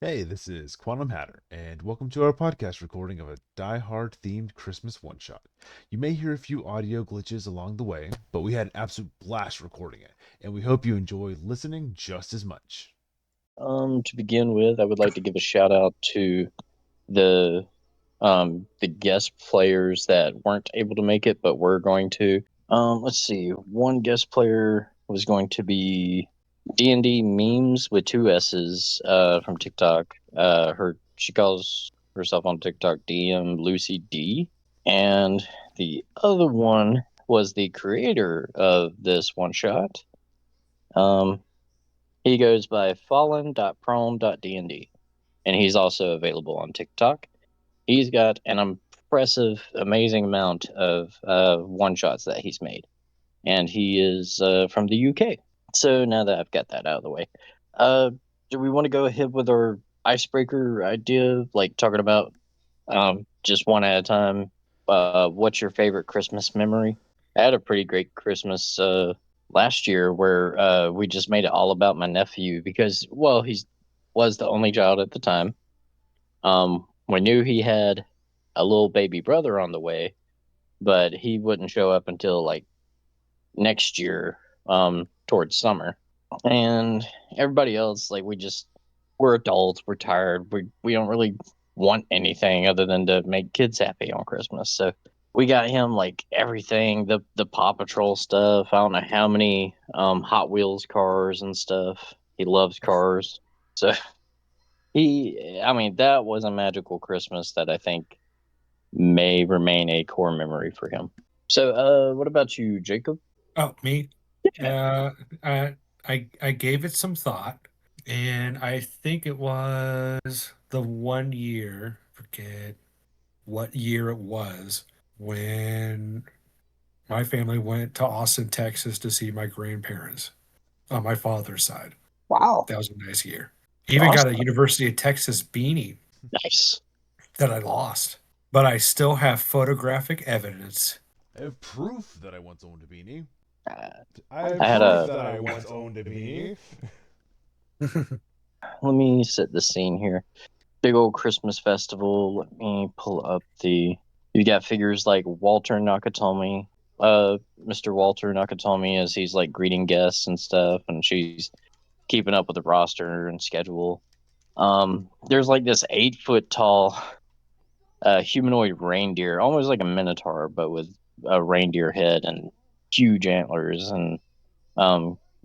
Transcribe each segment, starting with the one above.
Hey, this is Quantum Hatter, and welcome to our podcast recording of a Die Hard themed Christmas one shot. You may hear a few audio glitches along the way, but we had an absolute blast recording it, and we hope you enjoy listening just as much. To begin with, I would like to give a shout out to the the guest players that weren't able to make it, but were going to. Let's see. One guest player was going to be D&D memes with two S's from TikTok. She calls herself on TikTok DM Lucy D, and the other one was the creator of this one shot. Um, he goes by fallen.prom.dnd, and he's also available on TikTok. He's got an impressive, amazing amount of one shots that he's made, and he is from the UK. So now that I've got that out of the way, uh, do we want to go ahead with our icebreaker idea, like talking about just one at a time? What's your favorite Christmas memory? I had a pretty great Christmas last year where we just made it all about my nephew because, well, he was the only child at the time. We knew he had a little baby brother on the way, but he wouldn't show up until like next year, towards summer. And everybody else, like we're adults, we're tired, we don't really want anything other than to make kids happy on Christmas. So we got him like everything, the Paw Patrol stuff. I don't know how many Hot Wheels cars and stuff. He loves cars. So I mean, that was a magical Christmas that I think may remain a core memory for him. So, what about you, Jacob? Oh, me? Yeah. Uh, I gave it some thought, and I think it was the one year, forget what year it was, when my family went to Austin, Texas to see my grandparents on my father's side. Wow. That was a nice year. Even got a Awesome. University of Texas beanie Nice. that I lost, but I still have photographic evidence. I have proof that I once owned a beanie. Uh, I have I had proof a. that I once owned a beanie. Let me set the scene here. Big old Christmas festival. Let me pull up the. You got figures like Walter Nakatomi. Mr. Walter Nakatomi, as he's like greeting guests and stuff, and she's keeping up with the roster and schedule. There's like this 8 foot tall humanoid reindeer, almost like a minotaur, but with a reindeer head and huge antlers, and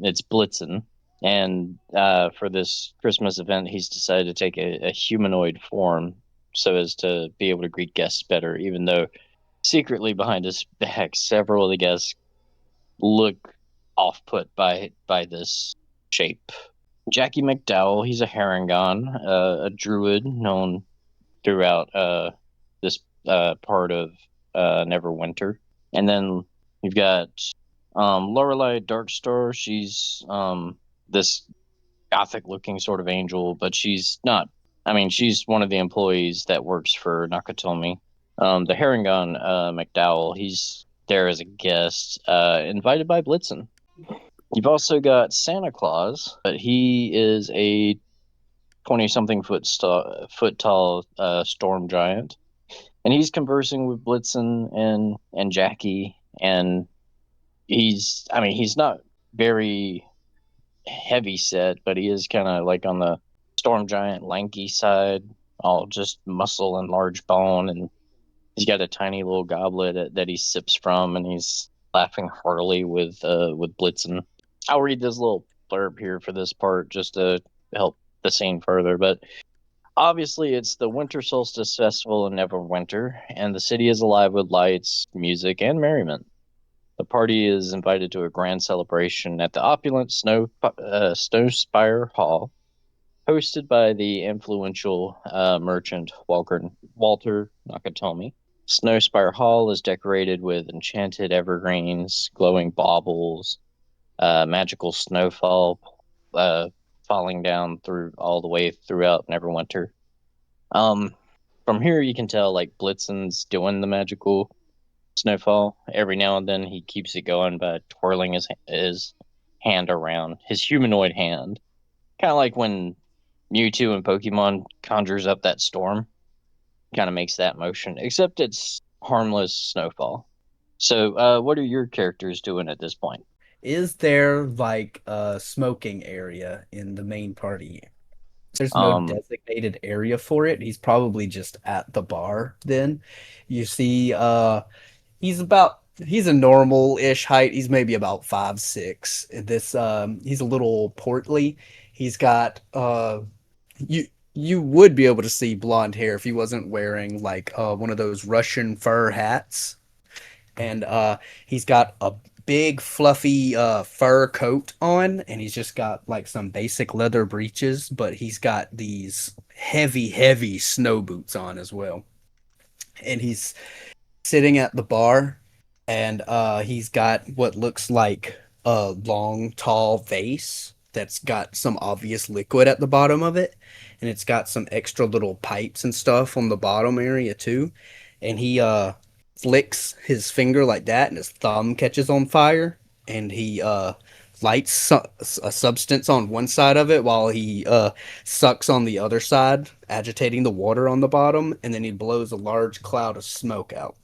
it's Blitzen. And for this Christmas event, he's decided to take a humanoid form so as to be able to greet guests better, even though secretly behind his back, several of the guests look off put by this shape. Jackie McDowell, he's a Harangon, a druid known throughout this part of Neverwinter. And then you've got Lorelei Darkstar. She's this gothic looking sort of angel, but she's not. I mean, she's one of the employees that works for Nakatomi. The Harangon McDowell, he's there as a guest, invited by Blitzen. You've also got Santa Claus, but he is a 20 something foot tall storm giant, and he's conversing with Blitzen and Jackie, and I mean, he's not very heavy set, but he is kind of like on the storm giant lanky side, all just muscle and large bone, and he's got a tiny little goblet that he sips from, and he's laughing heartily with Blitzen. I'll read this little blurb here for this part just to help the scene further, but obviously, it's the Winter Solstice Festival in Neverwinter, and the city is alive with lights, music, and merriment. The party is invited to a grand celebration at the opulent Snowspire Hall, hosted by the influential merchant Walter Nakatomi. Snowspire Hall is decorated with enchanted evergreens, glowing baubles, magical snowfall uh, falling down through all the way throughout Neverwinter. Um, from here you can tell like Blitzen's doing the magical snowfall. Every now and then he keeps it going by twirling his hand around, his humanoid hand. Kind of like when Mewtwo and Pokemon conjures up that storm, kind of makes that motion, except it's harmless snowfall. So, what are your characters doing at this point? Is there like a smoking area in the main party? There's no Um, designated area for it. He's probably just at the bar then. You see, he's a normal-ish height. He's maybe about 5'6". He's a little portly. He's got you you would be able to see blonde hair if he wasn't wearing like one of those Russian fur hats. And he's got a big fluffy fur coat on, and he's just got like some basic leather breeches, but he's got these heavy snow boots on as well. And he's sitting at the bar, and he's got what looks like a long, tall vase that's got some obvious liquid at the bottom of it, and it's got some extra little pipes and stuff on the bottom area too. And he flicks his finger like that, and his thumb catches on fire, and he lights a substance on one side of it while he sucks on the other side, agitating the water on the bottom, and then he blows a large cloud of smoke out.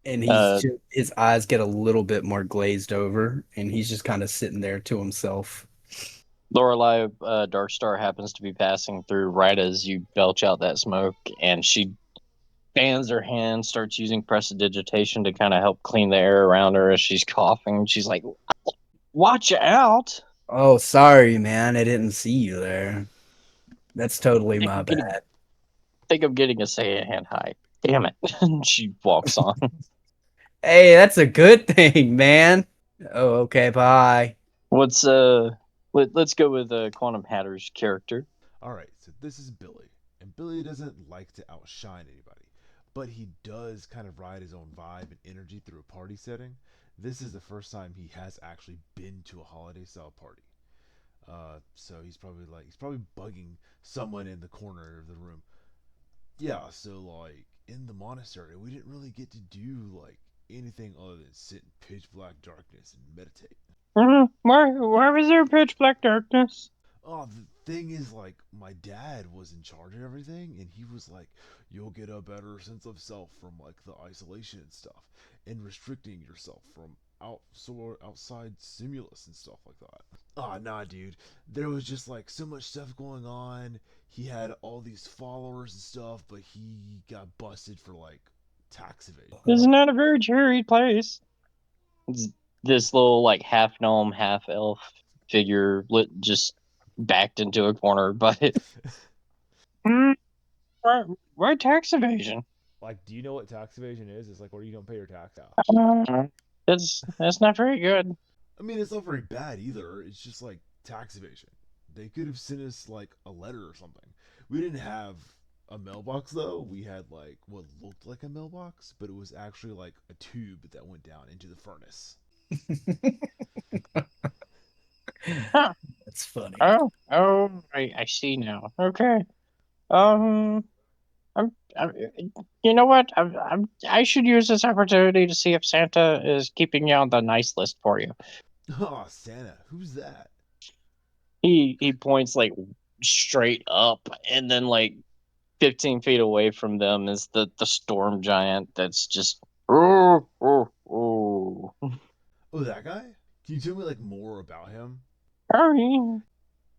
And uh, his eyes get a little bit more glazed over, and he's just kind of sitting there to himself. Lorelei Darkstar happens to be passing through right as you belch out that smoke, and she fans her hand, starts using prestidigitation to kind of help clean the air around her as she's coughing. She's like, "Watch out!" Oh, sorry, man. I didn't see you there. That's totally my bad. Think I'm getting a say hand high. Damn it! And she walks on. Hey, that's a good thing, man. Oh, okay, bye. What's let's go with Quantum Hatter's character. All right, so this is Billy, and Billy doesn't like to outshine anybody, but he does kind of ride his own vibe and energy through a party setting. This is the first time he has actually been to a holiday style party. So he's probably bugging someone in the corner of the room. Yeah, so like in the monastery, we didn't really get to do like anything other than sit in pitch black darkness and meditate. Why was there pitch black darkness? Oh, the thing is, like, my dad was in charge of everything, and he was like, "You'll get a better sense of self from like the isolation and stuff, and restricting yourself from outside stimulus and stuff like that." Ah, nah, dude. There was just like so much stuff going on. He had all these followers and stuff, but he got busted for like tax evasion. This is not a very cheery place. It's this little like half gnome, half elf figure just backed into a corner, but why tax evasion? Like, do you know what tax evasion is? It's like where you don't pay your tax out. That's not very good. I mean, it's not very bad either. It's just like tax evasion. They could have sent us like a letter or something. We didn't have a mailbox though. We had like what looked like a mailbox, but it was actually like a tube that went down into the furnace. Huh. That's funny. I see now. Okay. Um, I'm you know what? I should use this opportunity to see if Santa is keeping you on the nice list for you. Oh, Santa, who's that? He points like straight up, and then like 15 feet away from them is the storm giant that's just. Oh, oh, oh. Oh, that guy? Can you tell me like more about him? Hurry.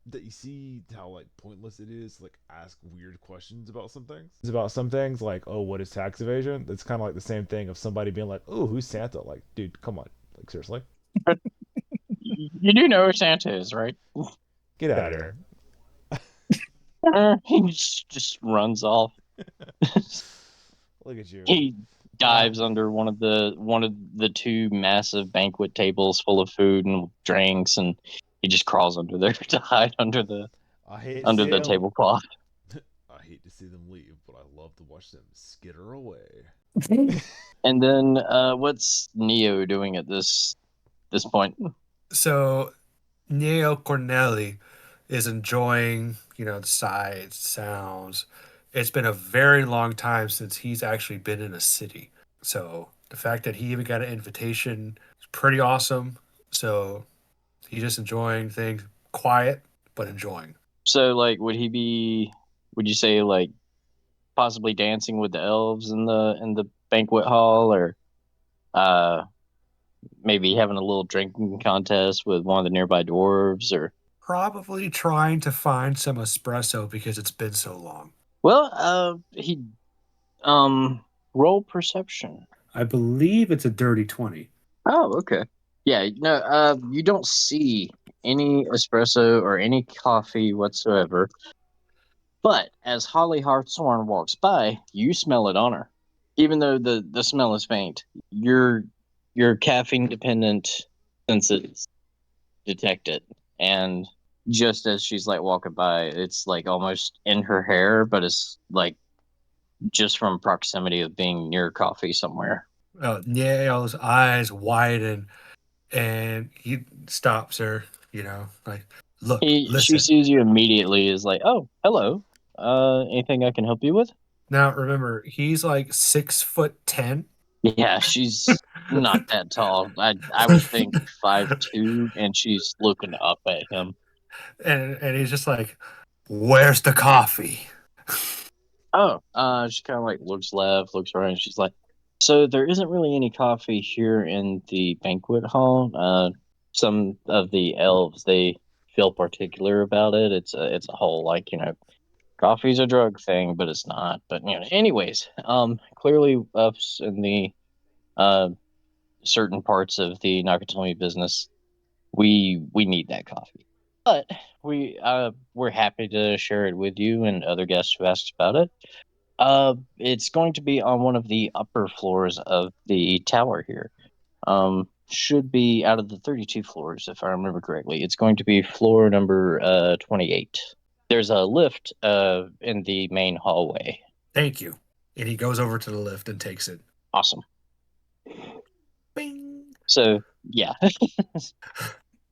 That you see how like pointless it is to, like ask weird questions about some things. It's about some things like, oh, what is tax evasion? It's kind of like the same thing of somebody being like, oh, who's Santa? Like, dude, come on, like seriously, You do know who Santa is, right? get out of here. He just runs off. Look at you. He dives under one of the two massive banquet tables full of food and drinks, and he just crawls under there to hide under the tablecloth. I hate to see them leave, but I love to watch them skitter away. And then, what's Neo doing at this point? So Neo Corneli is enjoying, the sights, sounds. It's been a very long time since he's actually been in a city. So the fact that he even got an invitation is pretty awesome. So he's just enjoying things, quiet, but enjoying. So, like, would he be? Would you say like possibly dancing with the elves in the banquet hall, or uh, maybe having a little drinking contest with one of the nearby dwarves, or Probably trying to find some espresso because it's been so long. well, he roll perception. I believe it's a dirty 20. Oh, okay. Yeah, no, you don't see any espresso or any coffee whatsoever. But as Holly Hartshorn walks by, you smell it on her. Even though the smell is faint, your caffeine dependent senses detect it. And just as she's like walking by, it's like almost in her hair, but it's like just from proximity of being near coffee somewhere. Niall's eyes widen and he stops her, like, look, She listen. sees you immediately, is like, oh, hello. Anything I can help you with? Now remember, he's like 6'10". Yeah, she's not that tall. I would think 5'2", and she's looking up at him. And he's just like, where's the coffee? Oh, she kind of like looks left, looks right, and she's like, so there isn't really any coffee here in the banquet hall. Some of the elves, they feel particular about it. It's a whole like, coffee's a drug thing, but it's not. But anyways, clearly us in the uh certain parts of the Nakatomi business, we need that coffee. But we're happy to share it with you and other guests who asked about it. It's going to be on one of the upper floors of the tower here. Should be out of the 32 floors, if I remember correctly. It's going to be floor number 28. There's a lift in the main hallway. Thank you. And he goes over to the lift and takes it. Awesome. Bing. So yeah,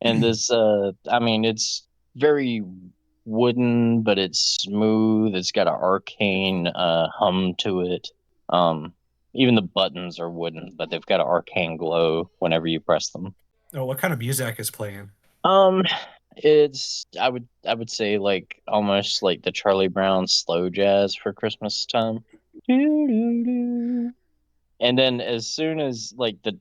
and this I mean, it's very wooden, but it's smooth. It's got an arcane hum to it. Even the buttons are wooden, but they've got an arcane glow whenever you press them. Oh, what kind of music is playing? Um, it's I would say like almost like the Charlie Brown slow jazz for Christmas time. Doo-doo-doo. And then as soon as like the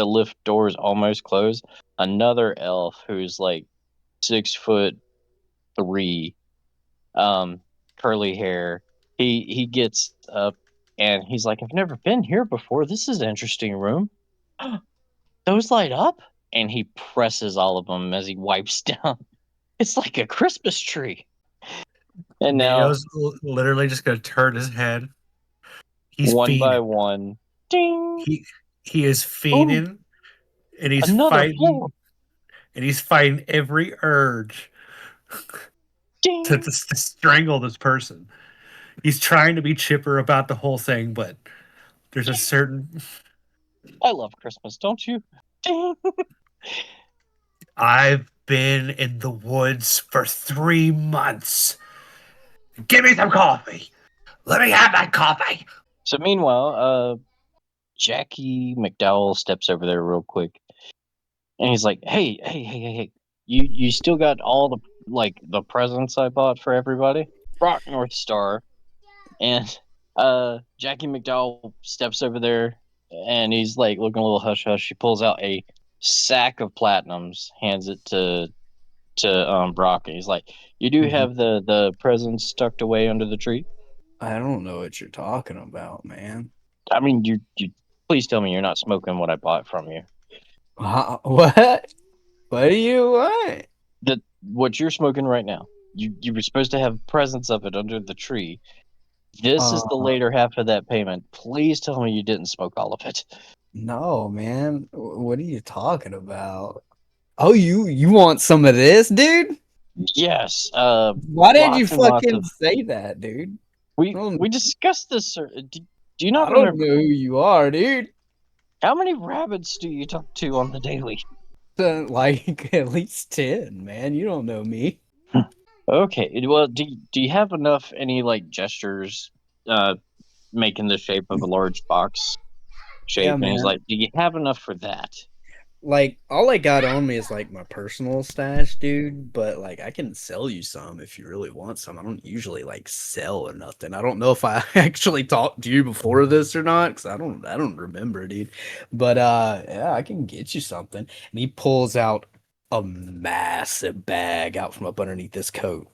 lift doors almost close, another elf who's like 6'3", curly hair, he gets up and he's like, I've never been here before. This is an interesting room. Those light up? And he presses all of them as he wipes down. It's like a Christmas tree. And now, Neo's literally just going to turn his head. He's one by fiending. one, ding, He is fiending, and he's another fighting, floor, and he's fighting every urge ding. to strangle this person. He's trying to be chipper about the whole thing, but there's a certain. I love Christmas, don't you? Ding. I've been in the woods for 3 months. Give me some coffee. Let me have that coffee. So meanwhile, Jackie McDowell steps over there real quick, and he's like, "Hey! You still got all the presents I bought for everybody? Rock North Star." And Jackie McDowell steps over there, and he's like looking a little hush hush. She pulls out a sack of platinums, hands it to Brock, and he's like, "You do have the presents tucked away under the tree?" I don't know what you're talking about, man. I mean, you please tell me you're not smoking what I bought from you. What? What do you want? What you're smoking right now. You were supposed to have presents of it under the tree. This is the later half of that payment. Please tell me you didn't smoke all of it. No, man. What are you talking about? Oh, you want some of this, dude? Yes. Why did you lots and lots fucking of- say that, dude? we discussed this, sir. Do you I not don't remember know who you are, dude. how many rabbits do you talk to on the daily? Like at least 10, man. You don't know me. Okay. Well, do you have any like gestures, making the shape of a large box shape? Yeah, And he's man. like, do you have enough for that? Like, all I got on me is like my personal stash, dude. But like, I can sell you some if you really want some. I don't usually like sell or nothing. I don't know if I actually talked to you before this or not, because I don't remember, dude. But yeah, I can get you something. And he pulls out a massive bag out from up underneath this coat.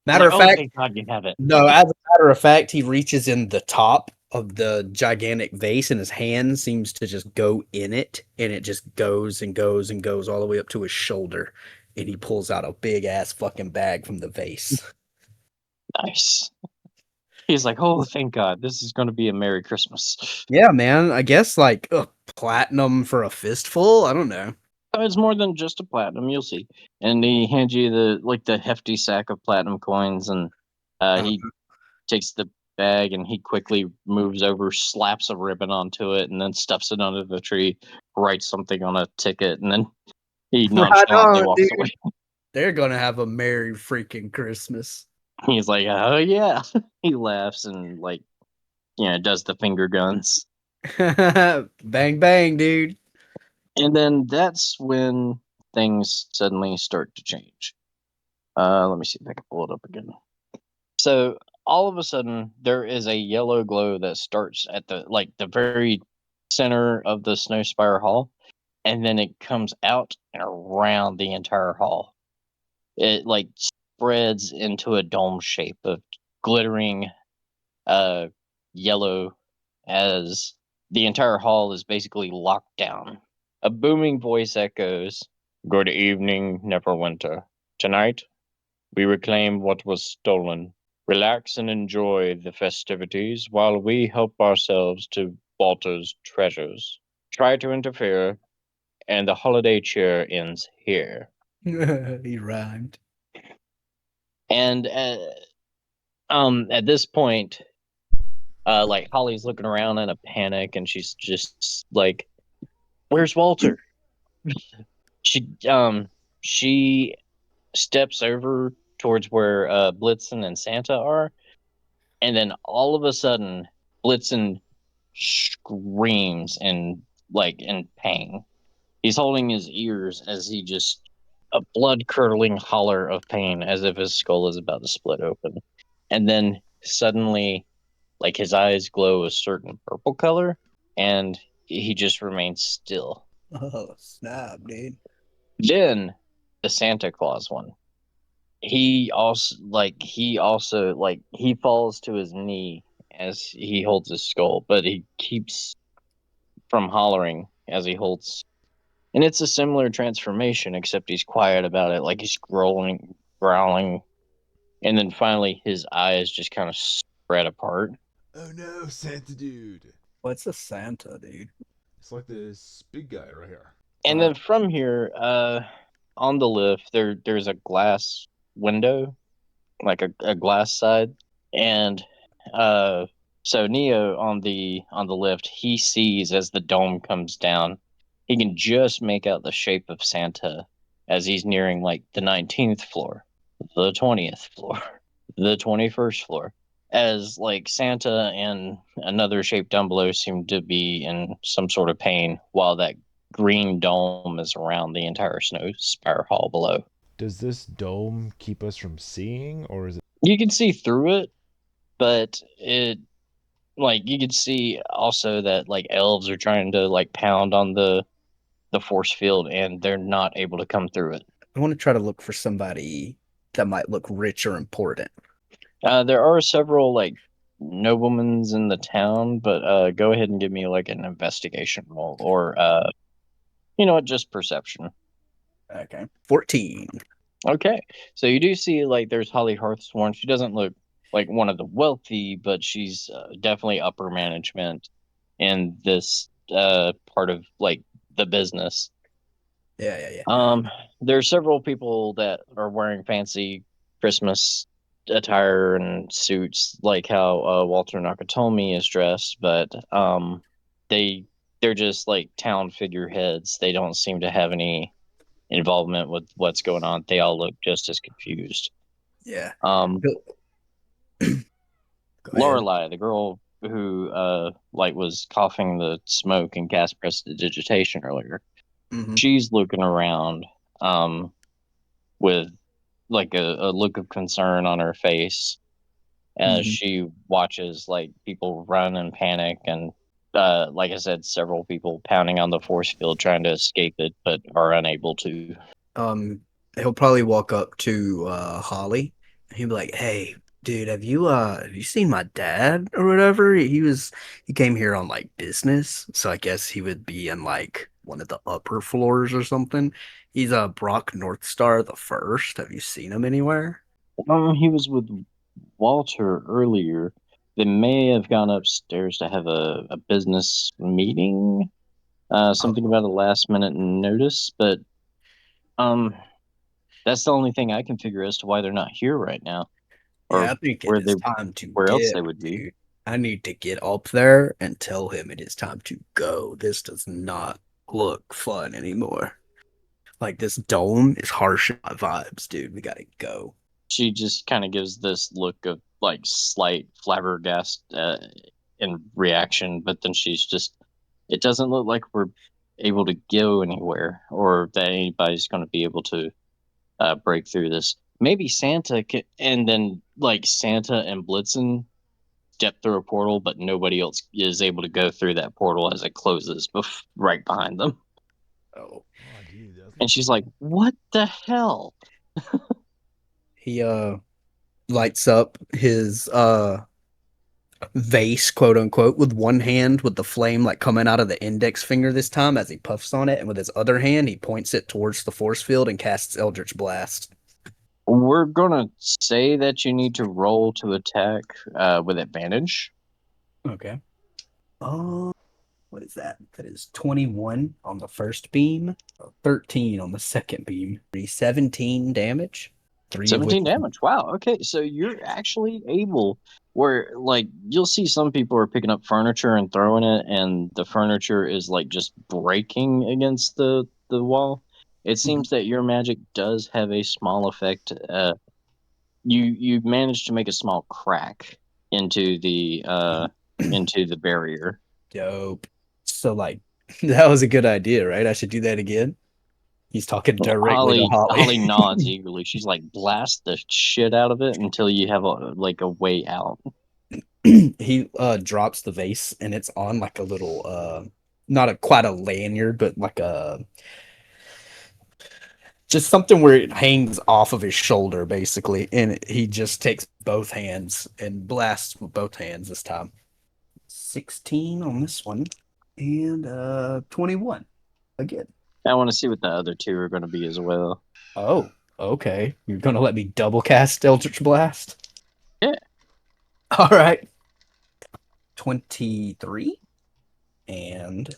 Matter Like, of oh, fact, thank God you have it. no, as a matter of fact, he reaches in the top of the gigantic vase and his hand seems to just go in it and it just goes and goes and goes all the way up to his shoulder. And he pulls out a big ass fucking bag from the vase. Nice. He's like, oh, thank God. This is going to be a Merry Christmas. Yeah, man. I guess like platinum for a fistful. I don't know. It's more than just a platinum, you'll see. And he hands you the hefty sack of platinum coins, and he takes the bag and he quickly moves over, slaps a ribbon onto it, and then stuffs it under the tree, writes something on a ticket, and then he Right nonchalantly on, walks dude. away. They're gonna have a merry freaking Christmas. He's like, oh yeah. He laughs and does the finger guns. Bang bang, dude. And then that's when things suddenly start to change. Let me see if I can pull it up again. So all of a sudden, there is a yellow glow that starts at the very center of the Snowspire Hall, and then it comes out and around the entire hall. It spreads into a dome shape of glittering yellow, as the entire hall is basically locked down. A booming voice echoes, "Good evening, Neverwinter. Tonight, we reclaim what was stolen. Relax and enjoy the festivities while we help ourselves to Walter's treasures. Try to interfere, and the holiday cheer ends here." He rhymed. And at this point, Holly's looking around in a panic, and she's just like, "Where's Walter?" She steps over towards where Blitzen and Santa are, and then all of a sudden, Blitzen screams in pain. He's holding his ears as he just a blood curdling holler of pain, as if his skull is about to split open. And then suddenly, his eyes glow a certain purple color, and he just remains still. Oh, snap, dude. Then the Santa Claus one. He falls to his knee as he holds his skull, but he keeps from hollering as he holds. And it's a similar transformation, except he's quiet about it, like he's growling, and then finally his eyes just kind of spread apart. Oh no, Santa dude. What's a Santa, dude? It's like this big guy right here. And then from here, on the lift, there's a glass window, like a glass side, and so Neo on the lift, he sees as the dome comes down, he can just make out the shape of Santa as he's nearing the 19th floor, the 20th floor, the 21st floor, as Santa and another shape down below seem to be in some sort of pain, while that green dome is around the entire Snow Spire Hall below. Does this dome keep us from seeing, or is it? You can see through it, but it you can see also that elves are trying to pound on the force field, and they're not able to come through it. I want to try to look for somebody that might look rich or important. There are several noblemen in the town, but go ahead and give me an investigation roll, or just perception. Okay. 14. Okay, so you do see there's Holly Hearthsworn. She doesn't look like one of the wealthy, but she's definitely upper management in this part of the business. Yeah. There are several people that are wearing fancy Christmas attire and suits, like how Walter Nakatomi is dressed, but they're just town figureheads. They don't seem to have any involvement with what's going on. They all look just as confused. Yeah. Um, Go ahead. Lorelei, the girl who like was coughing the smoke and cast prestidigitation earlier. Mhm. She's looking around with like a look of concern on her face as Mhm. she watches like people run and panic, and like I said, several people pounding on the force field trying to escape it but are unable to. He'll probably walk up to Holly. He'll be like, "Hey, dude, have you seen my dad or whatever? He came here on like business, so I guess he would be in like one of the upper floors or something. He's Brock Northstar the First. Have you seen him anywhere?" He was with Walter earlier. They may have gone upstairs to have a business meeting. Something about a last minute notice, but um, that's the only thing I can figure as to why they're not here right now, Yeah, or I think it where is they time to where else they dip, would be. dude. I need to get up there and tell him it is time to go. This does not look fun anymore. Like this dome is harsh on my vibes, dude. We gotta go. She just kind of gives this look of like slight flabbergast in reaction, but then she's just, it doesn't look like we're able to go anywhere or that anybody's going to be able to break through this. Maybe Santa can, and then like Santa and Blitzen step through a portal, but nobody else is able to go through that portal as it closes right behind them. Oh, Oh, dude, that's And not she's like, fun. "What the hell?" he lights up his vase, quote unquote, with one hand with the flame like coming out of the index finger this time as he puffs on it, and with his other hand he points it towards the force field and casts Eldritch Blast. We're gonna say that you need to roll to attack with advantage. Okay. Oh, what is that? That is 21 on the first beam, 13 on the second beam, 17 damage, three of which 17 damage. Wow. Okay, so you're actually able. Where like you'll see some people are picking up furniture and throwing it, and the furniture is like just breaking against the wall. It Mhm. seems that your magic does have a small effect. You managed to make a small crack into the barrier. Dope. So like that was a good idea, right? I should do that again. He's talking directly to Holly Holly. nods eagerly. She's like, blast the shit out of it until you have a way out. He drops the vase and it's on like a little not a quite a lanyard, but like a just something where it hangs off of his shoulder basically, and he just takes both hands and blasts with both hands this time. 16 on this one and 21 again. I want to see what the other two are going to be as well. Oh, okay. You're gonna let me double cast Eldritch Blast? Yeah. All right. 23 and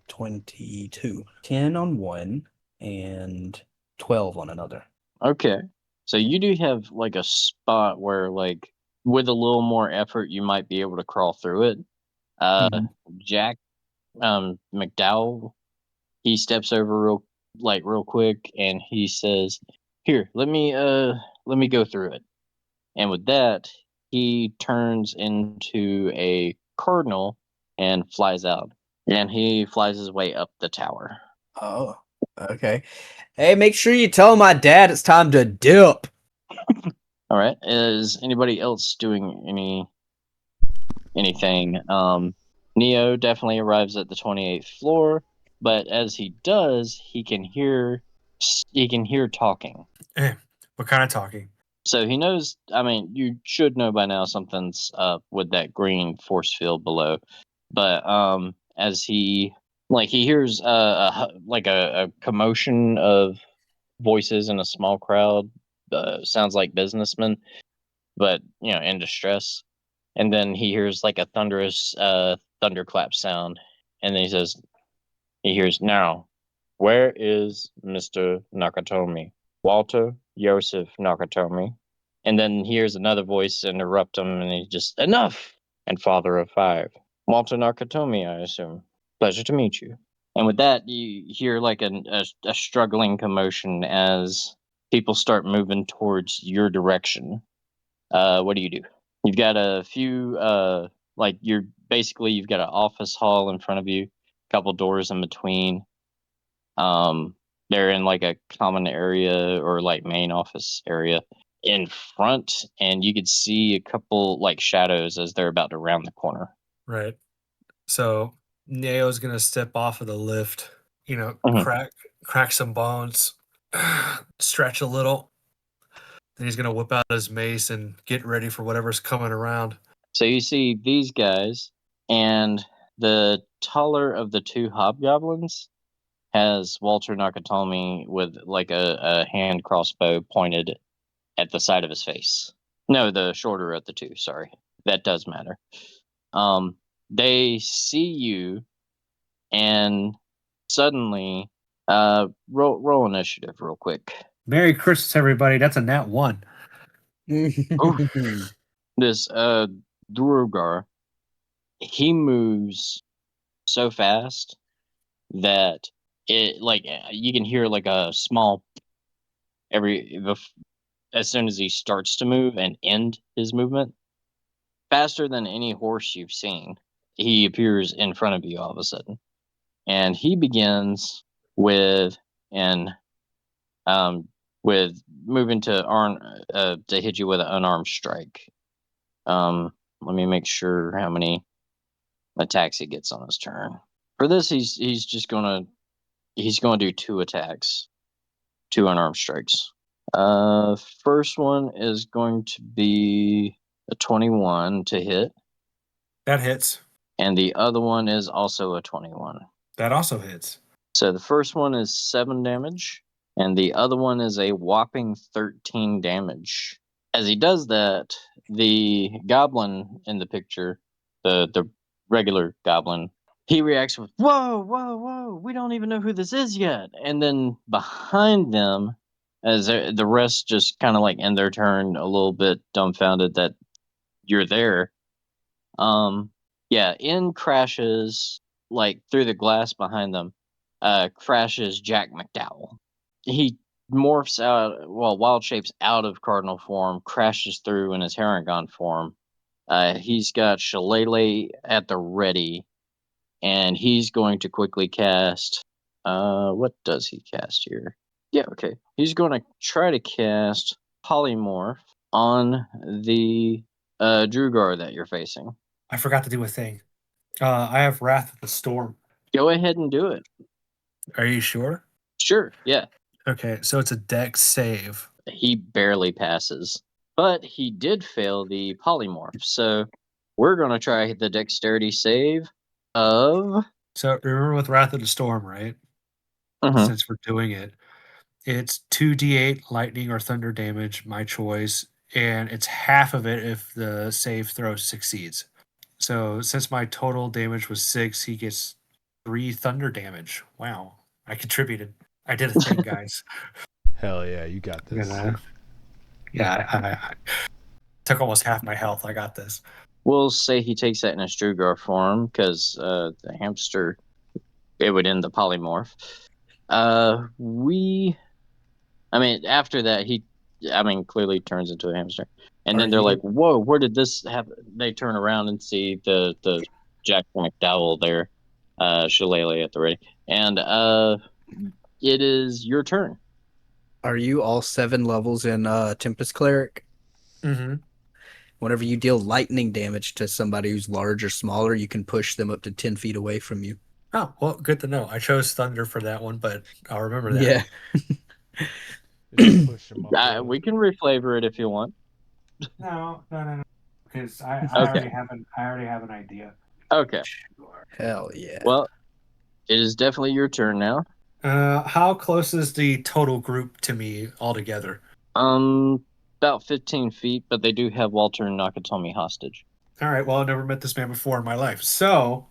22. 10 on one and 12 on another. Okay. So you do have like a spot where like with a little more effort you might be able to crawl through it. Mhm. Jack McDowell, he steps over real quick and he says, "Here, let me go through it." And with that, he turns into a cardinal and flies out. And he flies his way up the tower. Oh, okay. Hey, make sure you tell my dad it's time to dip. All right. Is anybody else doing anything? Neo definitely arrives at the 28th floor, but as he does, he can hear talking. What kind of talking? So he knows. I mean, you should know by now something's up with that green force field below. But as he hears like a commotion of voices in a small crowd. Sounds like businessmen, but in distress. And then he hears like a thunderous thunderclap sound, and then he hears, "Now, where is Mr. Nakatomi? Walter Joseph Nakatomi." And then he hears another voice interrupt him, and he just, "Enough!" And father of five. Walter Nakatomi, I assume. Pleasure to meet you. And with that, you hear like a struggling commotion as people start moving towards your direction. What do you do? You've got a few like you've got an office hall in front of you, a couple doors in between. They're in like a common area or like main office area in front, and you could see a couple like shadows as they're about to round the corner. Right. So Neo's gonna step off of the lift, Mhm. crack some bones, stretch a little. Then he's gonna whip out his mace and get ready for whatever's coming around. So you see these guys, and the taller of the two hobgoblins has Walter Nakatomi with like a hand crossbow pointed at the side of his face. No, the shorter of the two, sorry. That does matter. They see you, and suddenly, roll initiative real quick. Merry Christmas, everybody. That's a nat 1. This Duergar, he moves so fast that it like you can hear like a small as soon as he starts to move and end his movement. Faster than any horse you've seen, he appears in front of you all of a sudden, and he begins with with moving to hit you with an unarmed strike. Let me make sure how many attacks he gets on his turn. For this, he's gonna do 2 attacks, 2 unarmed strikes. First one is going to be a 21 to hit, That hits. and the other one is also a 21. That also hits. So the first one is 7 damage, and the other one is a whopping 13 damage. As he does that, the goblin in the picture, the regular goblin, he reacts with, "Whoa, whoa, whoa, we don't even know who this is yet." And then behind them, as the rest just kind of like end their turn a little bit dumbfounded that you're there. Yeah, in crashes, like through the glass behind them, crashes Jack McDowell. He morphs out, wild shapes out of cardinal form, crashes through in his Haragon form. He's got Shillelagh at the ready, and he's going to quickly cast. What does he cast here? Yeah, okay. He's going to try to cast Polymorph on the Drugar that you're facing. I forgot to do a thing. I have Wrath of the Storm. Go ahead and do it. Are you sure? Sure, yeah. Okay, so it's a dex save. He barely passes, but he did fail the polymorph. So we're going to try the dexterity save of. So remember with Wrath of the Storm, right? Since we're doing it, it's 2d8 lightning or thunder damage, my choice, and it's half of it if the save throw succeeds. So since my total damage was 6, he gets 3 thunder damage. Wow, I contributed. I did a thing, guys. Hell yeah, you got this. I took almost half my health. I got this. We'll say he takes that in a Strugar form because the hamster, it would end the polymorph. After that, he clearly turns into a hamster. And then they're like, "Whoa, where did this happen?" They turn around and see the Jack McDowell there, Shillelagh at the ready. And it is your turn. Are you all 7 levels in Tempest Cleric? Mm-hmm. Whenever you deal lightning damage to somebody who's large or smaller, you can push them up to 10 feet away from you. Oh, well, good to know. I chose thunder for that one, but I'll remember that. Just push 'em up, We can reflavor it if you want. No. Because I Okay. already have an idea. Okay. Hell yeah. Well, it is definitely your turn now. How close is the total group to me altogether? About 15 feet, but they do have Walter and Nakatomi hostage. All right. Well, I've never met this man before in my life, so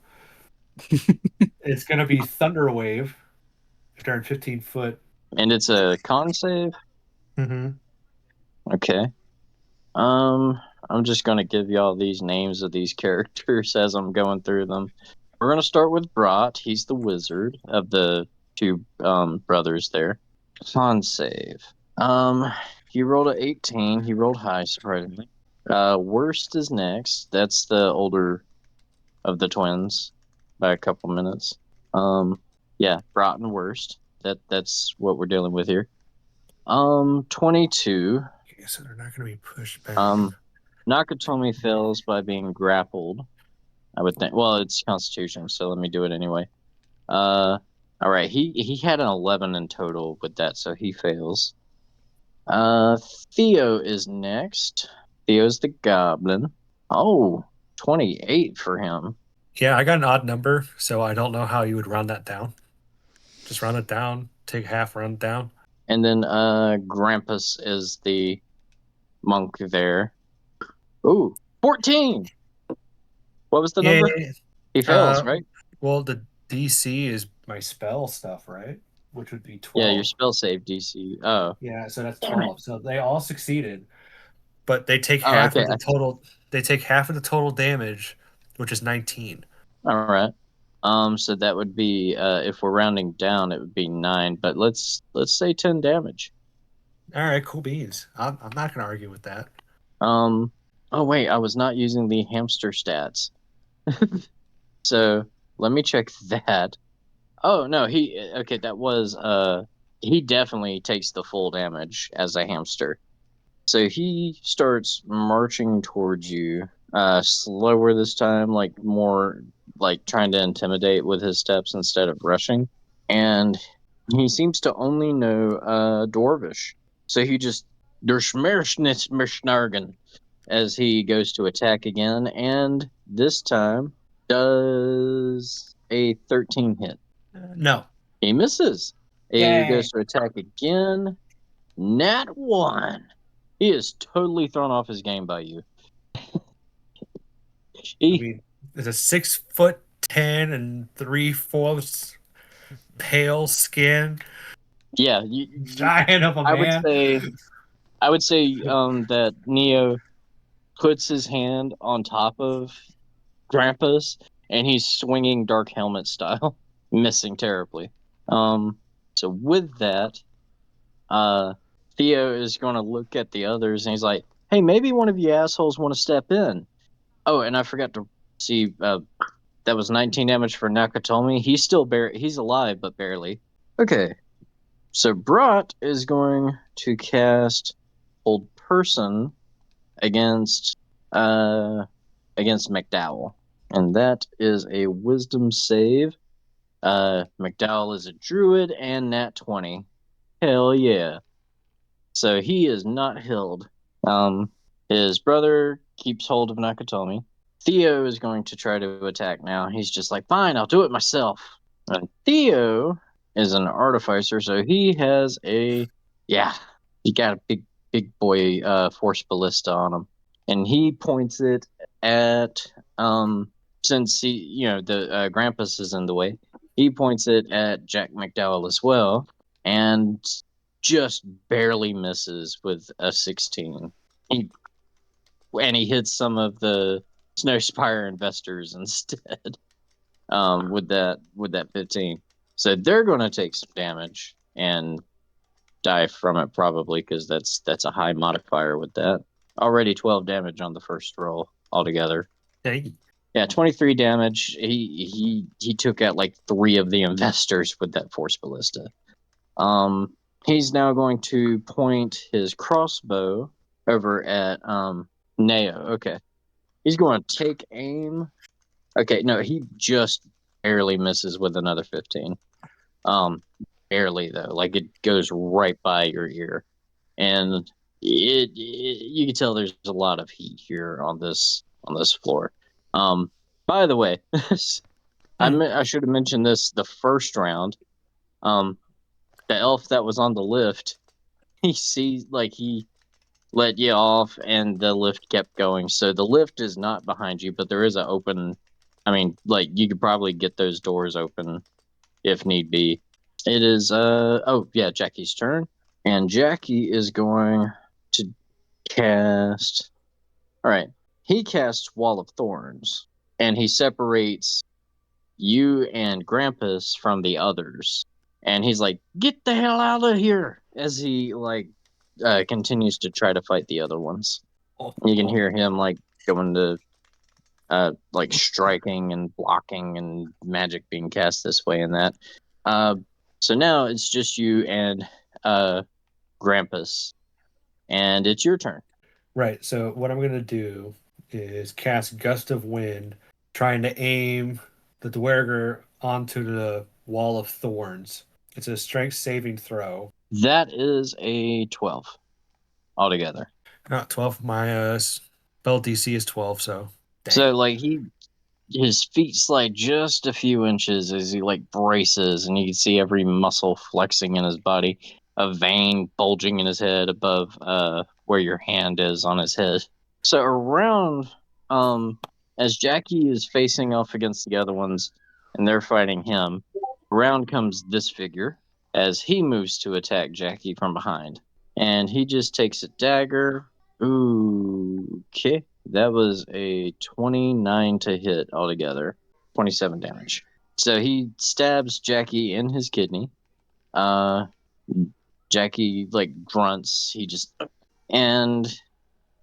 it's gonna be Thunder Wave. After in 15 foot. And it's a con save? Mm-hmm. Okay. I'm just gonna give y'all these names of these characters as I'm going through them. We're gonna start with Brat. He's the wizard of the 2 brothers there. Con save. He rolled an 18. He rolled high, surprisingly. Worst is next. That's the older of the twins by a couple minutes. Yeah, rotten worst. That's what we're dealing with here. 22. Okay, so they're not going to be pushed back. Nakatomi fails by being grappled. I would think. Well, it's Constitution, so let me do it anyway. All right. He had an 11 in total with that, so he fails. Theo is next. Theo's the goblin. Oh, 28 for him. Yeah, I got an odd number, so I don't know how you would round that down. Just round it down, take half, round it down. And then Grampus is the monk there. Ooh, 14. What was the number? Yeah. He fails, right? Well, the DC is my spell stuff, right? Which would be 12. Yeah, your spell save DC. Oh. Yeah, so that's Damn it. 12. So they all succeeded, but they take Oh, half okay. of the total. They take half of the total damage, which is 19. All right. So that would be if we're rounding down, it would be 9. But let's say 10 damage. All right, cool beans. I'm not going to argue with that. Oh wait, I was not using the hamster stats. So let me check that. Oh no, that was he definitely takes the full damage as a hamster. So he starts marching towards you, slower this time, like more like trying to intimidate with his steps instead of rushing. And he seems to only know Dwarvish. So he just Dershmershnargen as he goes to attack again, and this time does a 13 hit. No. He misses. He Yay. goes to attack again. Nat 1. He is totally thrown off his game by you. There's a 6'10" and 3/4 pale skin. Yeah, Giant of a man. I would say that Neo puts his hand on top of Grampus, and he's swinging Dark Helmet style, missing terribly. So with that, Theo is going to look at the others, and he's like, "Hey, maybe one of you assholes want to step in." Oh, and I forgot to see that was 19 damage for Nakatomi. He's alive, but barely. Okay, so Brat is going to cast Hold Person against McDowell, and that is a Wisdom save. McDowell is a druid and nat 20. Hell yeah! So he is not healed. His brother keeps hold of Nakatomi. Theo is going to try to attack now. He's just like, fine, I'll do it myself. And Theo is an artificer, so he has he got a big boy force ballista on him. And he points it at, since the Grampus is in the way, he points it at Jack McDowell as well, and just barely misses with a 16. He hits some of the Snowspire investors instead with that 15. So they're going to take some damage and die from it probably, because that's a high modifier with that. Already 12 damage on the first roll altogether. Hey. Yeah, 23 damage. He took out like 3 of the investors with that force ballista. He's now going to point his crossbow over at Neo. Okay. He's going to take aim. Okay, no, he just barely misses with another 15. Barely though. Like it goes right by your ear. And you can tell there's a lot of heat here on this floor. By the way, I should have mentioned this the first round. The elf that was on the lift, he let you off, and the lift kept going. So the lift is not behind you, but there is an open. I mean, like you could probably get those doors open if need be. It is Jackie's turn, and Jackie is going to cast. All right, he casts Wall of Thorns, and he separates you and Grampus from the others. And he's like, "Get the hell out of here!" as he continues to try to fight the other ones. You can hear him like going to like striking and blocking and magic being cast this way and that. So now it's just you and Grampus, and it's your turn. Right. So what I'm going to do is cast Gust of Wind, trying to aim the Dwerger onto the Wall of Thorns. It's a strength saving throw. That is a 12 altogether. Not 12. My spell DC is 12, so dang. So like his feet slide just a few inches as he like braces, and you can see every muscle flexing in his body, a vein bulging in his head above where your hand is on his head. So around, as Jackie is facing off against the other ones, and they're fighting him, around comes this figure as he moves to attack Jackie from behind, and he just takes a dagger. Ooh, okay. That was a 29 to hit altogether, 27 damage. So he stabs Jackie in his kidney. Jackie like grunts. And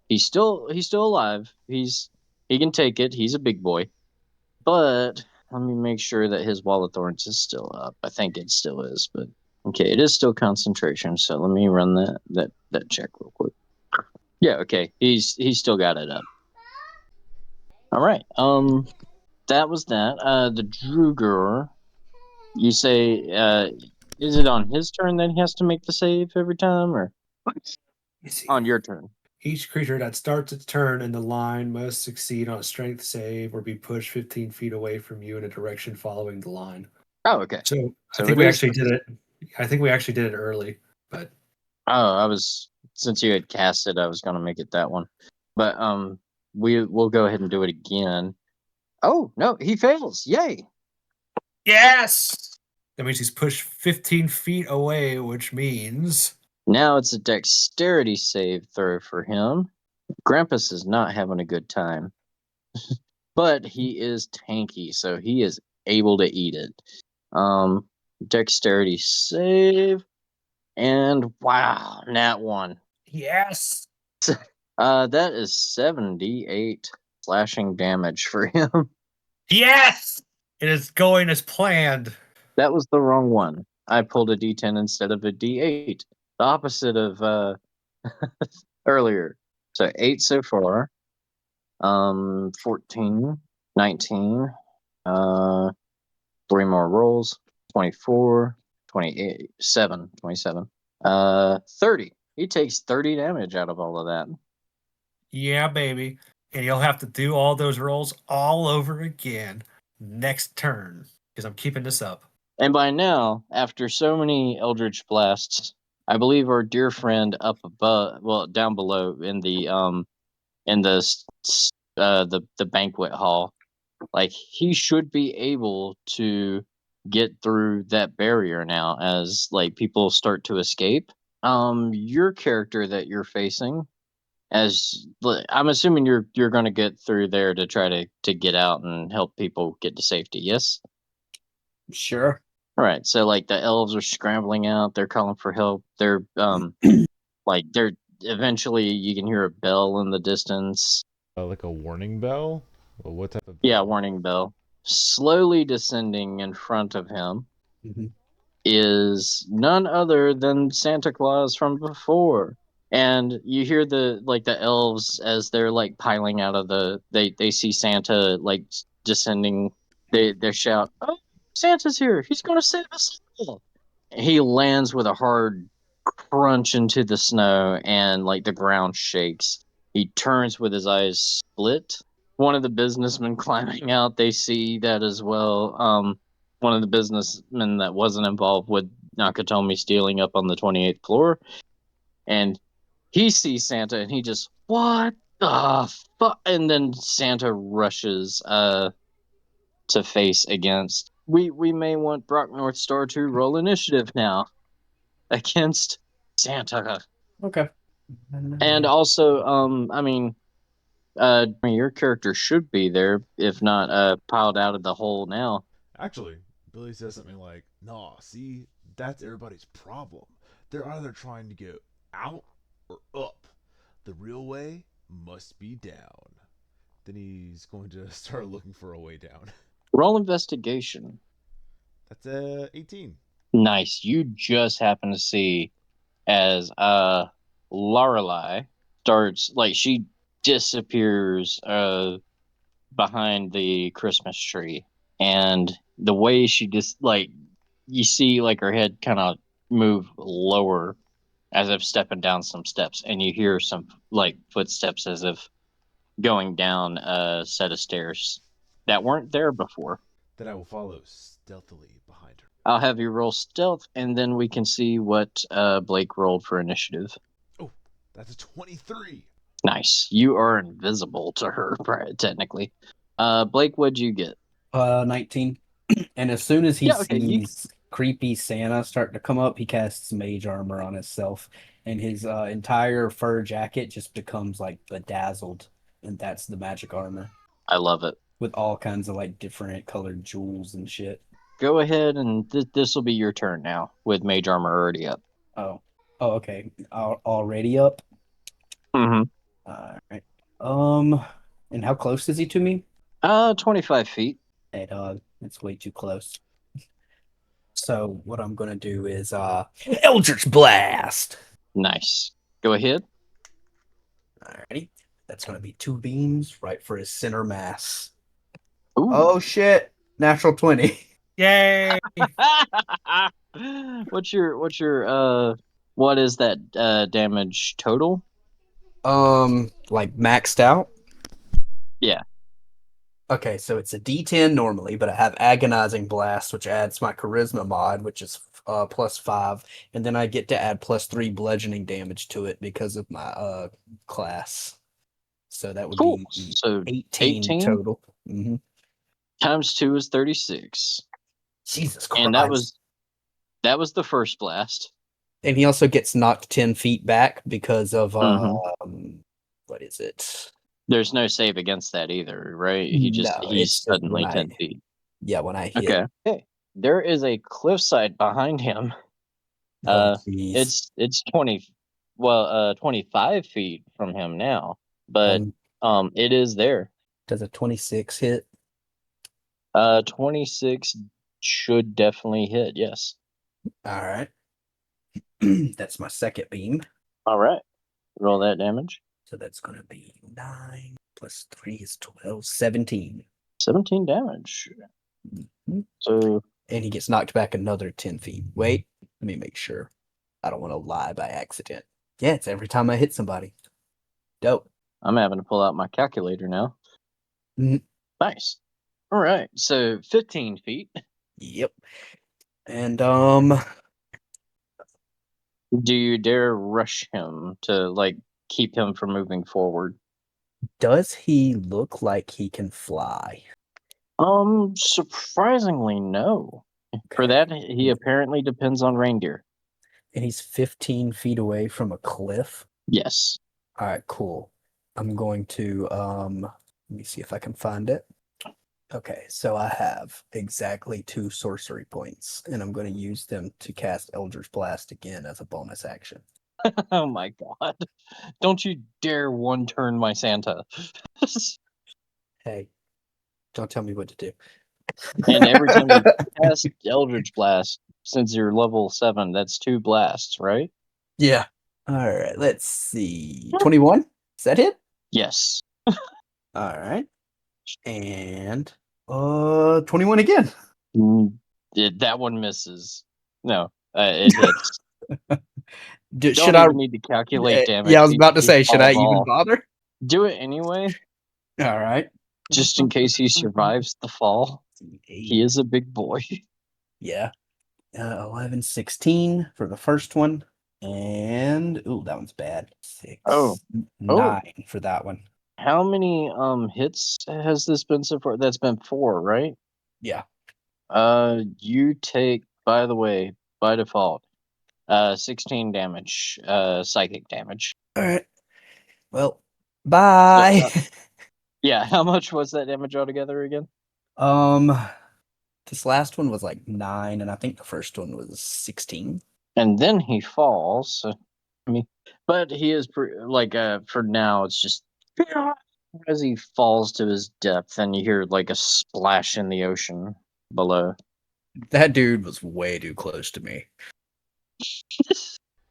he's still alive. He can take it. He's a big boy. But let me make sure that his Wall of Thorns is still up. I think it still is, but okay, it is still concentration. So let me run that check real quick. Yeah, okay. He's still got it up. All right. That was that. The Druger, you say, is it on his turn that he has to make the save every time, or You see, on your turn? each creature that starts its turn in the line must succeed on a strength save or be pushed 15 feet away from you in a direction following the line. Oh, okay. So So I think it we is- actually did it. I think we actually did it early, but Oh, since you had cast it, I was gonna make it that one, but we'll go ahead and do it again. Oh no, he fails! Yay! yes, that means he's pushed 15 feet away, which means Now it's a dexterity save throw for him. Grampus is not having a good time, but he is tanky, so he is able to eat it. Dexterity save, and wow, nat one. yes. That is 78 slashing damage for him. Yes! It is going as planned. That was the wrong one. I pulled a D10 instead of a D8. The opposite of earlier. So 8 so far. 14, 19. 3 more rolls. 24, 28, 27. 30. He takes 30 damage out of all of that. Yeah, baby. And you'll have to do all those rolls all over again next turn because I'm keeping this up. And by now, after so many Eldritch blasts, I believe our dear friend up above, well, down below in the the banquet hall, like he should be able to get through that barrier now as like people start to escape. Your character that you're facing, I'm assuming you're going to get through there to try to get out and help people get to safety. Yes. Sure. All right. So like the elves are scrambling out. They're calling for help. They're like they're eventually you can hear a bell in the distance. Like a warning bell? Well, what type of Yeah, bell? warning bell. Slowly descending in front of him Mhm. is none other than Santa Claus from before. And you hear the elves as they're like piling out of they see Santa like descending. They shout, "Oh, Santa's here! He's gonna save us all!" He lands with a hard crunch into the snow, and like the ground shakes. He turns with his eyes split. One of the businessmen climbing out, they see that as well. One of the businessmen that wasn't involved with Nakatomi stealing up on the 28th floor, and he sees Santa, and he just, what the fuck? And then Santa rushes to face against. We may want Brock North Star to roll initiative now against Santa. Okay. And also, your character should be there, if not piled out of the hole now. Actually, Billy says something like, "Nah, see, that's everybody's problem. They're either trying to go out or up. The real way must be down." then he's going to start looking for a way down. Roll investigation. That's 18. Nice. You just happen to see as Lorelei starts, like, she disappears behind the Christmas tree, and the way she just, like, you see, like, her head kind of move lower as if stepping down some steps, and you hear some, like, footsteps as if going down a set of stairs that weren't there before. Then I will follow stealthily behind her. I'll have you roll stealth, and then we can see what Blake rolled for initiative. Oh, that's a 23. Nice. You are invisible to her, technically. Blake, what'd you get? 19. And as soon as he Yeah, okay, sees creepy Santa starting to come up, he casts mage armor on himself, and his entire fur jacket just becomes like bedazzled, and that's the magic armor I love it. with all kinds of like different colored jewels and shit. Go ahead, and this will be your turn now, with mage armor already up. Oh, okay. Already up. Mm-hmm. All right. And how close is he to me? 25 feet. Hey, dog, it's way too close. So what I'm gonna do is Eldritch Blast. Nice. Go ahead. Alrighty. That's gonna be 2 beams right for his center mass. Ooh. Oh shit! Natural 20. Yay! What's your what is that damage total? Like maxed out? Yeah. Okay, so it's a D10 normally, but I have Agonizing Blast, which adds my Charisma mod, which is +5, and then I get to add +3 bludgeoning damage to it because of my class. So that would Cool. be So 18 total. Mm-hmm. times 2 is 36. Jesus Christ! And that was the first blast. And he also gets knocked 10 feet back because of what is it? There's no save against that either, right? He's No, it's just suddenly when 10 feet. Yeah, when I hit. Okay. Hey, there is a cliffside behind him. Oh, jeez. It's 25 feet from him now, but it is there. Does a 26 hit? 26 should definitely hit. Yes. All right. That's my second beam. All right. Roll that damage. So that's going to be 9 plus 3 is 12, 17. 17 damage. Mhm. So, And he gets knocked back another 10 feet. Wait, let me make sure. I don't want to lie by accident. Yeah, it's every time I hit somebody. Dope. I'm having to pull out my calculator now. Mhm. Nice. All right. So 15 feet. Yep. And Do you dare rush him to like keep him from moving forward? does he look like he can fly? Surprisingly, no. For Okay. that, he apparently depends on reindeer. And he's 15 feet away from a cliff. Yes. All right, cool. I'm going to let me see if I can find it. Okay, so I have exactly 2 sorcery points, and I'm going to use them to cast Eldritch Blast again as a bonus action. Oh my god. Don't you dare one turn my Santa. Hey, don't tell me what to do. And every time you cast Eldritch Blast, since you're level 7, that's 2 blasts, right? Yeah. All right, let's see. 21? Is that it? Yes. All right. And 21 again. That one misses. No, it hits. Should I even need to calculate damage. Yeah, I was about to He say, should I falls even off. bother? Do it anyway, All right. just in case he survives the fall. He is a big boy. Yeah. 11, 16 for the first one. And, ooh, that one's bad. 6, Oh. 9 for that one. How many hits has this been so far? That's been 4, right? Yeah. You take, by the way, by default, 16 damage, psychic damage. All right. Well, bye. Yeah, how much was that damage altogether again? This last one was like 9, and I think the first one was 16. And then he falls. I mean, but he is for now. It's just As he falls to his death, and you hear like a splash in the ocean below. That dude was way too close to me.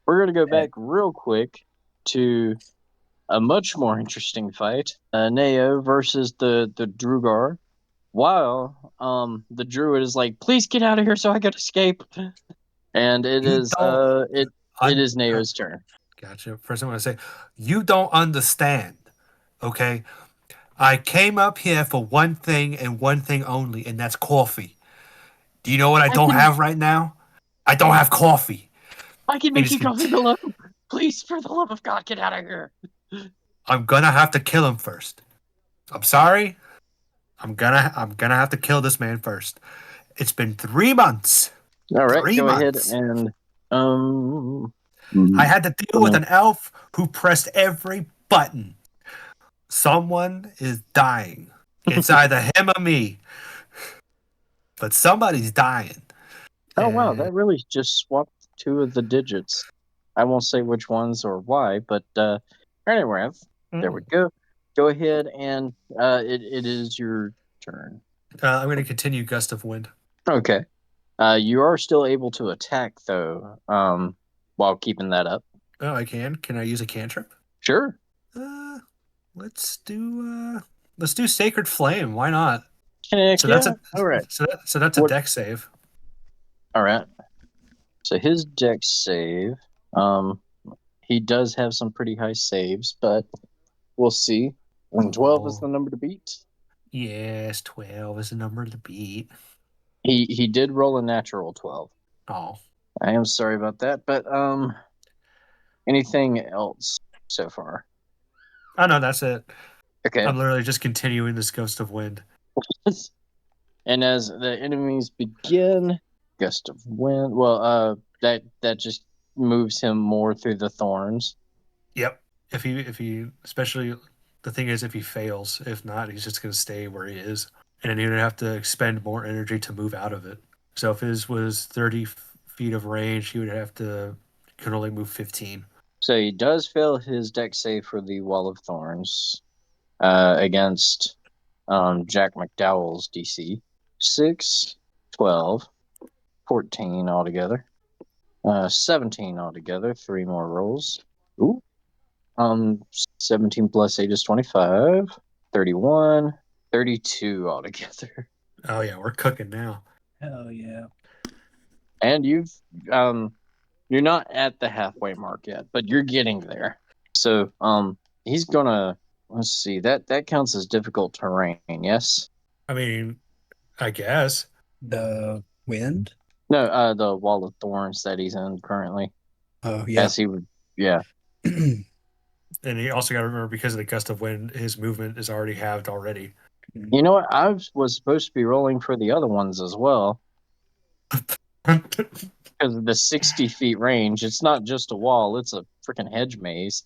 We're gonna go back real quick to a much more interesting fight. Neo versus the Drugar. While the druid is like, please get out of here so I can escape. And it You is don't it is Neo's turn. Gotcha. First, I want to say, you don't understand. Okay, I came up here for one thing and one thing only, and that's coffee. Do you know what I don't have right now? I don't have coffee. I can And make he's you coffee below. Please, for the love of God, get out of here. I'm gonna have to kill him first. I'm sorry. I'm gonna have to kill this man first. It's been 3 months. All right, 3 go ahead months. and I had to deal with an elf who pressed every button. Someone is dying. It's either him or me. But somebody's dying. Oh wow, And- that really just swapped two of the digits. I won't say which ones or why, but anyway, there we go. Go ahead and it is your turn. I'm going to continue Gust of Wind. Okay. You are still able to attack though, while keeping that up. Oh, I can. Can I use a cantrip? Sure. Let's do Sacred Flame. Why not? Heck So yeah. that's a All right. So that's a What- deck save. All right. So his deck save, he does have some pretty high saves, but we'll see. And 12 is the number to beat. Yes, 12 is the number to beat. He did roll a natural 12. Oh, I am sorry about that, but anything else so far? oh no, that's it. Okay. I'm literally just continuing this Gust of Wind. And as the enemies begin, gust of wind. Well, that just moves him more through the thorns. Yep. If he especially the thing is if he fails, if not, he's just gonna stay where he is, and then he would have to expend more energy to move out of it. So if his was 30 feet of range, he would have to could only move 15. So he does fail his deck save for the Wall of Thorns against Jack McDowell's DC. 6, 12, 14 altogether. 17 altogether. 3 more rolls. Ooh. 17 plus 8 is 25. 31. 32 altogether. Oh yeah, we're cooking now. Hell yeah. And you've you're not at the halfway mark yet, but you're getting there. So he's gonna, let's see, that counts as difficult terrain, yes? I mean, I guess. The wind? No, the Wall of Thorns that he's in currently. Oh yeah. As he would, yeah. And you also got to remember because of the Gust of Wind, his movement is already halved already. You know what? I was supposed to be rolling for the other ones as well. Because of the 60 feet range. It's not just a wall, it's a freaking hedge maze.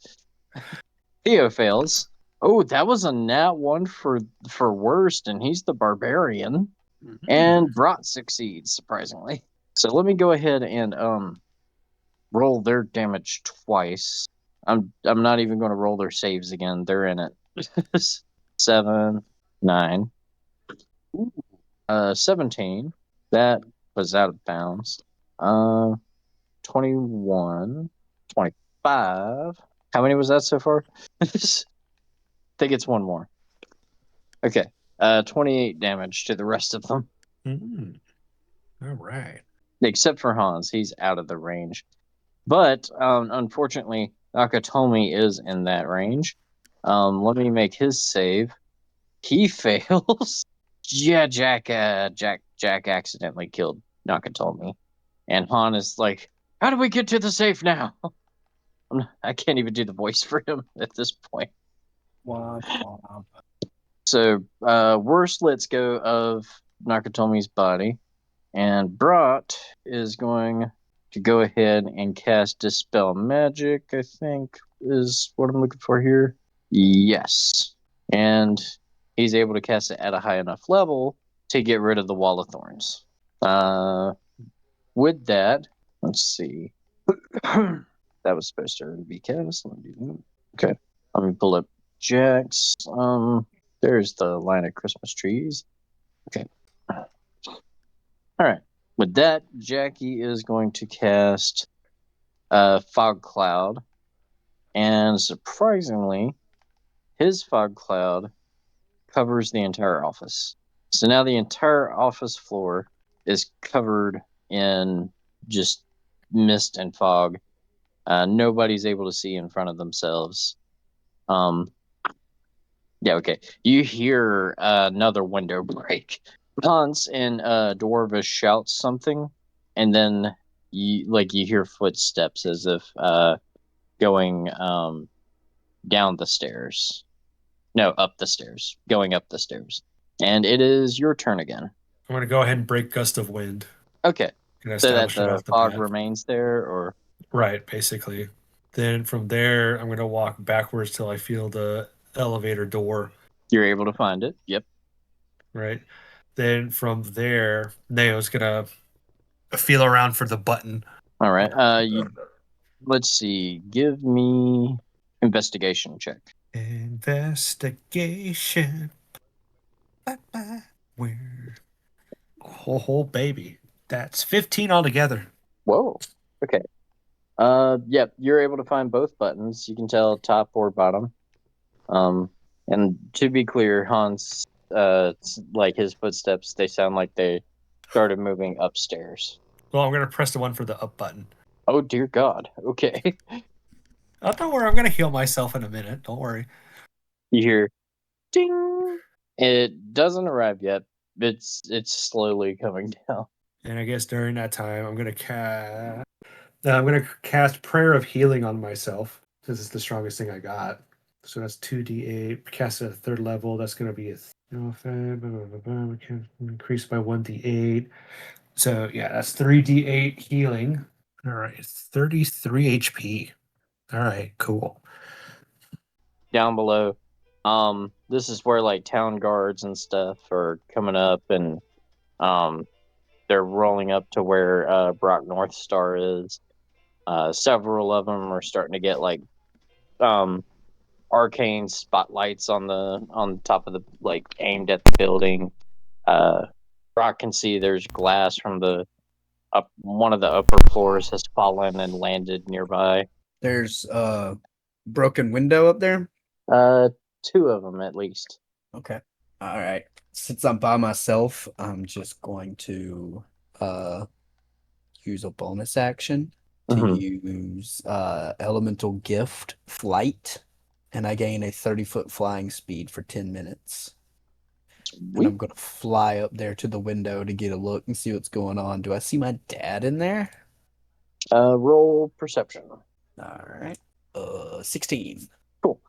Theo fails. Oh, that was a nat 1 for worst, and he's the barbarian. And Brat succeeds, surprisingly. So let me go ahead and roll their damage twice. I'm not even going to roll their saves again. They're in it. 7, 9. 17. That was out of bounds. 21. 25. How many was that so far? I think it's one more. Okay. 28 damage to the rest of them. All right. Except for Hans. He's out of the range. But unfortunately, Nakatomi is in that range. Let me make his save. He fails. Yeah, Jack accidentally killed Nakatomi. And Han is like, how do we get to the safe now? I can't even do the voice for him at this point. So, worst lets go of Nakatomi's body. And Brat is going to go ahead and cast Dispel Magic, I think is what I'm looking for here. Yes. And he's able to cast it at a high enough level to get rid of the Wall of Thorns. With that, let's see. That was supposed to already be cast. Okay. Let me pull up Jax. There's the line of Christmas trees. Okay. All right. With that, Jackie is going to cast Fog Cloud, and surprisingly, his Fog Cloud covers the entire office. So now the entire office floor is covered in just mist and fog. Nobody's able to see in front of themselves. Yeah, okay. You hear another window break. Hans and Dwarvish shouts something, and then you hear footsteps as if going down the stairs. No, up the stairs. Going up the stairs. And it is your turn again. I'm going to go ahead and break Gust of Wind. Okay. And So that establish it the off the fog bat. remains there, or Right, basically. Then from there, I'm going to walk backwards till I feel the elevator door. you're able to find it. Yep. Right. Then from there, Neo's going to feel around for the button. All right. Let's see. Give me investigation check. Investigation. Where? Oh, baby. That's 15 altogether. Whoa. Okay. Yep, you're able to find both buttons. You can tell top or bottom. And to be clear, Hans, like his footsteps, they sound like they started moving upstairs. Well, I'm going to press the one for the up button. Oh dear God. Okay. Oh, don't worry. I'm going to heal myself in a minute. Don't worry. You hear ding. It doesn't arrive yet. It's slowly coming down. And I guess during that time, I'm going to cast Prayer of Healing on myself, since it's the strongest thing I got. So that's 2d8. Cast at a third level. That's going to be increase by 1d8. So yeah, that's 3d8 healing. All right, 33 HP. All right, cool. Down below, this is where like town guards and stuff are coming up, and they're rolling up to where Brock North Star is. Several of them are starting to get like arcane spotlights on top of the like aimed at the building. Brock can see there's glass from the one of the upper floors has fallen and landed nearby. There's a broken window up there. Two of them at least. Okay. All right. Since I'm by myself, I'm just going to use a bonus action to use elemental gift flight, and I gain a 30-foot flying speed for 10 minutes. And I'm gonna fly up there to the window to get a look and see what's going on. Do I see my dad in there? Roll perception. All right. 16. Cool.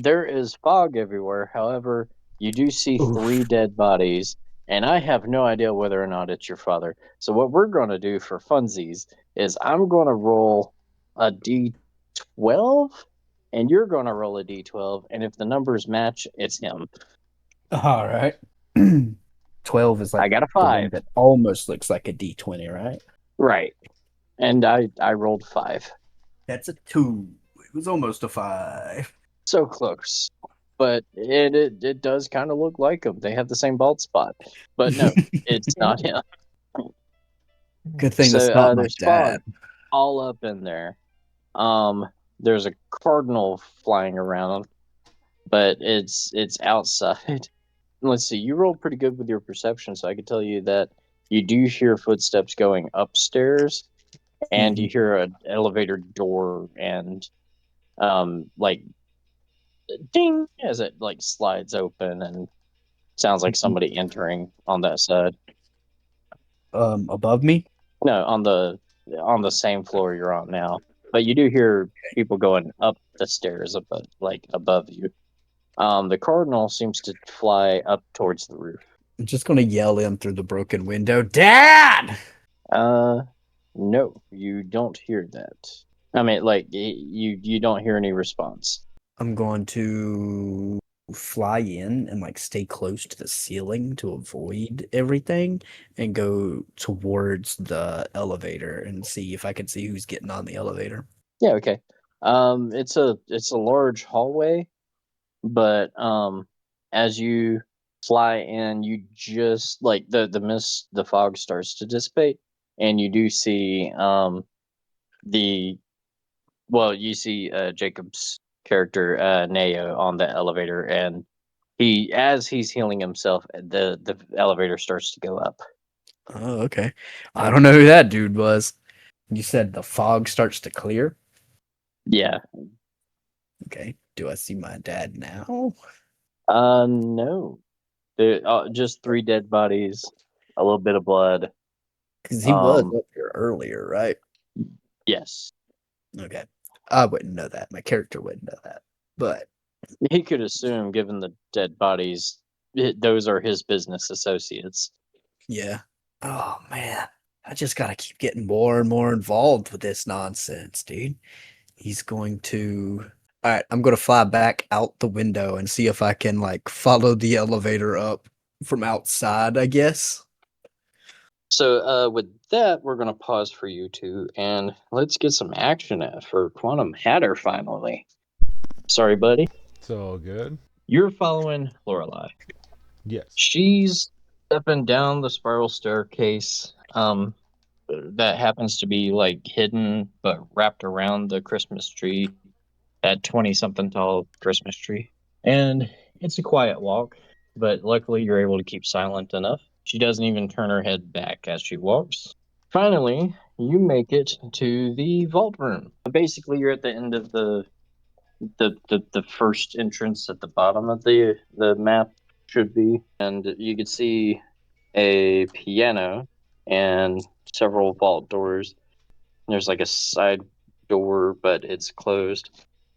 There is fog everywhere. However, you do see three dead bodies, and I have no idea whether or not it's your father. So what we're going to do for funsies is I'm going to roll a d12, and you're going to roll a d12, and if the numbers match, it's him. All right. 12 is like I got a the one 5. that almost looks like a D20, right? Right. And I rolled 5. That's a 2. It was almost a 5. So close. But it does kind of look like him. They have the same bald spot. But no, it's not him. Good thing that's not my there's dad. fog all up in there. There's a cardinal flying around, but it's outside. Let's see, you rolled pretty good with your perception, so I can tell you that you do hear footsteps going upstairs, and you hear an elevator door and like ding as it like slides open and sounds like somebody entering on that side. Above me? No, on the same floor you're on now. But you do hear people going up the stairs above you. The cardinal seems to fly up towards the roof. I'm just gonna yell in through the broken window, Dad! No, you don't hear that. I mean, like you don't hear any response. I'm going to fly in and like stay close to the ceiling to avoid everything and go towards the elevator and see if I can see who's getting on the elevator. Yeah, okay. It's a large hallway. but as you fly in, you just like the mist, the fog starts to dissipate, and you do see the you see Jacob's character Neo on the elevator, and as he's healing himself, the elevator starts to go up. Oh, okay. I don't know who that dude was. You said the fog starts to clear. Yeah. Okay. Do I see my dad now? No. Just 3 dead bodies, a little bit of blood. Because he was Um, up here earlier, right? yes. Okay. I wouldn't know that. My character wouldn't know that. But He could assume, given the dead bodies, those are his business associates. yeah. Oh man. I just gotta keep getting more and more involved with this nonsense, dude. He's going to Alright, I'm gonna fly back out the window and see if I can like follow the elevator up from outside, I guess. So, with that, we're going to pause for you two, and let's get some action for Quantum Hatter finally. Sorry, buddy. It's all good. You're following Lorelei. Yes. She's stepping down the spiral staircase that happens to be like hidden but wrapped around the Christmas tree, that 20 something tall Christmas tree. And it's a quiet walk, but luckily you're able to keep silent enough. She doesn't even turn her head back as she walks. Finally, you make it to the vault room. Basically, you're at the end of the first entrance at the bottom of the map should be, and you could see a piano and several vault doors. There's like a side door, but it's closed.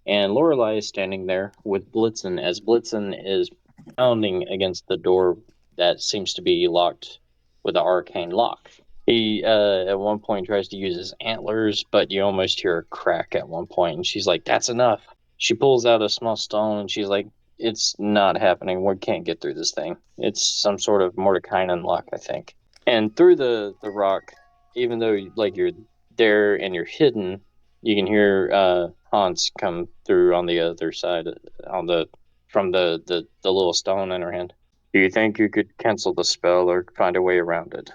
And Lorelei is standing there with Blitzen as Blitzen is pounding against the door that seems to be locked with an arcane lock. He at one point tries to use his antlers, but you almost hear a crack at one point, and she's like, "That's enough." She pulls out a small stone, and she's like, "It's not happening. We can't get through this thing. It's some sort of Mordekainen lock, I think." And through the rock, even though you're there and you're hidden, you can hear Hans come through on the other side, from the little stone in her hand. Do you think you could cancel the spell or find a way around it?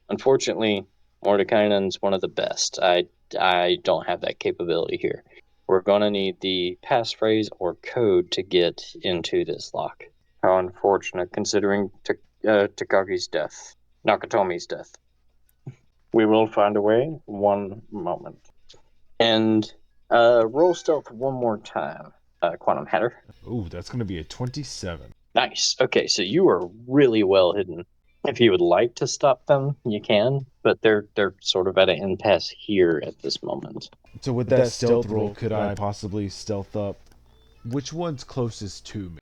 Unfortunately, Mordekainen's one of the best. I don't have that capability here. We're gonna need the passphrase or code to get into this lock. How unfortunate, considering Takagi's death, Nakatomi's death. We will find a way. One moment. And roll stealth one more time, Quantum Hatter. Ooh, that's going to be a 27. Nice. Okay, so you are really well hidden. If you would like to stop them, you can, but they're sort of at an impasse here at this moment. So with that stealth roll, could I possibly stealth up? Which one's closest to me?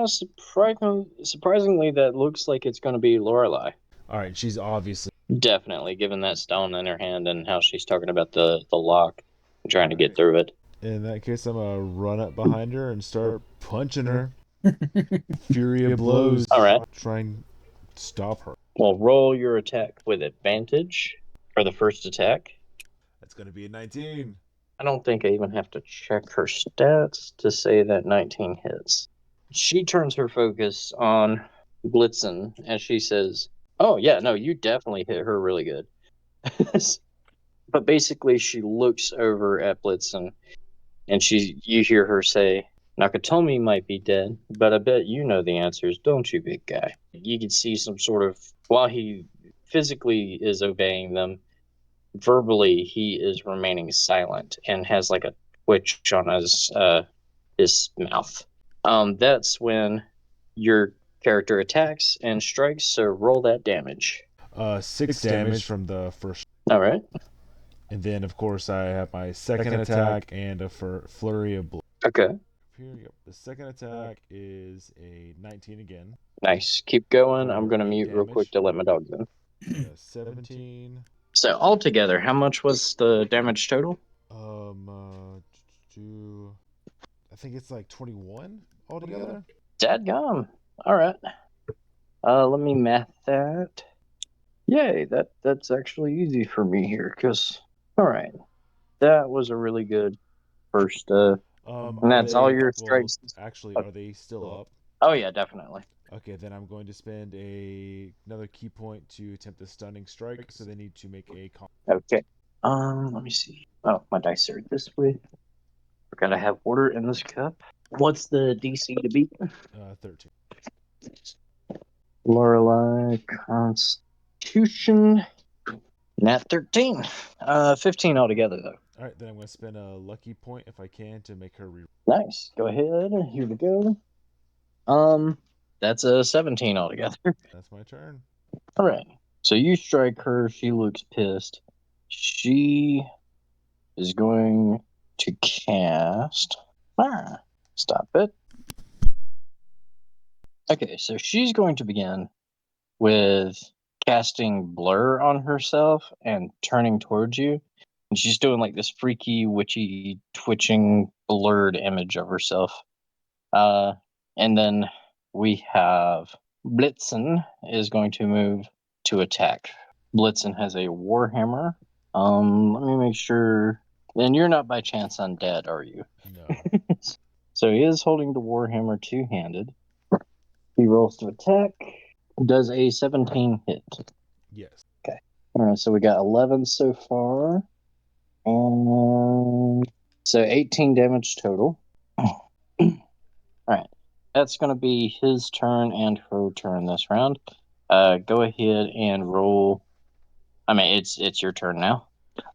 Surprisingly, that looks like it's going to be Lorelei. All right, she's obviously. Definitely, given that stone in her hand and how she's talking about the lock and trying to get through it. In that case, I'm gonna run up behind her and start punching her. Fury of blows. All right. Try and stop her. Well, roll your attack with advantage for the first attack. That's gonna be a 19. I don't think I even have to check her stats to say that 19 hits. She turns her focus on Blitzen as she says, "Oh yeah, no, you definitely hit her really good." But basically, she looks over at Blitzen, and you hear her say, "Nakatomi might be dead, but I bet you know the answers, don't you, big guy?" You can see some sort of, while he physically is obeying them, verbally he is remaining silent and has like a twitch on his mouth. That's when your character attacks and strikes, so roll that damage. 6 damage from the first. All right. And then, of course, I have my second attack and a flurry of blows. Okay. Here we go. The second attack is a 19 again. Nice. Keep going. I'm For going to 8 mute real damage. quick to let my dog in. 17. So altogether, how much was the damage total? I think it's like 21 altogether. Dadgum. All right. Let me math that. Yay, that's actually easy for me here, because, all right, that was a really good first And that's all your well, strikes. actually, are they still up? Oh yeah, definitely. Okay, then I'm going to spend another key point to attempt a stunning strike. So they need to make a Okay. Let me see. Oh, my dice are this way. Forgot I have water in this cup. What's the DC to beat? 13. Lorelei Constitution. Nat 13. 15 altogether though. All right, then I'm going to spend a lucky point if I can to make her re. Nice. Go ahead. Here we go. That's a 17 altogether. That's my turn. All right. So you strike her. She looks pissed. She is going to cast. Stop it. Okay, so she's going to begin with casting blur on herself and turning towards you. And she's doing like this freaky, witchy, twitching, blurred image of herself. And then we have Blitzen is going to move to attack. Blitzen has a Warhammer. Let me make sure. And you're not by chance undead, are you? No. So he is holding the Warhammer two-handed. He rolls to attack. Does a 17 hit? Yes. Okay. All right, so we got 11 so far. And so 18 damage total. All right. That's going to be his turn and her turn this round. Go ahead and roll. I mean, it's your turn now.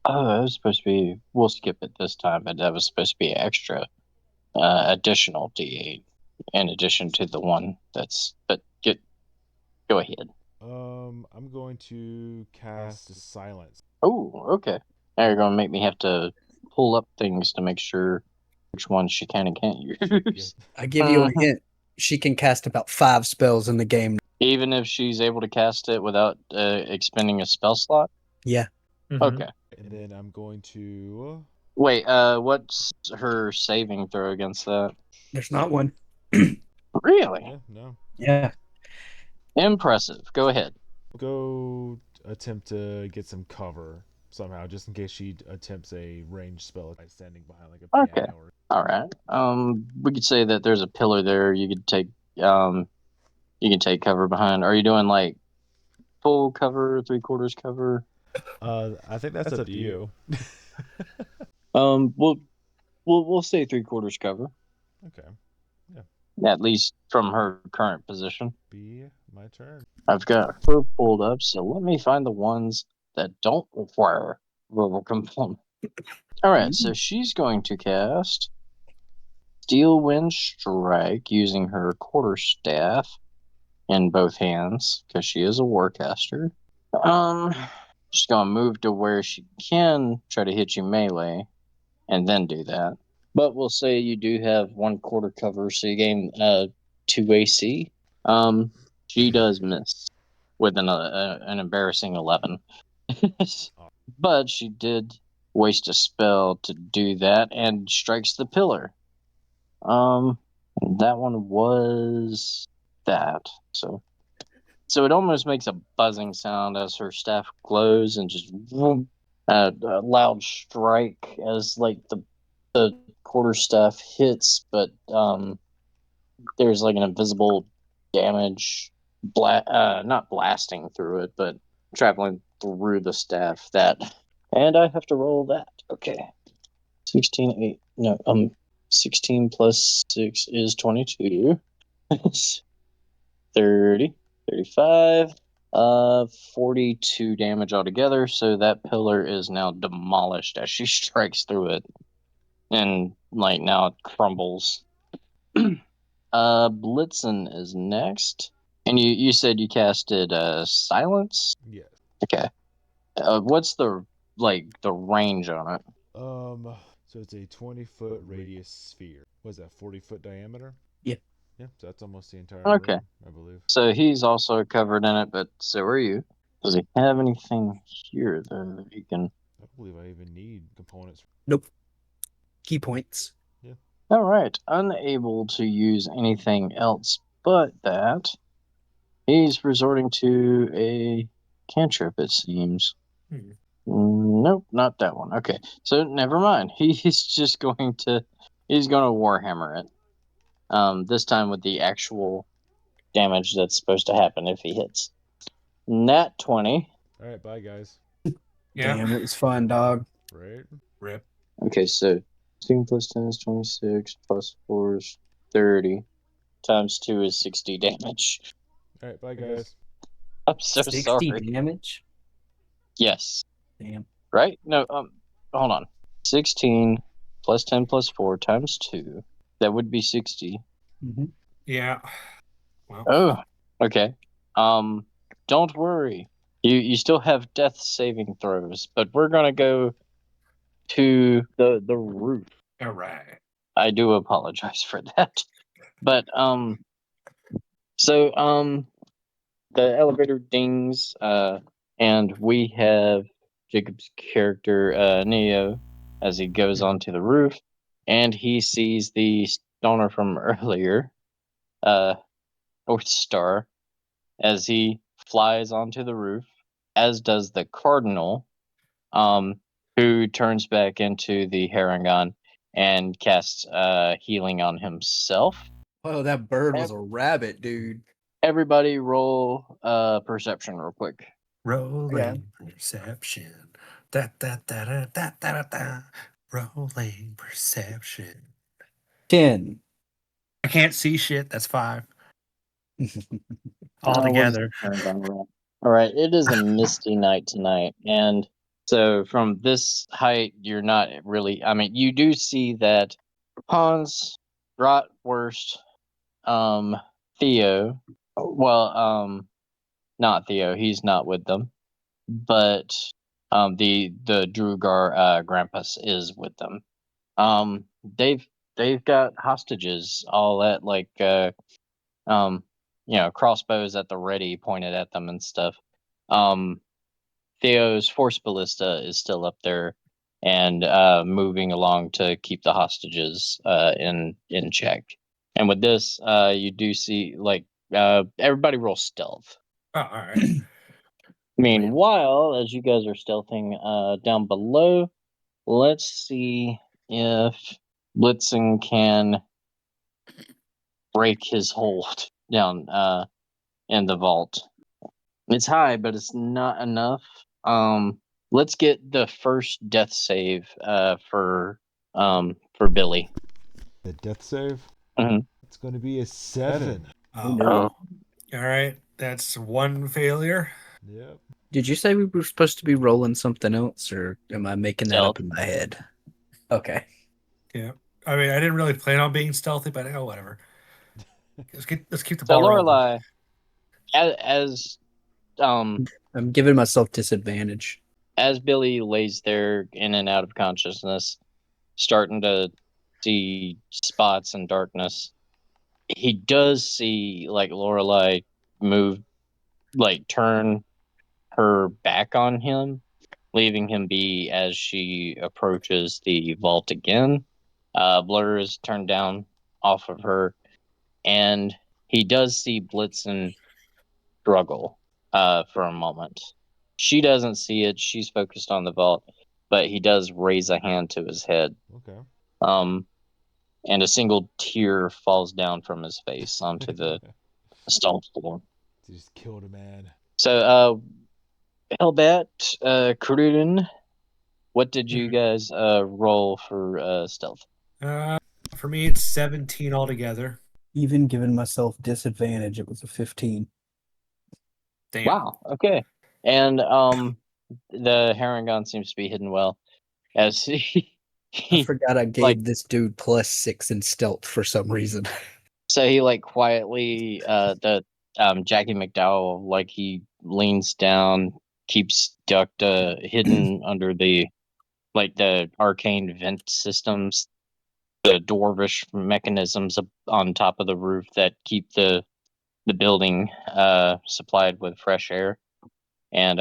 Oh, that was supposed to be. We'll skip it this time, but that was supposed to be extra, additional D8 in addition to the one that's. But go ahead. I'm going to cast silence. Oh, okay. Now you're going to make me have to pull up things to make sure which ones she can and can't use. I give you a hint. She can cast about 5 spells in the game. Even if she's able to cast it without expending a spell slot? Yeah. Mhm. Okay. And then I'm going to. Wait, what's her saving throw against that? There's not one. Really? Yeah, no. Yeah. Impressive. Go ahead. Go attempt to get some cover somehow, just in case she attempts a ranged spell by standing behind like a piano. Okay. All right. We could say that there's a pillar there. You could take cover behind. Are you doing like full cover, 3/4 cover? I think that's up to you. We'll say 3/4 cover. Okay. At least from her current position. Be my turn. I've got her pulled up, so let me find the ones that don't require verbal component. All right, so she's going to cast Steel Wind Strike using her quarterstaff in both hands because she is a warcaster. She's gonna move to where she can try to hit you melee, and then do that. But we'll say you do have 1/4 cover, so you gain 2 AC. She does miss with an embarrassing 11. But she did waste a spell to do that and strikes the pillar. That one was that. So it almost makes a buzzing sound as her staff glows and just a loud strike as like the quarterstaff hits, but there's like an invisible damage, not blasting through it, but traveling through the staff. And I have to roll that. Okay, 16 plus 6 is 22. 30, 35, 42 damage altogether. So that pillar is now demolished as she strikes through it, and like now it crumbles. Blitzen is next, and you said you casted silence. Yes. Okay. What's the range on it? So it's a 20-foot radius sphere. Was that 40-foot diameter? Yeah. Yeah, so that's almost the entire Okay. room, I believe. So he's also covered in it, but so are you. Does he have anything here then that he can? I don't believe I even need components. Nope. Key points. All right, unable to use anything else but that. He's resorting to a cantrip, it seems. Nope, not that one. Okay, so never mind. He's just going to He's gonna Warhammer it. This time with the actual damage that's supposed to happen if he hits. Nat 20. All right, bye guys. Yeah. Damn, it was fun, dog. Right. Rip. Okay, so 16 plus 10 is 26, plus 4 is 30, times 2 is 60 damage. All right, bye guys. I'm so 60 sorry. damage? Yes. Damn. Right? No, hold on. 16 plus 10 plus 4 times 2. That would be 60. Mm-hmm. Yeah. Well, Oh, okay. Don't worry. You still have death saving throws, but we're gonna go to the roof. all right. I do apologize for that. But so the elevator dings, and we have Jacob's character Neo as he goes onto the roof, and he sees the stoner from earlier, North Star, as he flies onto the roof, as does the Cardinal, who turns back into the Harangon and casts healing on himself. Oh, that bird was a rabbit, dude. Everybody roll perception real quick. Rolling perception. Da, da, da, da, da, da, da, da. Rolling perception. 10. I can't see shit. That's 5. All What is together. the Harangon roll? All right, it is a misty night tonight, and so from this height, you're not really. I mean, you do see that Hans, Bratwurst, Theo. Well, not Theo. He's not with them, but the Drugar Grampus is with them. They've got hostages all at like crossbows at the ready pointed at them and stuff. Theo's force ballista is still up there and moving along to keep the hostages in check. And with this, you do see like everybody roll stealth. Oh, all right. Meanwhile, as you guys are stealthing down below, let's see if Blitzen can break his hold down in the vault. It's high, but it's not enough. Let's get the first death save for Billy. The death save. Mhm. It's going to be a 7. Oh, no. all right. That's 1 failure. Yep. Did you say we were supposed to be rolling something else, or am I making that up in my head? Okay. Yeah. I mean, I didn't really plan on being stealthy, but whatever. Let's keep the So ball rolling. Lorelai, as I'm giving myself disadvantage. as Billy lays there in and out of consciousness, starting to see spots in darkness, he does see like Lorelai move, like turn her back on him, leaving him be as she approaches the vault again. Blur is turned down off of her, and he does see Blitzen struggle for a moment. She doesn't see it. She's focused on the vault, but he does raise a hand to his head. Okay. And a single tear falls down from his face onto the stone floor. Just killed a man. So, Hellbat, Karudin, what did you guys roll for stealth? For me, it's 17 altogether. Even giving myself disadvantage, it was a 15. Damn. Wow. Okay. And the Harangon seems to be hidden well, as he I forgot I gave like- this dude +6 in stealth for some reason. so he like quietly the Jackie McDowell, like he leans down, keeps ducked hidden under the arcane vent systems, the dwarvish mechanisms on top of the roof that keep the building supplied with fresh air and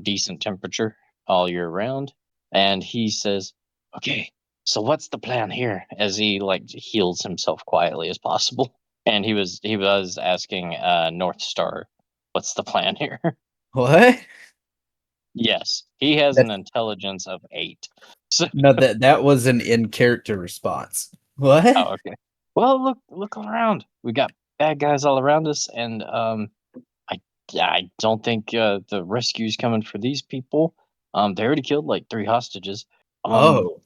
decent temperature all year round. And he says, "Okay, so what's the plan here?" As he like heals himself quietly as possible. And he was asking North Star, "What's the plan here?" What? Yes, he has That- an intelligence of 8. So, No, that was an in character response. What? oh, okay. Well, look around. We got bad guys all around us, and I I don't think the rescue's coming for these people. They already killed like 3 hostages. Oh,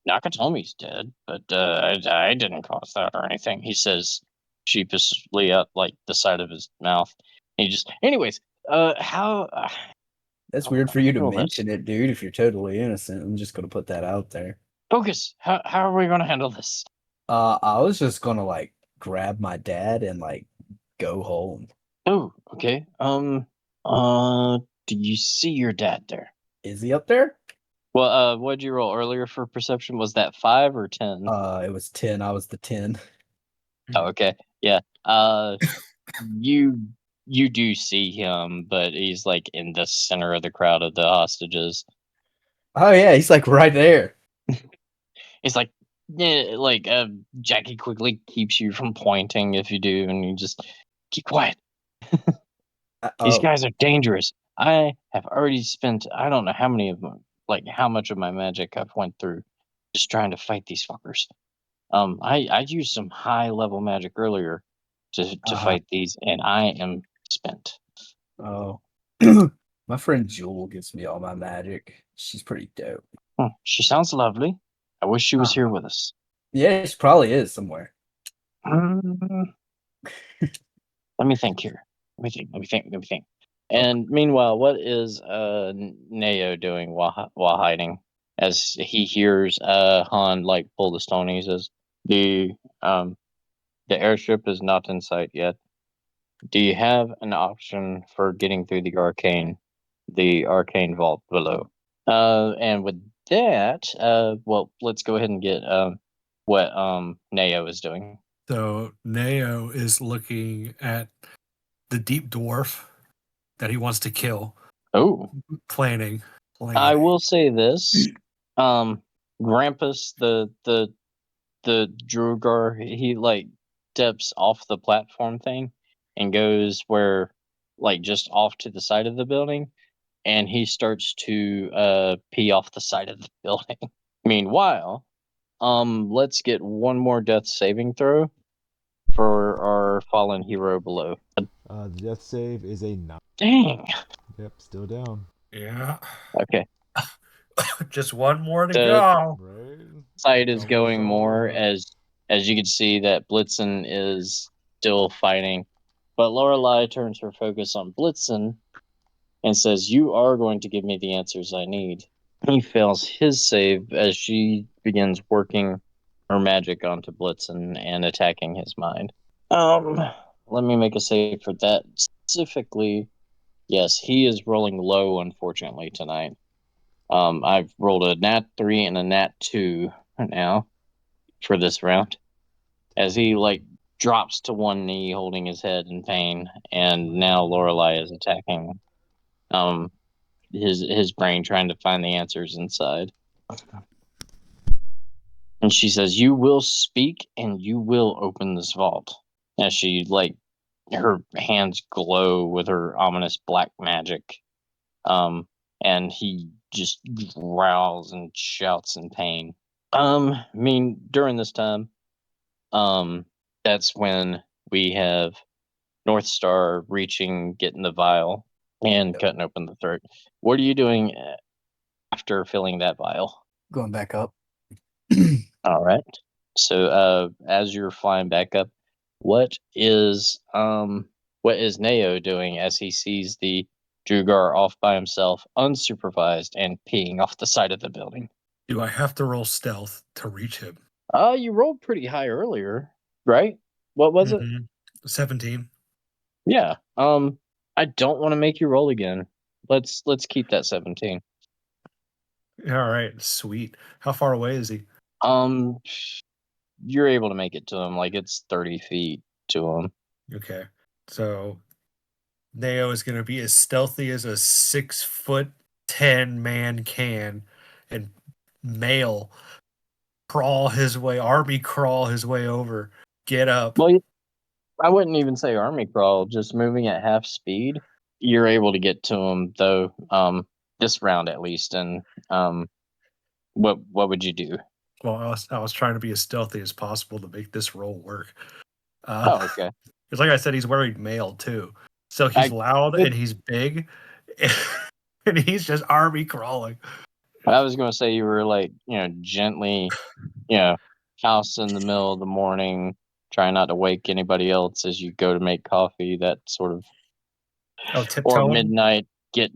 Nakatomi's dead, but I didn't cause that or anything. He says sheepishly out like the side of his mouth. He just, anyways. How that's how will weird I for you to handle this? mention it, dude. If you're totally innocent, I'm just gonna put that out there. Focus. How are we gonna handle this? I was just gonna like grab my dad and like go home. Oh, okay. Do you see your dad there? Is he up there? Well, what'd you roll earlier for perception? Was that 5 or 10? It was 10. I was the 10. Oh, okay. Yeah. You you do see him, but he's like in the center of the crowd of the hostages. Oh yeah, he's like right there. He's like, yeah, like Jackie quickly keeps you from pointing if you do, and you just keep quiet. These Oh, guys are dangerous. I have already spent I don't know how many of them, like how much of my magic I've went through just trying to fight these fuckers. I used some high level magic earlier to uh-huh. fight these, and I am spent. Oh. My friend Jewel gives me all my magic. She's pretty dope. She sounds lovely. I wish she was Uh-huh. here with us. Yeah, she probably is somewhere. Mm, let me think here. Let me think. Oh, And meanwhile, what is Neo doing while hiding? As he hears Han like pull the stone, he says, um the airship is not in sight yet. Do you have an option for getting through the arcane vault below? And with that, well, let's go ahead and get what Neo is doing. So Neo is looking at the deep dwarf that he wants to kill, Oh, planning. I will say this. Grampus, the Drugar, he like steps off the platform thing and goes where like just off to the side of the building, and he starts to pee off the side of the building. Meanwhile, let's get one more death saving throw for our fallen hero below. The death save is a 9. Dang. Yep, still down. Yeah. Okay. Just one more to The go. Right? side is Almost going all more over. as you can see that Blitzen is still fighting, but Lorelei turns her focus on Blitzen and says, "You are going to give me the answers I need." He fails his save as she begins working her magic onto Blitzen and attacking his mind. Let me make a save for that specifically. Yes, he is rolling low, unfortunately, tonight. I've rolled a nat 3 and a nat 2 now for this round, as he like drops to one knee, holding his head in pain, and now Lorelei is attacking um his brain, trying to find the answers inside. And she says, "You will speak, and you will open this vault." As she like her hands glow with her ominous black magic, and he just growls and shouts in pain. I mean, during this time, um, that's when we have North Star reaching, getting the vial, and cutting open the throat. What are you doing after filling that vial? going back up. All right. So, as you're flying back up, what is Neo doing as he sees the Drugar off by himself, unsupervised, and peeing off the side of the building? Do I have to roll stealth to reach him? You rolled pretty high earlier, right? What was it? 17. Yeah. I don't want to make you roll again. Let's keep that 17. All right, sweet. How far away is he? Um, you're able to make it to him. Like it's 30 feet to him. Okay. So Neo is going to be as stealthy as a 6'10" man can, and male army crawl his way over, get up. Well, I wouldn't even say army crawl. Just moving at half speed, you're able to get to him though. this round at least. And what would you do? Well, I was trying to be as stealthy as possible to make this roll work. Oh, okay. Because like I said, he's wearing mail too, so I he's loud could- and he's big, and he's just army crawling. I was going to say you were like, gently, house in the middle of the morning, try not to wake anybody else as you go to make coffee. That sort of, Oh, or tiptoeing, midnight. just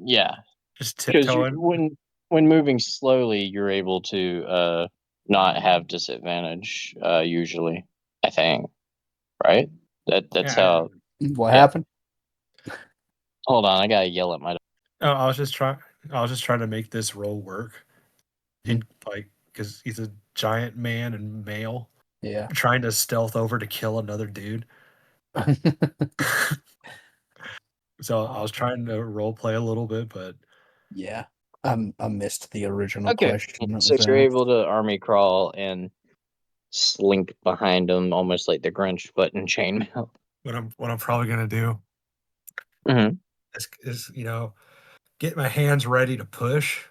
Because tiptoeing. when moving slowly, you're able to not have disadvantage usually. I think, right? That's Yeah, how. What Yeah. happened? Hold on, I gotta yell at my. Oh, I was just trying to make this roll work, in like because he's a giant man and male Yeah. trying to stealth over to kill another dude. So I was trying to role play a little bit, but Yeah. I missed the original Okay, question. That so was you're asked. able to army crawl and slink behind them, almost like the Grinch, but in chainmail. what I'm probably gonna do Mm-hmm. is get my hands ready to push,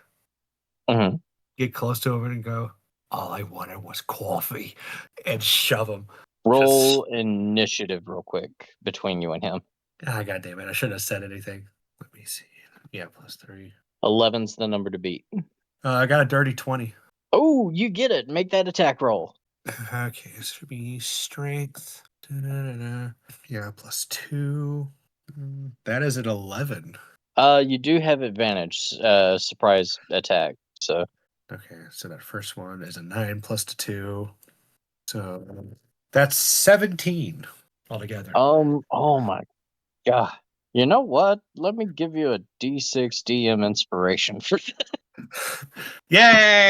Mm-hmm. get close to him and go, all I wanted was coffee, and shove him. Roll initiative real quick between you and him. Ah, God damn it. I shouldn't have said anything. Let me see. Yeah, +3. 11's the number to beat. I got a dirty 20. Oh, you get it. Make that attack roll. Okay, this should be strength. Da-da-da-da. Yeah, +2. That is an 11. You do have advantage, surprise attack. So Okay, so that first one is a 9 plus the 2. So that's 17 altogether. oh my god. You know what? Let me give you a D6 DM inspiration for that. Yay!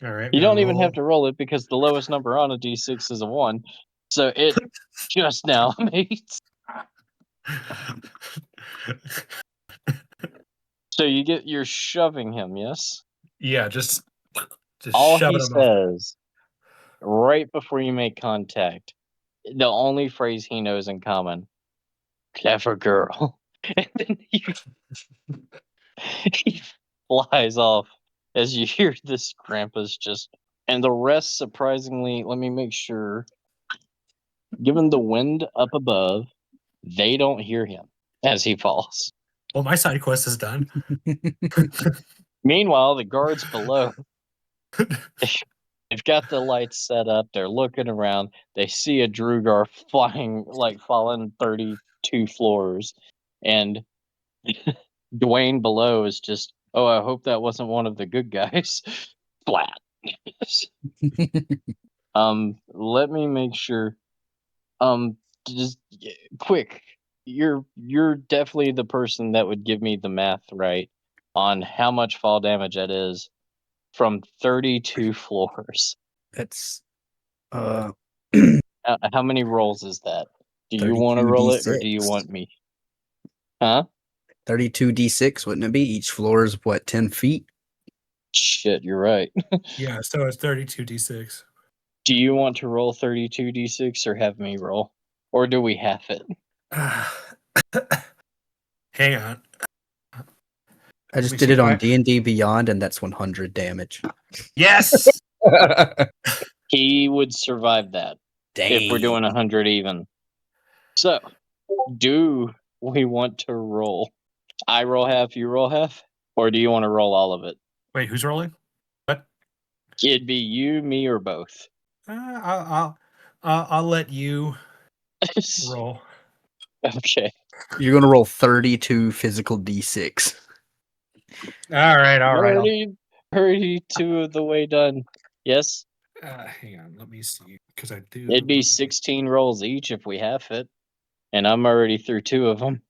All right. You don't even have to roll it because the lowest number on a D6 is a 1. So it just now makes. So you're shoving him, yes? Yeah, just All shoving he him off. says right before you make contact, the only phrase he knows in common, clever girl. And then he flies off as you hear this Krampus just. And the rest, surprisingly, let me make sure. Given the wind up above, they don't hear him as he falls. Well, my side quest is done. Meanwhile, the guards below, they've got the lights set up. They're looking around. They see a Drugar falling 32 floors. And Dwayne below is just, oh, I hope that wasn't one of the good guys. Flat. Let me make sure. Just quick. You're definitely the person that would give me the math right on how much fall damage that is from 32 floors. That's How many rolls is that? Do you 32 want to roll it or do you D6. want me? Huh? 32d6, wouldn't it be? Each floor is what, 10 feet? Shit, you're right. Yeah, so it's 32d6. Do you want to roll 32d6 or have me roll? Or do we have it? Hang on. I just me did see it on if I- D&D Beyond, and that's 100 damage. Yes. He would survive that if we're doing 100 even. So, do we want to roll? I roll half, you roll half? Or do you want to roll all of it? Wait, who's rolling? What? It'd be you, me, or both. I'll let you roll. Okay. You're going to roll 32 physical d6. All right. 32 of the way done. Yes? Hang on. Let me see. Because I do. It'd be 16 rolls each if we have it. And I'm already through 2 of them.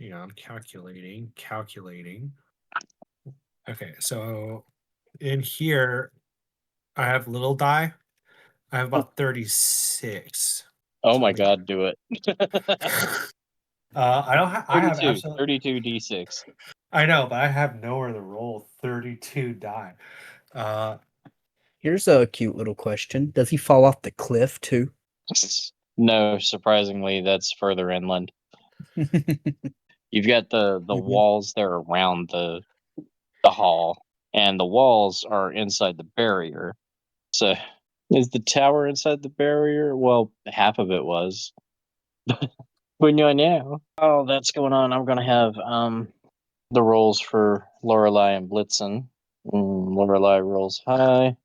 Hang on. Calculating. Okay. So in here, I have little die. I have about 36. Oh my god, do it. I don't have. I have 32, absolutely. 32 d6. I know, but I have nowhere to roll 32 die. Here's a cute little question. Does he fall off the cliff, too? No, surprisingly, that's further inland. You've got the Mhm. walls there around the hall, and the walls are inside the barrier. So is the tower inside the barrier? Well, half of it was. But no, now, oh, that's going on. I'm gonna have the rolls for Lorelei and Blitzen. Lorelei rolls high.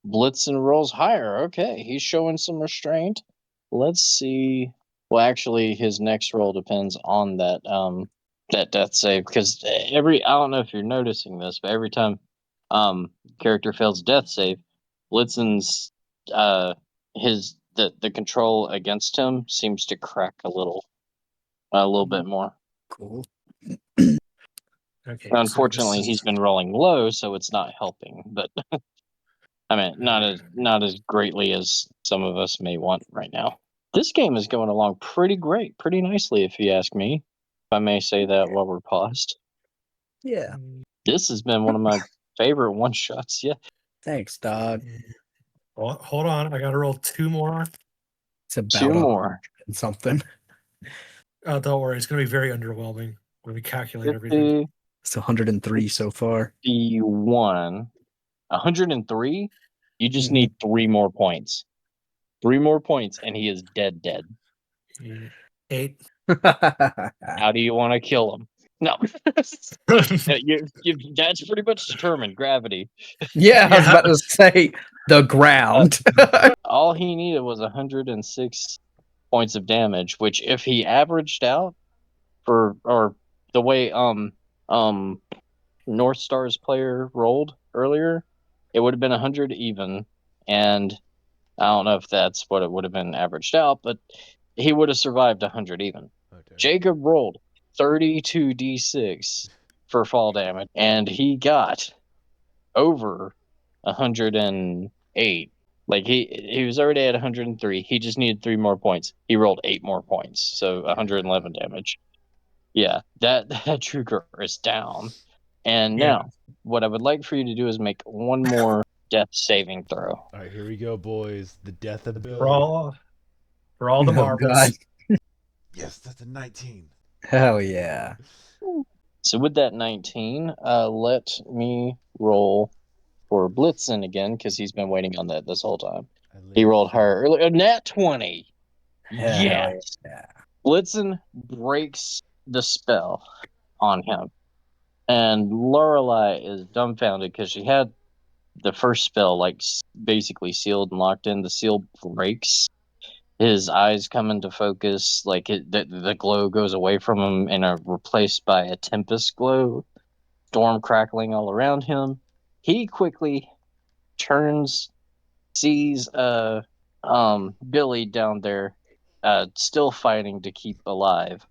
Blitzen rolls higher. Okay, he's showing some restraint. Let's see. Well, actually, his next roll depends on that death save, because I don't know if you're noticing this, but every time character fails death save, Blitzen's the control against him seems to crack a little bit more. Cool. Okay. Unfortunately, he's been rolling low, so it's not helping. But I mean, not as greatly as some of us may want right now. This game is going along pretty great, pretty nicely, if you ask me. If I may say that while we're paused. Yeah. This has been one of my favorite one shots. Yeah. Thanks, dog. Well, hold on. I got to roll 2 more. It's about 2 more. and something. Don't worry. It's going to be very underwhelming when we calculate everything. It's 103 so far. 51. 103? You just Mhm. need 3 more points. 3 more points, and he is dead. 8. How do you want to kill him? No. That's pretty much determined. Gravity. Yeah, I was about to say the ground. All he needed was 106 points of damage, which if he averaged out or the way North Star's player rolled earlier, it would have been 100 even, and I don't know if that's what it would have been averaged out, but he would have survived 100 even. Okay. Jacob rolled 32d6 for fall damage, and he got over 108. Like he was already at 103. He just needed 3 more points. He rolled 8 more points, so 111 damage. Yeah, that Truger is down. And Yeah. now, what I would like for you to do is make one more death saving throw. All right, here we go, boys. The death of Bill. For all the Oh, marbles. God. Yes, that's a 19. Hell yeah. So with that 19, let me roll for Blitzen again, because he's been waiting on that this whole time. He rolled higher earlier. Nat 20. Hell Yes. yeah. Blitzen breaks the spell on him. And Lorelei is dumbfounded because she had the first spell like basically sealed and locked in. The seal breaks. His eyes come into focus, like the glow goes away from him and are replaced by a tempest glow, storm crackling all around him. He quickly turns, sees Billy down there, still fighting to keep alive,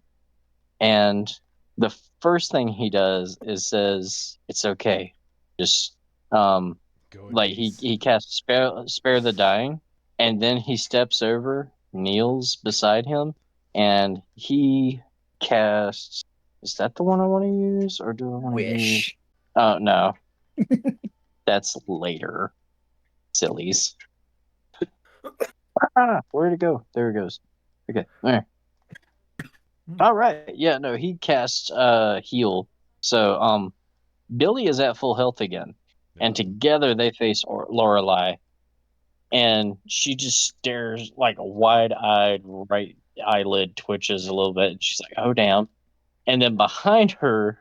and the first thing he does is says, "It's okay." Just Go in like peace. he casts spare the dying, and then he steps over, kneels beside him, and he casts. Is that the one I want to use, or do I want to use? Wish. Oh no, that's later. Sillies. Where'd it go? There it goes. Okay, there. All right. Yeah, no, he casts heal. So Billy is at full health again, and together they face Lorelei, and she just stares like a wide-eyed, right eyelid twitches a little bit, and she's like, "Oh damn!" And then behind her,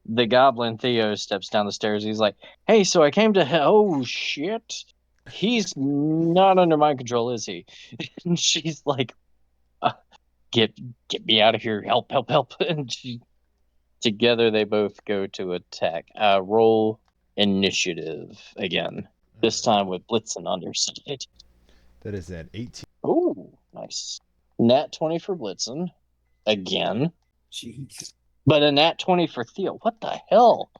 the Goblin Theo steps down the stairs. He's like, "Hey, so I came to oh shit, he's not under my control, is he?" And she's like, "Get me out of here! Help! And together they both go to attack. Roll initiative again. This time with Blitzen underside. That is an 18. Oh, nice. Nat 20 for Blitzen again, Jeez. but a nat 20 for Theo. What the hell?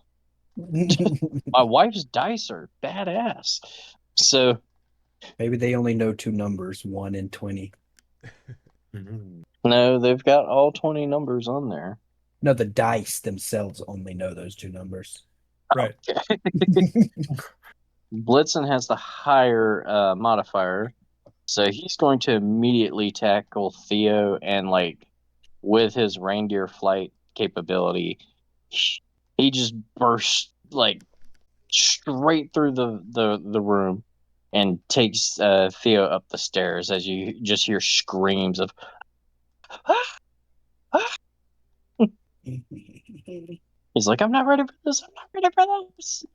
My wife's dice are badass. So Maybe they only know 2 numbers, 1 and 20. no, they've got all 20 numbers on there. No, the dice themselves only know those 2 numbers. Right. Blitzen has the higher modifier, so he's going to immediately tackle Theo and, like, with his reindeer flight, capability, he just bursts like straight through the room and takes Theo up the stairs as you just hear screams of he's like, I'm not ready for this, I'm not ready for this.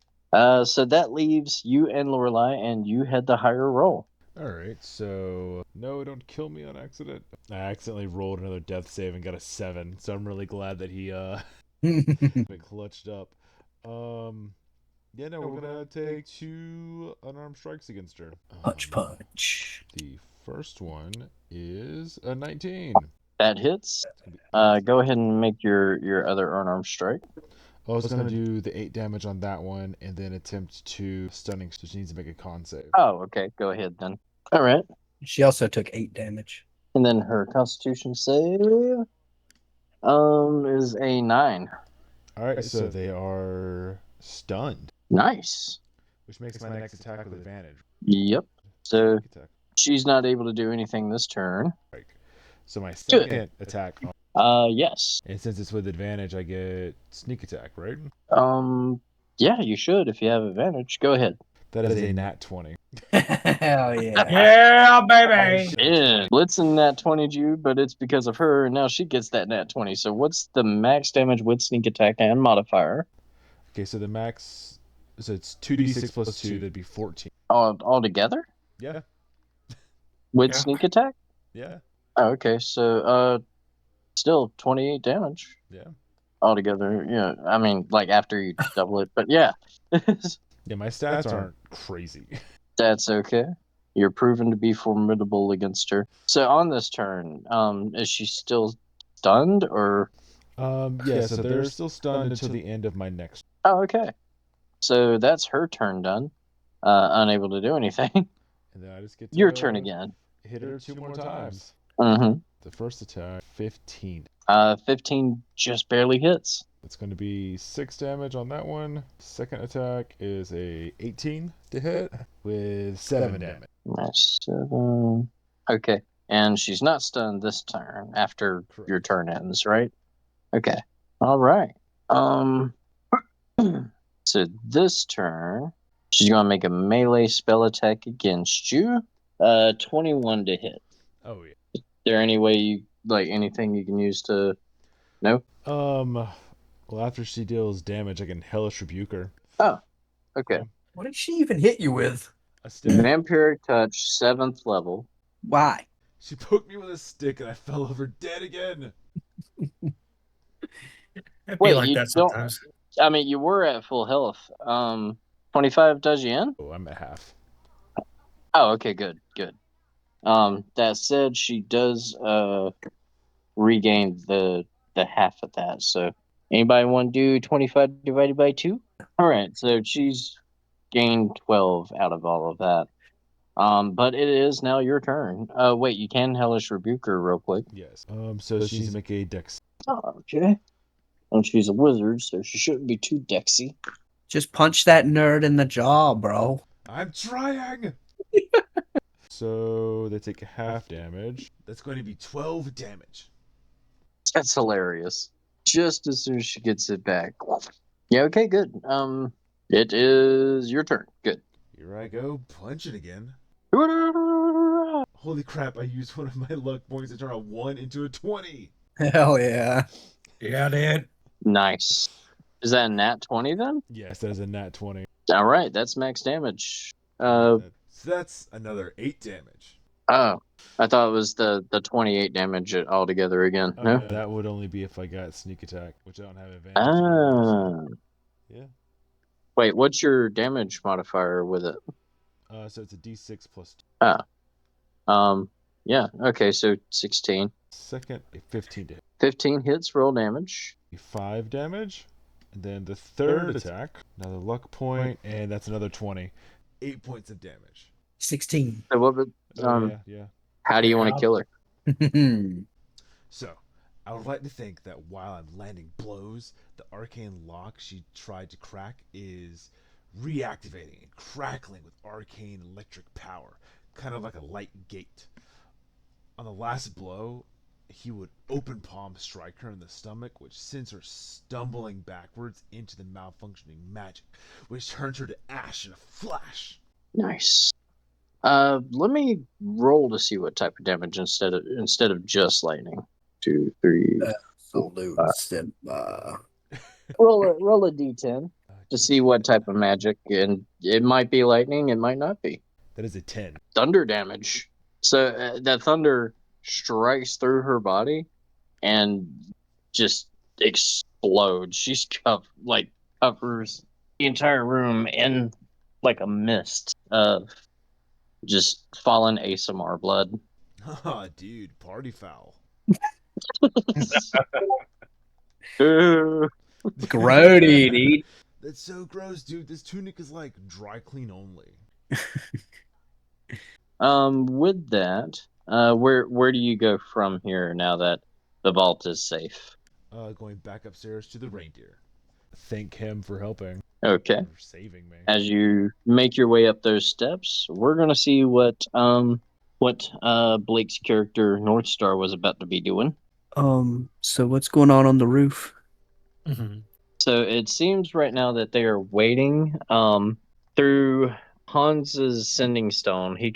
So that leaves you and Lorelai, and you had the higher roll. Alright, so no, don't kill me on accident. I accidentally rolled another death save and got a 7, so I'm really glad that he been clutched up. Yeah, no, we're gonna take 2 unarmed strikes against her. punch. The first one is a 19. That hits. It's gonna be Go ahead and make your other unarmed strike. I was gonna do the 8 damage on that one and then attempt to stunning, so she needs to make a con save. Oh, okay. Go ahead then. All right. She also took 8 damage. And then her Constitution save is a 9. Alright, so they are stunned, Nice. which makes my next attack with advantage. Yep. So Sneak attack. she's not able to do anything this turn. So my Good. second attack, Yes. and since it's with advantage, I get sneak attack, right? Yeah, you should if you have advantage. Go ahead. That is a nat 20. Hell yeah. Yeah, baby. Yeah. Blitzen nat 20'd you, but it's because of her, and now she gets that nat 20. So what's the max damage with sneak attack and modifier? Okay, so the max, so it's 2d6 plus 2, that'd be 14. All together? Yeah, With Yeah. sneak attack? yeah, Oh, okay. So still 28 damage yeah. altogether. Yeah. I mean, like after you double it, but yeah. Yeah, my stats aren't crazy. That's okay. You're proven to be formidable against her. So on this turn, is she still stunned or? Yeah, so they're still stunned until the end of my next. Oh, okay. So that's her turn done. Unable to do anything. And then I just get to Your turn again. hit her 2 more times. Mm-hmm. The first attack, 15. 15 just barely hits. It's going to be 6 damage on that one. Second attack is a 18 to hit with 7 damage. Nice. 7. Okay. And she's not stunned this turn after Correct. your turn ends, right? Okay. All right. So this turn, she's gonna make a melee spell attack against you. 21 to hit. Oh yeah. Is there any way you like anything you can use to? No. Well, after she deals damage, I can hellish rebuke her. Okay. What did she even hit you with? A stick. Vampiric touch, 7th level. Why? She poked me with a stick and I fell over dead again. It'd Wait, be like you that don't- sometimes. I mean, you were at full health. 25 does you in? Oh, I'm at half. Oh, okay, good. That said, she does regain the half of that. So anybody want to do 25 divided by 2? All right, so she's gained 12 out of all of that. But it is now your turn. Wait, you can hellish rebuke her real quick. Yes. So she needs to make a dex. Oh, okay. And she's a wizard, so she shouldn't be too dexy. Just punch that nerd in the jaw, bro. I'm trying. So they take half damage. That's going to be 12 damage. That's hilarious. Just as soon as she gets it back. Yeah, okay, good. It is your turn. Good. Here I go, punch it again. Holy crap! I used one of my luck points to turn a 1 into a 20. Hell yeah. Yeah, dude. Nice. Is that a nat 20 then? Yes, that is a nat 20. All right, that's max damage. So that's another 8 damage. Oh, I thought it was the 28 damage altogether again. Oh, No? no, that would only be if I got sneak attack, which I don't have advantage. on, Ah. Yeah. Wait, what's your damage modifier with it? So it's a d6 plus 2. Yeah, okay, so 16. second, a 15 to hit. 15 hits, roll damage. 5 damage. And then the third attack, another luck point, and that's another 20. 8 points of damage. 16. So what would, Yeah. how do you want to kill her? So, I would like to think that while I'm landing blows, the arcane lock she tried to crack is reactivating and crackling with arcane electric power, kind of like a light gate. On the last blow, he would open palm strike her in the stomach, which sends her stumbling backwards into the malfunctioning magic, which turns her to ash in a flash. Nice. Let me roll to see what type of damage instead of just lightning. 2, 3. Salute, Simba. Roll a d10 to see what type of magic, and it might be lightning, it might not be. That is a 10. Thunder damage. So that thunder strikes through her body and just explodes. She's covers the entire room in like a mist of just fallen ASMR blood. Ah, dude, party foul. Grody, dude. That's so gross, dude. This tunic is like dry clean only. With that, where do you go from here now that the vault is safe? Going back upstairs to the reindeer. Thank him for helping. Okay. For saving me. As you make your way up those steps, we're gonna see what Blake's character Northstar was about to be doing. So what's going on the roof? Mm-hmm. So it seems right now that they are waiting. Through Hans's sending stone, he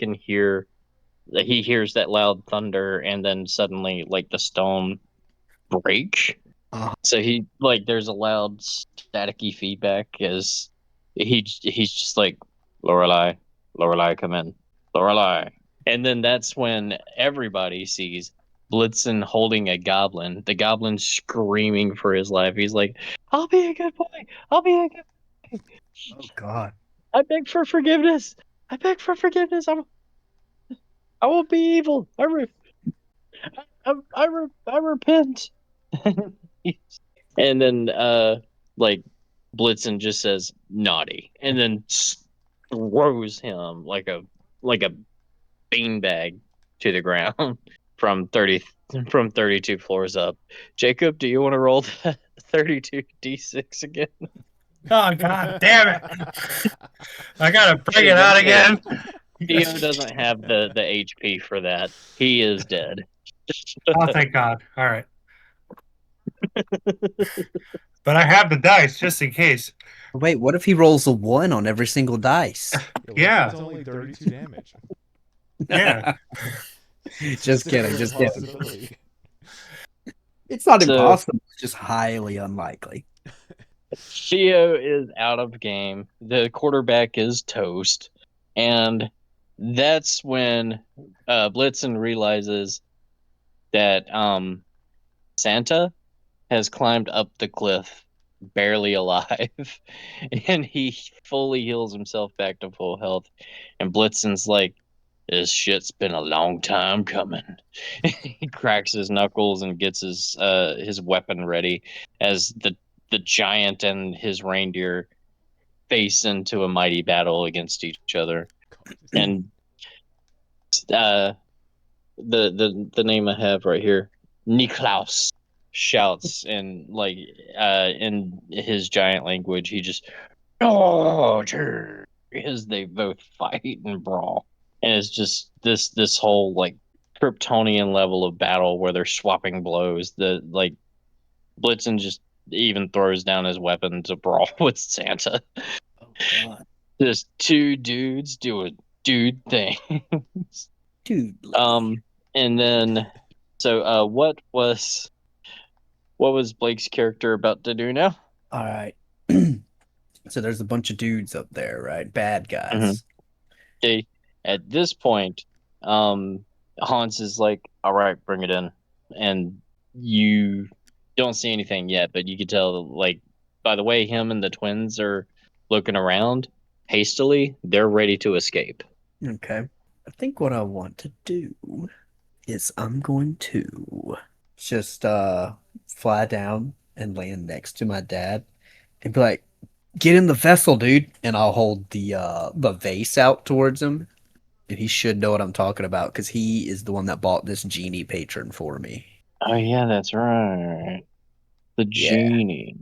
hears that loud thunder, and then suddenly, like, the stone break. So there's a loud staticky feedback as he's just like, Lorelei, come in, Lorelei. And then that's when everybody sees Blitzen holding a goblin. The goblin screaming for his life. He's like, "I'll be a good boy. I'll be a good boy. Oh God. I beg for forgiveness. I beg for forgiveness. I won't be evil. I repent." And then Blitzen just says naughty, and then throws him like a beanbag to the ground from 32 floors up. Jacob, do you want to roll the 32 d6 again? Oh God, damn it! I gotta bring it out again. Theo doesn't have the HP for that. He is dead. Oh, thank God. All right. But I have the dice just in case. Wait, what if he rolls a 1 on every single dice? Yeah. It's only 32 damage. Yeah. Just kidding. Still a possibility. It's not So- impossible. It's just highly unlikely. Theo is out of game. The quarterback is toast. And that's when Blitzen realizes that Santa has climbed up the cliff barely alive. And he fully heals himself back to full health. And Blitzen's like, this shit's been a long time coming. He cracks his knuckles and gets his weapon ready as the giant and his reindeer face into a mighty battle against each other. And the name I have right here, Niklaus, shouts in in his giant language. He just as they both fight and brawl. And it's just this whole like Kryptonian level of battle where they're swapping blows. Blitzen just even throws down his weapon to brawl with Santa. Oh God. Just two dudes doing dude things. Dude. And then what was Blake's character about to do now? All right. So there's a bunch of dudes up there, right? Bad guys. Okay, at this point, Hans is like, all right, bring it in. And you don't see anything yet, but you can tell, like, by the way him and the twins are looking around hastily, they're ready to escape. Okay. I think what I want to do is I'm going to just fly down and land next to my dad and be like, get in the vessel, dude. And I'll hold the vase out towards him. And he should know what I'm talking about because he is the one that bought this genie patron for me. Oh yeah, that's right. The Yeah. genie.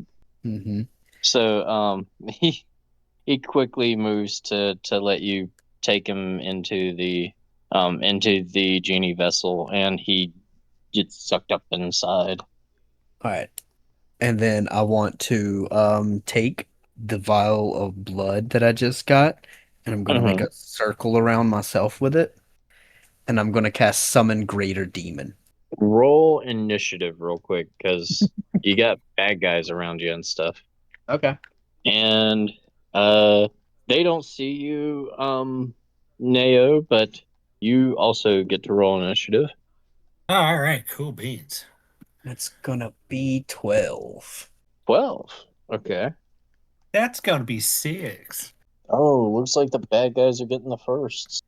Mm-hmm. So he quickly moves to let you take him into the genie vessel, and he gets sucked up inside. All right. And then I want to take the vial of blood that I just got, and I'm gonna make a circle around myself with it, and I'm gonna cast Summon Greater Demon. Roll initiative real quick because you got bad guys around you and stuff. Okay. And they don't see you, Neo, but you also get to roll initiative. All right, cool beans. That's gonna be 12. 12. Okay. That's gonna be 6. Oh, looks like the bad guys are getting the firsts.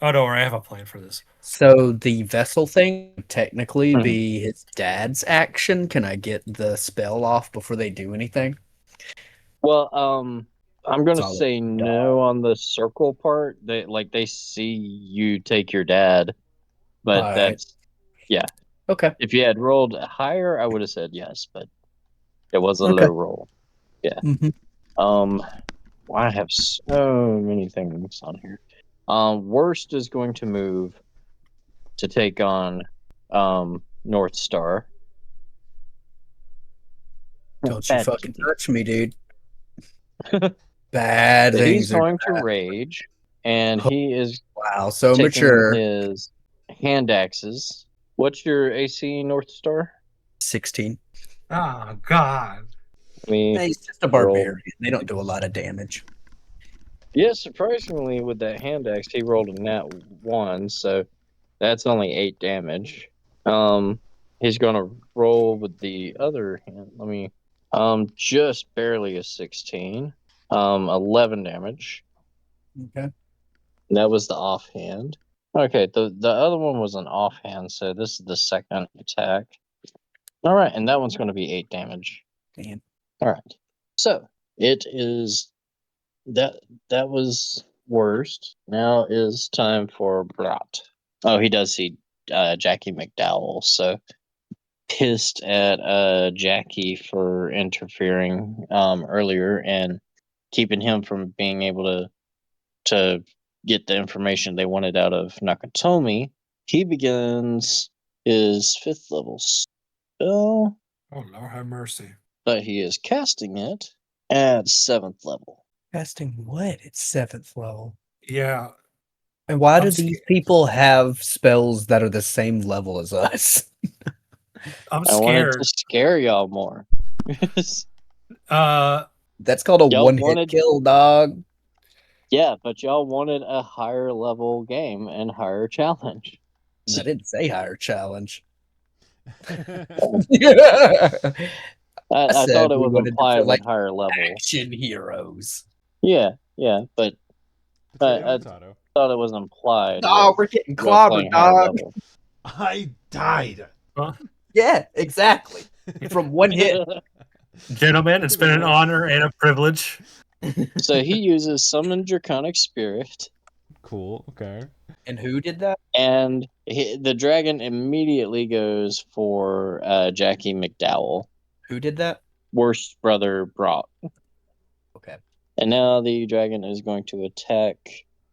Oh, don't worry, I have a plan for this. So the vessel thing would technically Mhm. be his dad's action. Can I get the spell off before they do anything? Well, I'm gonna Solid. say no on the circle part. They see you take your dad, but Alright. that's Okay. if you had rolled higher, I would have said yes, but it was a Okay. low roll. Mhm. Well, I have so many things on here. Worst is going to move to take on North Star. Don't you Bad fucking kitty. touch me, dude. Bad So he's things are going to bad. rage, and he is Wow, so taking mature. his hand axes. What's your AC, North Star? 16. Oh God. He's just a roll. barbarian. They don't do a lot of damage. Yeah, surprisingly, with that hand axe, he rolled a nat 1, so that's only 8 damage. He's gonna roll with the other hand. Let me, just barely a 16. 11 damage. Okay. That was the offhand. Okay, the other one was an offhand, so this is the second attack. All right, and that one's going to be 8 damage. Damn. All right, so it is that was worst. Now is time for Brat. Oh, he does see Jackie McDowell, so pissed at Jackie for interfering earlier and keeping him from being able to get the information they wanted out of Nakatomi. He begins his 5th level spell, Oh Lord have mercy. but he is casting it at 7th level. Casting what? It's 7th level. Yeah. And why do I'm these scared. people have spells that are the same level as us? I'm I wanted scared. to scare y'all more. That's called a Y'all one-hit wanted- kill, dog. Yeah, but y'all wanted a higher level game and higher challenge. I didn't say higher challenge. I said thought it we was wanted to implied feel with like higher level. action heroes. Yeah, but Potato, I- potato. thought it was implied. Oh, with we're getting y'all playing clobbered, higher dog. level. I died. Yeah, exactly. From one hit. Gentlemen, it's been an honor and a privilege. So he uses Summon Draconic Spirit, Cool. Okay. And who did that? and the dragon immediately goes for Jackie McDowell, Who did that? worst brother Brock. Okay. And now the dragon is going to attack.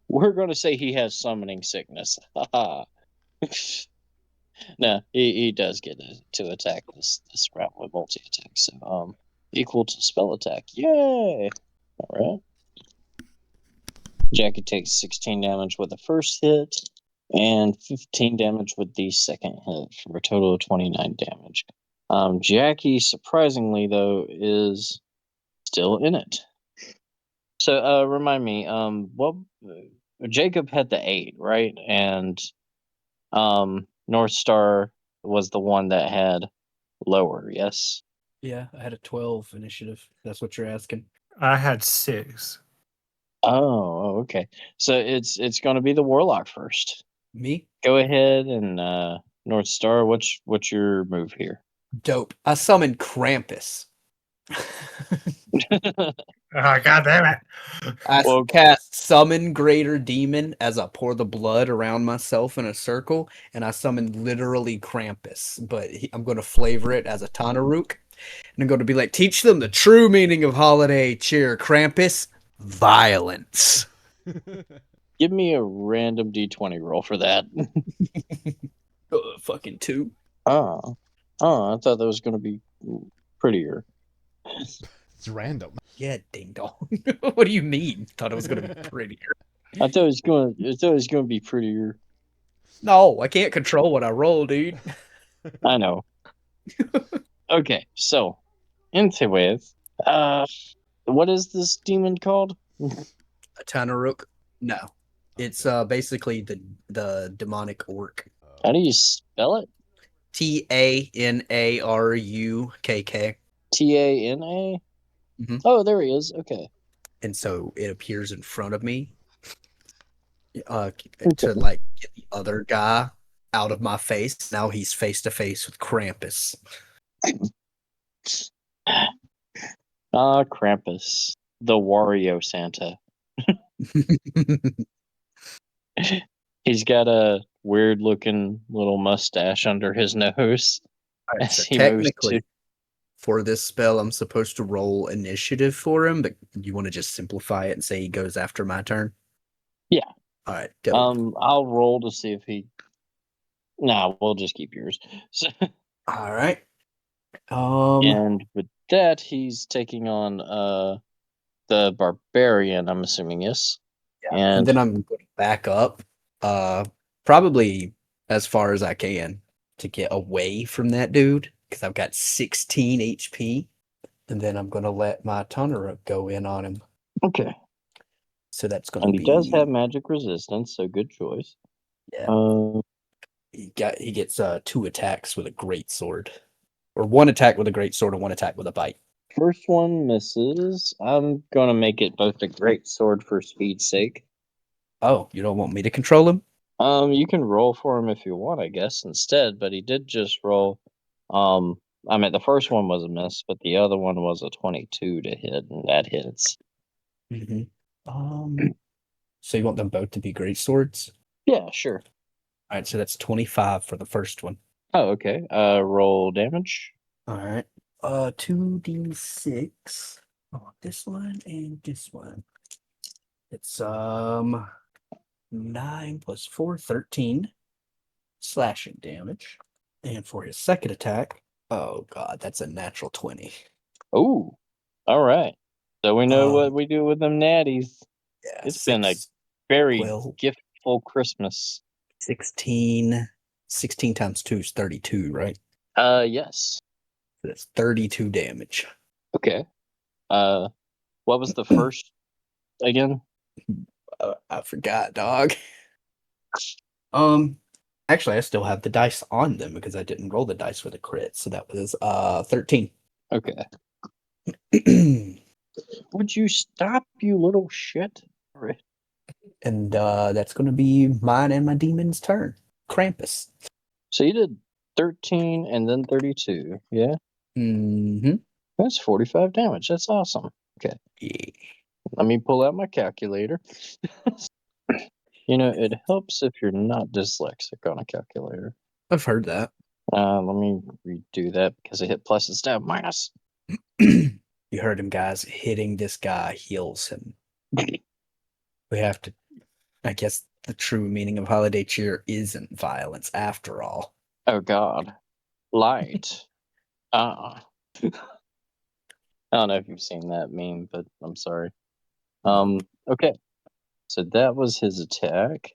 We're going to say he has summoning sickness. Haha. No, he does get to attack this round with multi attack. So equal to spell attack. Yay! All right. Jackie takes 16 damage with the first hit and 15 damage with the second hit for a total of 29 damage. Jackie, surprisingly though, is still in it. So remind me, what Jacob had the 8, right? And North Star was the one that had lower, yes? Yeah, I had a 12 initiative. That's what you're asking. I had 6. Oh, okay. So it's going to be the Warlock first. Me? Go ahead and North Star, what's your move here? Dope. I summoned Krampus. Oh, God damn it. I Well- cast Summon Greater Demon as I pour the blood around myself in a circle, and I summoned literally Krampus, but I'm going to flavor it as a Tanaruk. And I'm going to be like, teach them the true meaning of holiday cheer, Krampus. Violence. Give me a random D20 roll for that. Fucking 2. Oh, I thought that was gonna be prettier. It's random. Yeah, ding dong. What do you mean? Thought it was gonna be prettier. I thought it was gonna be prettier. No, I can't control what I roll, dude. I know. Okay, so into with what is this demon called? A Tanaruk? No. It's basically the demonic orc. How do you spell it? Tanarukk. Tana? Mhm. Oh, there he is. Okay. And so it appears in front of me Okay. to like get the other guy out of my face. Now he's face to face with Krampus. Krampus, the Wario Santa. He's got a weird looking little mustache under his nose Alright, as so he moves technically, to. for this spell, I'm supposed to roll initiative for him, but you want to just simplify it and say he goes after my turn? Yeah. All right, dope. I'll roll to see if he. Nah, we'll just keep yours. So, All right. and with that, he's taking on the barbarian. I'm assuming, yes. Yeah, And and then I'm going to back up, probably as far as I can to get away from that dude because I've got 16 HP, and then I'm going to let my Tanaruk go in on him. okay, So that's going and to he be does have magic resistance, so good choice. yeah. He gets 2 attacks with a great sword, or 1 attack with a great sword and 1 attack with a bite. First one misses. I'm gonna make it both a great sword for speed's sake. Oh, you don't want me to control him? You can roll for him if you want, I guess, instead. But he did just roll. I mean, the first one was a miss, but the other one was a 22 to hit, and that hits. Mm-hmm. So you want them both to be great swords? Yeah, sure. All right, so that's 25 for the first one. Oh, okay. Roll damage. All right. 2d6 on this one and this one. It's 9 plus 4, 13 slashing damage. And for his second attack, oh god, that's a natural 20. Oh, all right. So we know what we do with them natties. Yeah, It's been a very giftful Christmas. 16 times 2 is 32, right? Yes. That's 32 damage. Okay. What was the first again? I forgot, dog. Actually, I still have the dice on them because I didn't roll the dice with a crit, so that was 13. Okay. Would you stop, you little shit? And that's going to be mine and my demon's turn. Krampus. So you did 13 and then 32, yeah? Mm-hmm. That's 45 damage. That's awesome. Okay. Yeah. Let me pull out my calculator. You know, it helps if you're not dyslexic on a calculator. I've heard that. Let me redo that because I hit plus instead of minus. You heard him, guys. Hitting this guy heals him. We have to. I guess the true meaning of holiday cheer isn't violence after all. Oh, God. Light. I don't know if you've seen that meme, but I'm sorry. Okay. So that was his attack.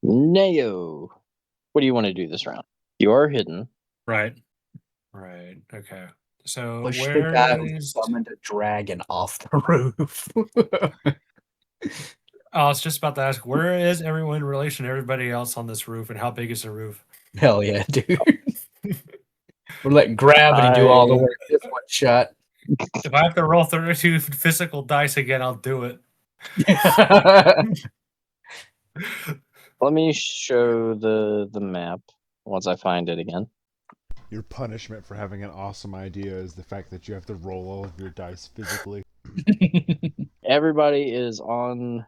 Neo. What do you want to do this round? You are hidden. Right. Okay. So Push the where guy who is? summoned a dragon off the roof. I was just about to ask, where is everyone in relation to everybody else on this roof, and how big is the roof? Hell yeah, dude. We're letting gravity do all the work this one shot. If I have to roll 32 physical dice again, I'll do it. Let me show the map once I find it again. Your punishment for having an awesome idea is the fact that you have to roll all of your dice physically. Everybody is on,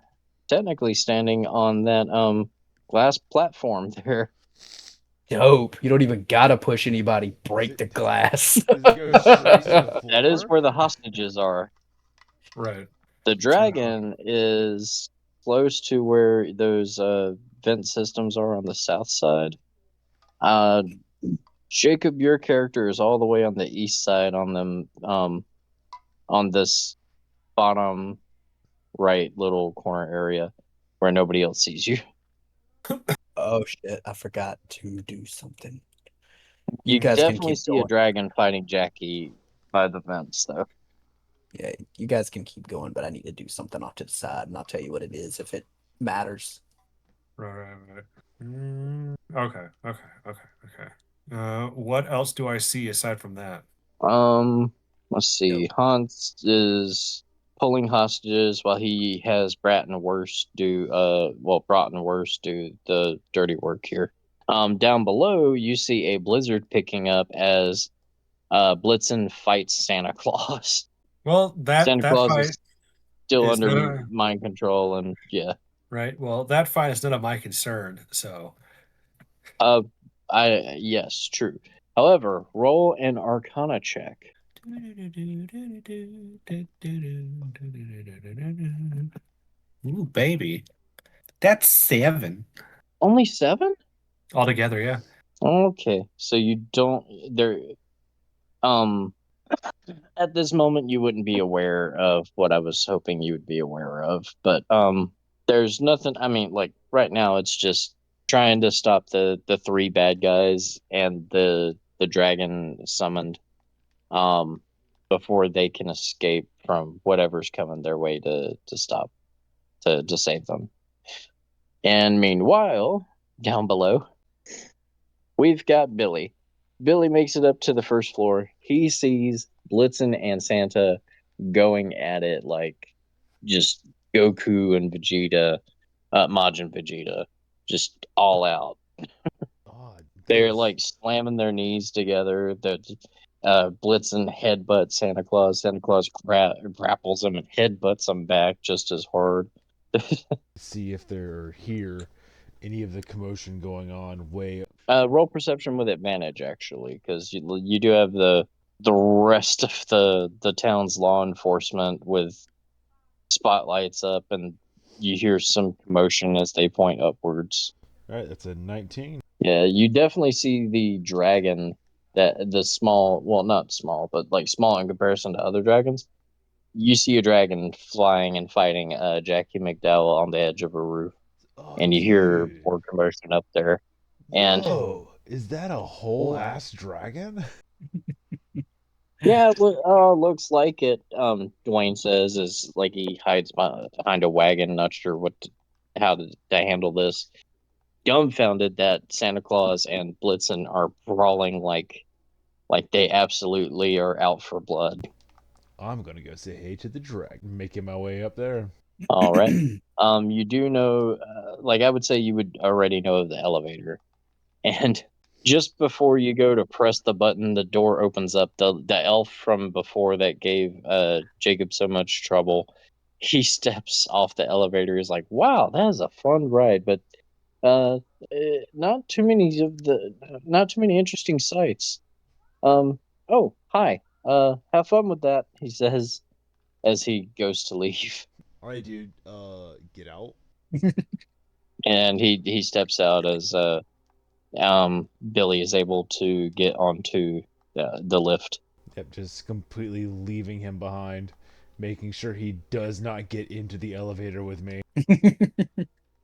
technically standing on that glass platform there. Dope. You don't even gotta push anybody, break the glass. That is where the hostages are. Right. The dragon is close to where those vent systems are on the south side. Jacob, your character is all the way on the east side on them on this bottom right little corner area where nobody else sees you. Oh shit! I forgot to do something. You guys can definitely keep see a going. dragon fighting Jackie by the vents, though. Yeah, you guys can keep going, but I need to do something off to the side, and I'll tell you what it is if it matters. Right. Okay. What else do I see aside from that? Let's see. Hans is pulling hostages while he has Bratton Worst Broughton Worst do the dirty work here. Down below, you see a blizzard picking up as Blitzen fights Santa Claus. Well, that Santa Claus fight is still is under not mind control, and yeah. right. Well, that fight is none of my concern. So Yes, true. However, roll an Arcana check. Ooh, baby. That's 7 Only 7? altogether, yeah. Okay, so you don't there. At this moment, you wouldn't be aware of what I was hoping you would be aware of, but there's nothing. I mean, like right now, it's just trying to stop the 3 bad guys and the dragon summoned, before they can escape from whatever's coming their way to stop to save them. And meanwhile, down below, we've got Billy. Billy makes it up to the first floor. He sees Blitzen and Santa going at it like just Goku and Vegeta, Majin Vegeta, just all out. Oh, They're this- like slamming their knees together. The Blitzen headbutts Santa Claus. Santa Claus grapples him and headbutts him back just as hard. see if they're here. Any of the commotion going on way. Roll perception with advantage, actually, because you do have the rest of the town's law enforcement with spotlights up, and you hear some commotion as they point upwards. All right, that's a 19. Yeah, you definitely see the dragon, that the small, well, not small, but like small in comparison to other dragons. You see a dragon flying and fighting Jackie McDowell on the edge of a roof, Oh, and you hear dude. more commotion up there. And Whoa, is that a whole ass dragon? yeah, looks like it. Dwayne says is like he hides behind a wagon, not sure how to handle this. Dumbfounded that Santa Claus and Blitzen are brawling like they absolutely are out for blood. I'm gonna go say hey to the dragon, making my way up there. All right. You do know, like I would say, you would already know of the elevator, and just before you go to press the button, the door opens up. The elf from before that gave Jacob so much trouble, he steps off the elevator. He's like, "Wow, that is a fun ride, but not too many interesting sights." Oh, hi. Have fun with that, he says as he goes to leave. All right, dude. Get out. And he steps out as Billy is able to get onto the lift. Yep, just completely leaving him behind, making sure he does not get into the elevator with me.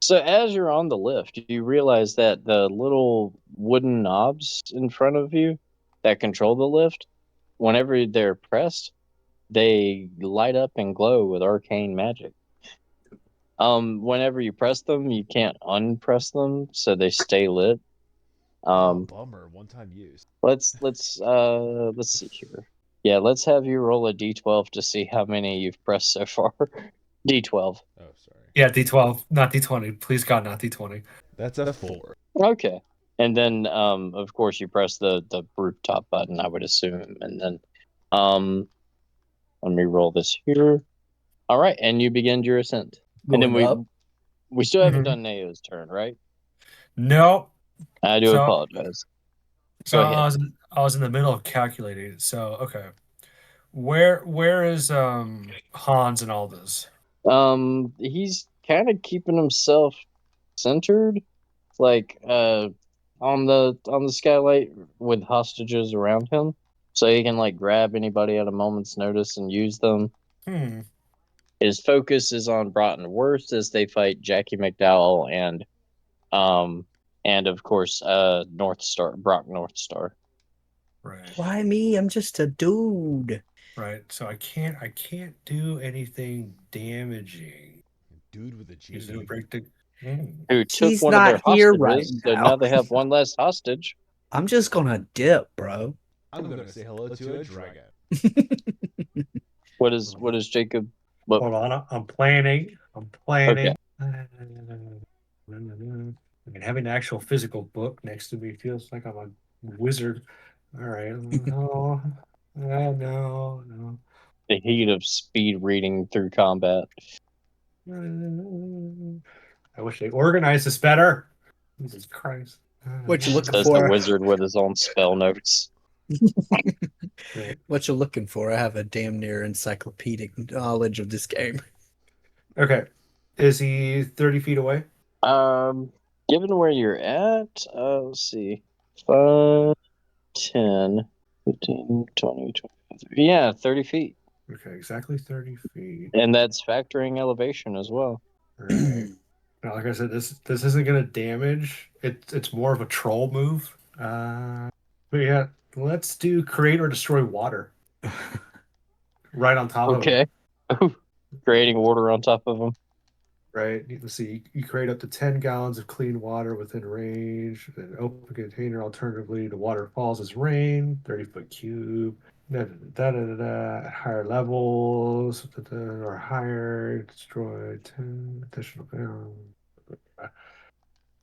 So as you're on the lift, you realize that the little wooden knobs in front of you that control the lift, whenever they're pressed, they light up and glow with arcane magic. Whenever you press them, you can't unpress them, so they stay lit. Oh, bummer. One-time use. Let's see here. Yeah, let's have you roll a d12 to see how many you've pressed so far. D12. Oh, sorry. Yeah, D12, not D20. Please God, not D20. That's a 4. Okay. And then of course you press the rooftop button, I would assume, and then let me roll this here. All right, and you begin your ascent. And then Going up. we still haven't Mhm. done Neo's turn, right? No. I do So- apologize. So Go ahead. I was in the middle of calculating. So okay. Where is Hans and all this? He's kind of keeping himself centered, like on the skylight with hostages around him, so he can like grab anybody at a moment's notice and use them. His focus is on Broughton Worst as they fight Jackie McDowell and of course North Star, Brock North Star. Right. Why me? I'm just a dude. Right. So I can't do anything damaging. Dude with a Is it genie. break the Who took He's one of their not here hostages, right so now. now they have one less hostage. I'm just gonna dip, bro. I'm gonna say hello to a dragon. What is Jacob? What? Hold on, I'm planning. Okay. And having an actual physical book next to me feels like I'm a wizard. All right. No, no. The heat of speed reading through combat. I wish they organized this better. Jesus Christ. What you looking Says for? the wizard with his own spell notes. What you looking for? I have a damn near encyclopedic knowledge of this game. Okay. Is he 30 feet away? Given where you're at, let's see. 5, 10, 15, 20, 25. Yeah, 30 feet. Okay, exactly 30 feet. And that's factoring elevation as well. Right. Now, like I said, this isn't gonna damage. It's more of a troll move. But yeah, let's do create or destroy water. Right on top of it. Okay. Creating water on top of them. Right. Let's see. You create up to 10 gallons of clean water within range. An open container. Alternatively, the water falls as rain. 30-foot cube. At higher levels or higher, destroy 10 additional gallons.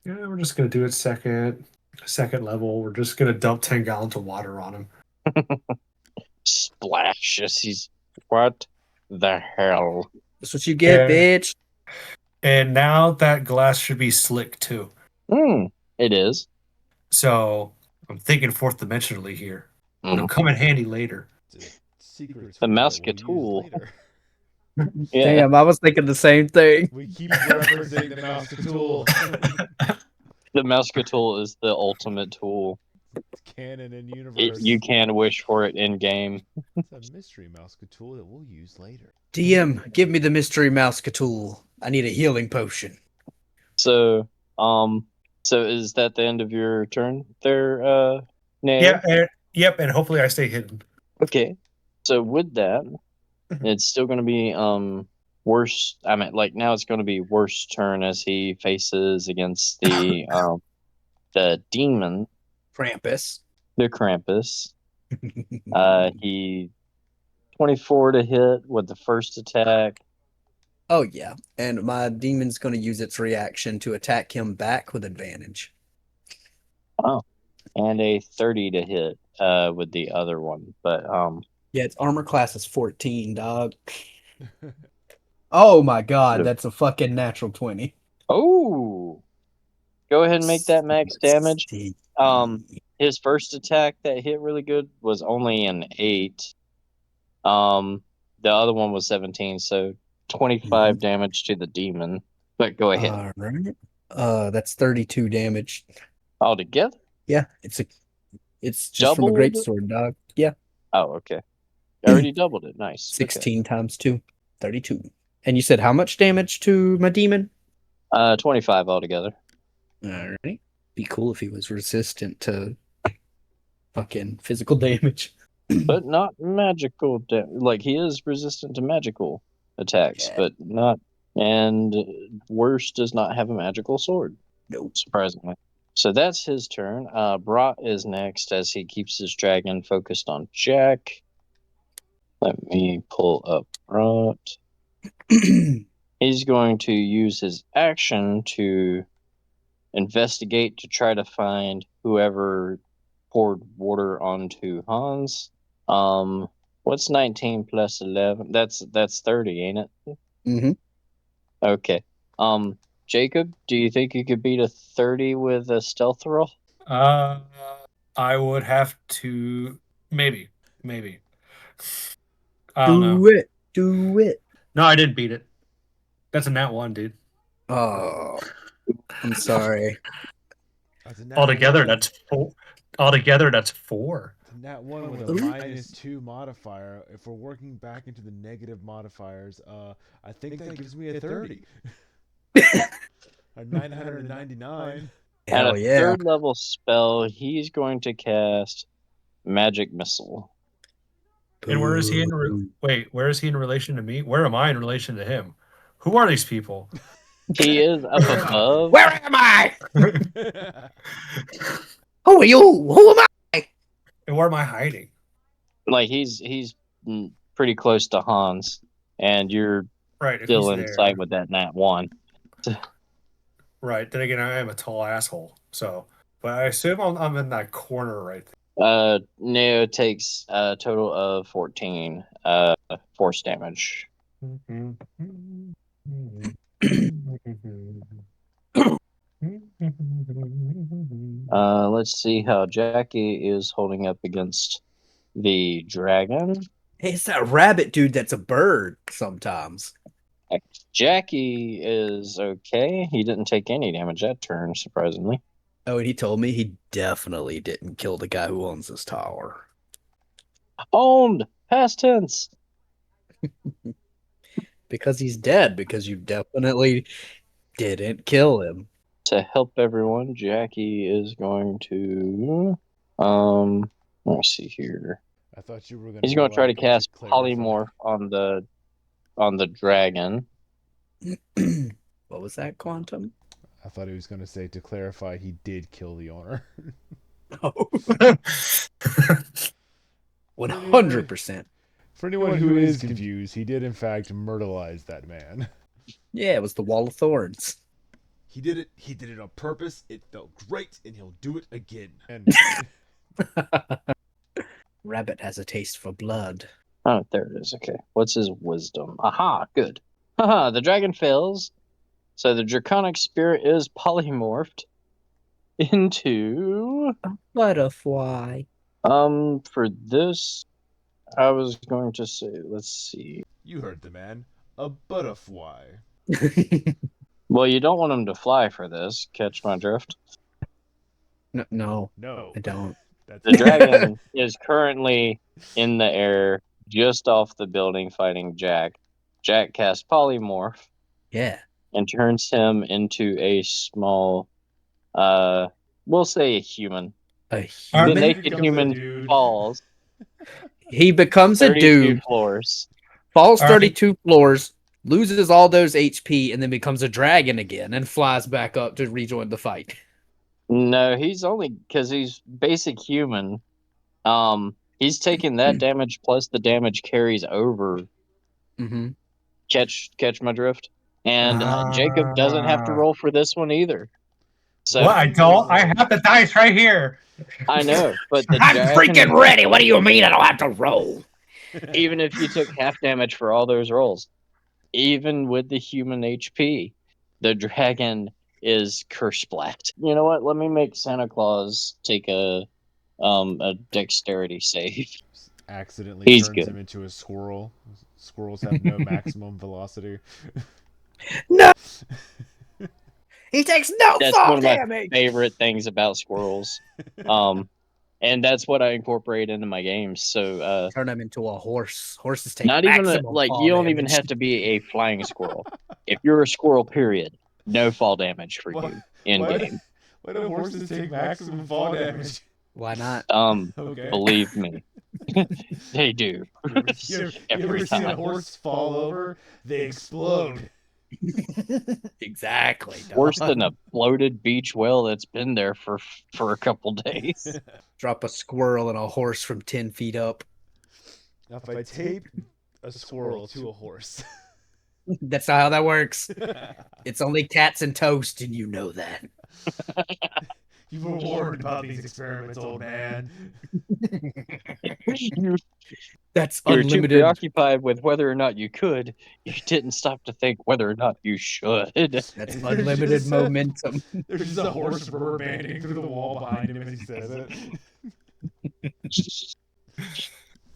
Yeah, we're just gonna do it second level. We're just gonna dump 10 gallons of water on him. Splash as he's what the hell? That's what you get, Yeah. bitch. And now that glass should be slick too. It is. So I'm thinking fourth dimensionally here. It'll Mm. come in handy later. It's a secret The tool that Mouscatool. we'll use later. Yeah. Damn, I was thinking the same thing. We keep referencing the Mouscatool. The Mouscatool is the ultimate tool. It's canon in universe. You can wish for it in game. It's a mystery Mouscatool that we'll use later. DM, give me the mystery mouse tool. I need a healing potion. So is that the end of your turn there, Nate? Yeah, and hopefully I stay hidden. Okay. So with that, it's still going to be worse. I mean, like now it's going to be worse turn as he faces against the demon, Krampus. the Krampus. He 24 to hit with the first attack. Oh yeah, and my demon's going to use its reaction to attack him back with advantage. And a 30 to hit with the other one. But Yeah, its armor class is 14, dog. Oh my god, that's a fucking natural 20. oh, go ahead and make that max damage. His first attack that hit really good was only an 8. The other one was 17, so 25 damage to the demon. But go ahead. All right. That's 32 damage. Altogether? Yeah, it's just from a Doubled? greatsword, dog. Yeah, Oh, okay. I already doubled it. Nice. 16 times 2, 32. And you said how much damage to my demon? 25 altogether. All right. Be cool if he was resistant to fucking physical damage. But not magical. Like, he is resistant to magical attacks, Yeah. but not. And Worst does not have a magical sword. Nope. Surprisingly. So that's his turn. Brat is next as he keeps his dragon focused on Jack. Let me pull up Brat. He's going to use his action to investigate to try to find whoever poured water onto Hans. What's 19 plus 11? That's 30, ain't it? Mm-hmm. Okay. Jacob, do you think you could beat a 30 with a stealth roll? I would have to maybe. I don't know. Do it. No, I didn't beat it. That's a nat 1, dude. Oh, I'm sorry. That's a nat Altogether, one. that's four. Altogether, that's four. It's a nat one with a Ooh. -2 modifier. If we're working back into the negative modifiers, I think that gives me a 30. A 999. At a Hell yeah. third level spell, he's going to cast Magic Missile. And where is he in? Wait, where is he in relation to me? Where am I in relation to him? Who are these people? He is up Where am I? above. Where am I? Who are you? Who am I? And where am I hiding? Like he's pretty close to Hans, and you're Right, if still he's in there. sight with that nat one. Right. Then again, I am a tall asshole. So, but I assume I'm in that corner right there. Neo takes a total of 14 force damage. Let's see how Jackie is holding up against the dragon. Hey, it's that rabbit dude that's a bird sometimes. Jackie is okay. He didn't take any damage that turn, surprisingly. Oh, and he told me he definitely didn't kill the guy who owns this tower. Owned! Past tense! Because he's dead, because you definitely didn't kill him. To help everyone, Jackie is going to let me see here. I thought you were going He's going to try to cast clarify. polymorph on the dragon. What was that, Quantum? I thought he was going to say, to clarify, he did kill the owner. Oh. 100%. For anyone who is confused, he did in fact myrtleize that man. Yeah, it was the Wall of Thorns. He did it. He did it on purpose. It felt great, and he'll do it again. And Rabbit has a taste for blood. Oh, there it is. Okay. What's his wisdom? Aha, good. Haha, the dragon fails. So the draconic spirit is polymorphed into Butterfly. for this I was going to say, let's see. you heard the man. A butterfly. Well, you don't want him to fly for this. Catch my drift. No, No. I don't. That's The dragon is currently in the air just off the building fighting Jack. Jack casts polymorph Yeah. and turns him into a small, we'll say a human. A The Human? naked Becomes a human dude. falls He becomes a 32 dude, floors. falls All right. 32 floors, loses all those HP, and then becomes a dragon again and flies back up to rejoin the fight. No, he's only because he's basic human. He's taking that damage plus the damage carries over. Mm-hmm. Catch my drift. And Jacob doesn't have to roll for this one either. So What? I don't. I have the dice right here. I know, but the I'm dragon, freaking ready. What do you mean I don't have to roll? even if you took half damage for all those rolls, even with the human HP, the dragon is curse splat. You know what? Let me make Santa Claus take a dexterity save. accidentally He's turns good. him into a squirrel. Squirrels have no maximum velocity. No! He takes no That's fall one of my damage! favorite things about squirrels. And that's what I incorporate into my games. So Turn him into a horse. Horses take not even maximum like fall you don't even damage. have to be a flying squirrel. If you're a squirrel, period, no fall damage for you in Why- game. Why do horses take maximum fall damage? Why not? Okay. Believe me, they do. You ever Every seen a time. horse fall over? They explode. Exactly. Worse dog. than a bloated beach whale that's been there for a couple days. Drop a squirrel and a horse from 10 feet up. Now, if I tape a squirrel to a horse, That's not how that works. It's only cats and toast, and you know that. you were warned about these experiments, old man. That's You were too unlimited. preoccupied with whether or not you could. You didn't stop to think whether or not you should. That's There's unlimited just a- momentum. There's just a horse rubber banding through the wall behind him as he says it.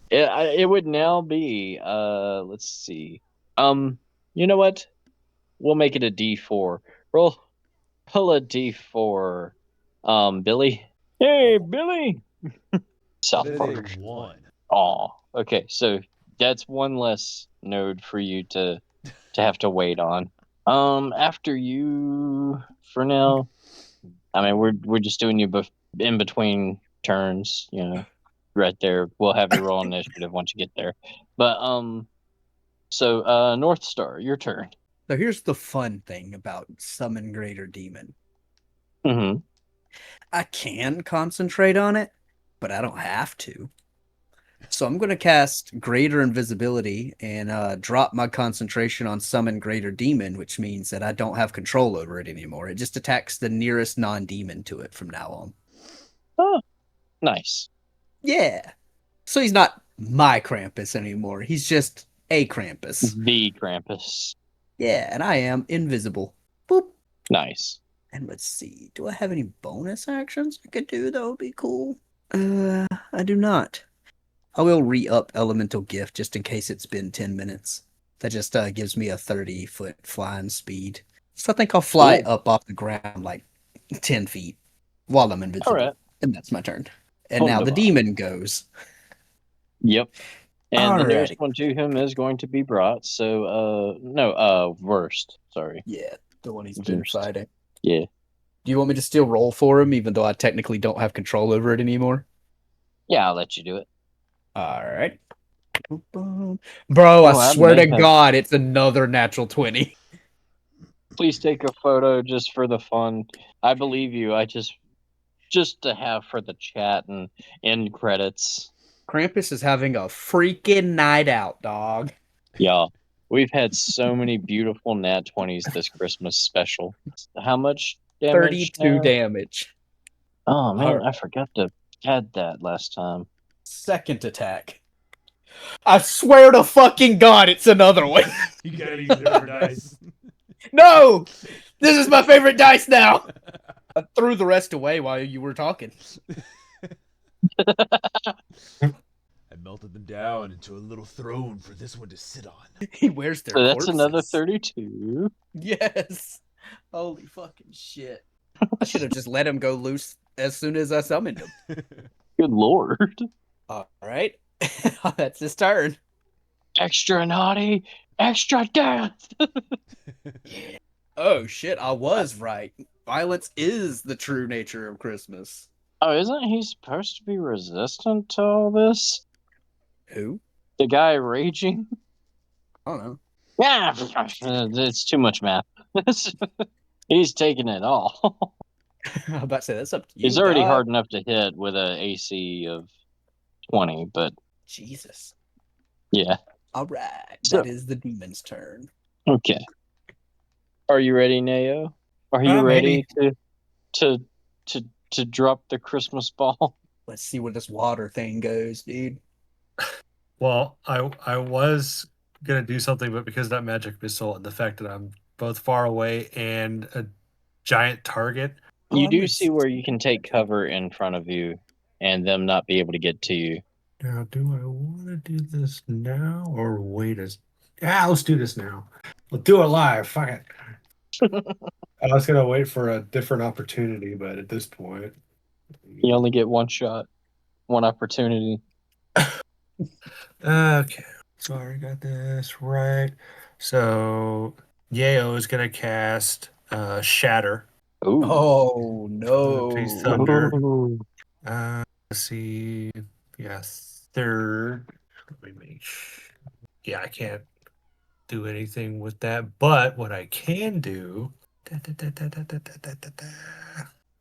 It would now be let's see. You know what? we'll make it a D4. Roll a D4. Billy. Hey, Billy. South That is Park. a 1. Aw. Okay, so that's one less node for you to have to wait on. After you, for now. I mean, we're just doing you in between turns. Right there. We'll have you roll initiative once you get there. But so North Star, your turn. So here's the fun thing about Summon Greater Demon. Mm-hmm. I can concentrate on it, but I don't have to. So I'm going to cast Greater Invisibility and drop my concentration on Summon Greater Demon, which means that I don't have control over it anymore. It just attacks the nearest non-demon to it from now on. Oh, nice. Yeah. So he's not my Krampus anymore. He's just a Krampus. The Krampus. Yeah, and I am invisible. Boop. Nice. And let's see. Do I have any bonus actions I could do that would be cool? I do not. I will re-up Elemental Gift just in case it's been 10 minutes. That just gives me a 30-foot flying speed. So I think I'll fly Cool. up off the ground like 10 feet while I'm invisible. All right. And that's my turn. And now the Wunderbar. demon goes. Yep. And the Alrighty. nearest one to him is going to be brought. So, worst. Sorry. Yeah, the one he's been Worst. fighting. Yeah. Do you want me to still roll for him even though I technically don't have control over it anymore? Yeah, I'll let you do it. Alright. Bro, I I swear to may have- God, it's another natural 20. Please take a photo just for the fun. I believe you. I just to have for the chat and end credits. Krampus is having a freaking night out, dog. Yeah. We've had so many beautiful nat 20s this Christmas special. How much damage? 32 now? damage. Oh man, Alright. I forgot to add that last time. Second attack. I swear to fucking God, it's another one. You gotta use different dice. No! This is my favorite dice now. I threw the rest away while you were talking. I melted them down into a little throne for this one to sit on. He wears their So that's another corpses. 32. Yes. Holy fucking shit. I should have just let him go loose as soon as I summoned him. Good lord. All right. That's his turn. Extra naughty, extra death. Oh shit, I was right. Violence is the true nature of Christmas. Oh, isn't he supposed to be resistant to all this? Who? The guy raging? I don't know. Yeah, it's too much math. He's taking it all. I was about to say that's up to you. He's already dog. hard enough to hit with an AC of 20, but Jesus. yeah. All right. So- That is the demon's turn. Okay. Are you ready, Neo? Are you ready to drop the Christmas ball? Let's see where this water thing goes, dude. Well, I was gonna do something, but because of that magic missile and the fact that I'm both far away and a giant target, You I'm do gonna see where you can take cover in front of you and them not be able to get to you. now do I want to do this now or wait? Let's do this now. We'll do it live. Fuck it. I was gonna wait for a different opportunity, but at this point, You only get one shot, one opportunity. okay. Sorry, got this right. So Yayo is gonna cast Shatter. Ooh. Oh no. Please, thunder. Ooh. Let's see. Yeah, third. Let me make sure. Yeah, I can't do anything with that. But what I can do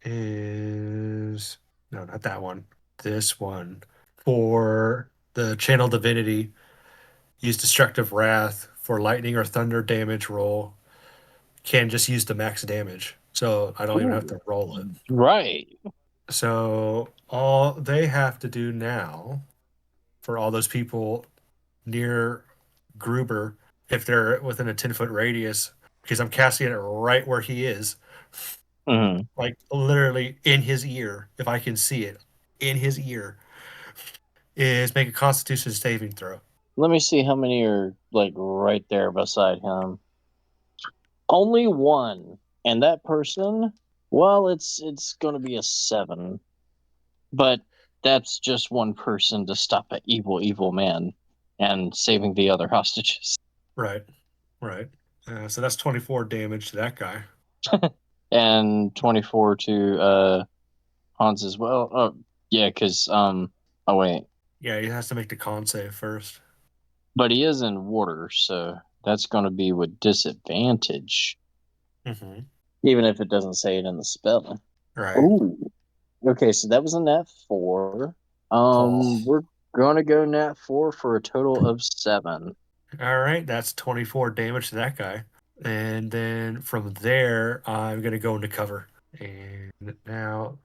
is no, not that one. This one for the channel divinity. Use destructive wrath for lightning or thunder damage roll. Can just use the max damage, so I don't even have to roll it. Right. So all they have to do now for all those people near Gruber, if they're within a 10-foot radius, because I'm casting it right where he is, Mhm. like literally in his ear, if I can see it, in his ear, is make a Constitution saving throw. Let me see how many are like right there beside him. Only one, and that person, well, it's going to be a 7, but that's just one person to stop an evil man and saving the other hostages. Right. So that's 24 damage to that guy. And 24 to Hans as well. Oh, yeah, because oh wait, Yeah, he has to make the con save first. but he is in water, so that's going to be with disadvantage, Mm-hmm. even if it doesn't say it in the spell. Right. Ooh. Okay, so that was a nat 4. We're gonna go nat 4 for a total of 7. All right, that's 24 damage to that guy. And then from there, I'm going to go into cover. And now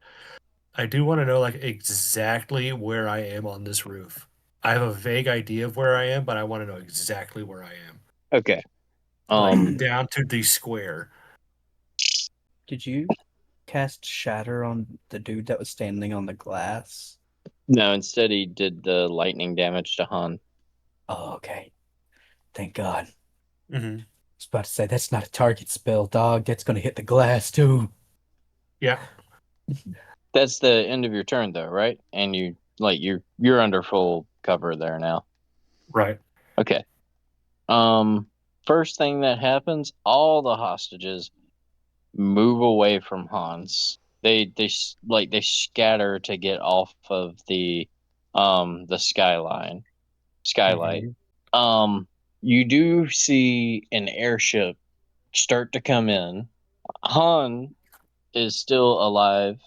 I do want to know like exactly where I am on this roof. I have a vague idea of where I am, but I want to know exactly where I am. Okay. Like down to the square. Did you cast Shatter on the dude that was standing on the glass? No, instead he did the lightning damage to Han. Oh, okay. Thank God. Mm-hmm. I was about to say that's not a target spell, dog. That's gonna hit the glass too. Yeah. That's the end of your turn though, right? And you're under full cover there now. Right. Okay. First thing that happens, all the hostages move away from Hans. They scatter to get off of the skylight. You do see an airship start to come in. Han is still alive.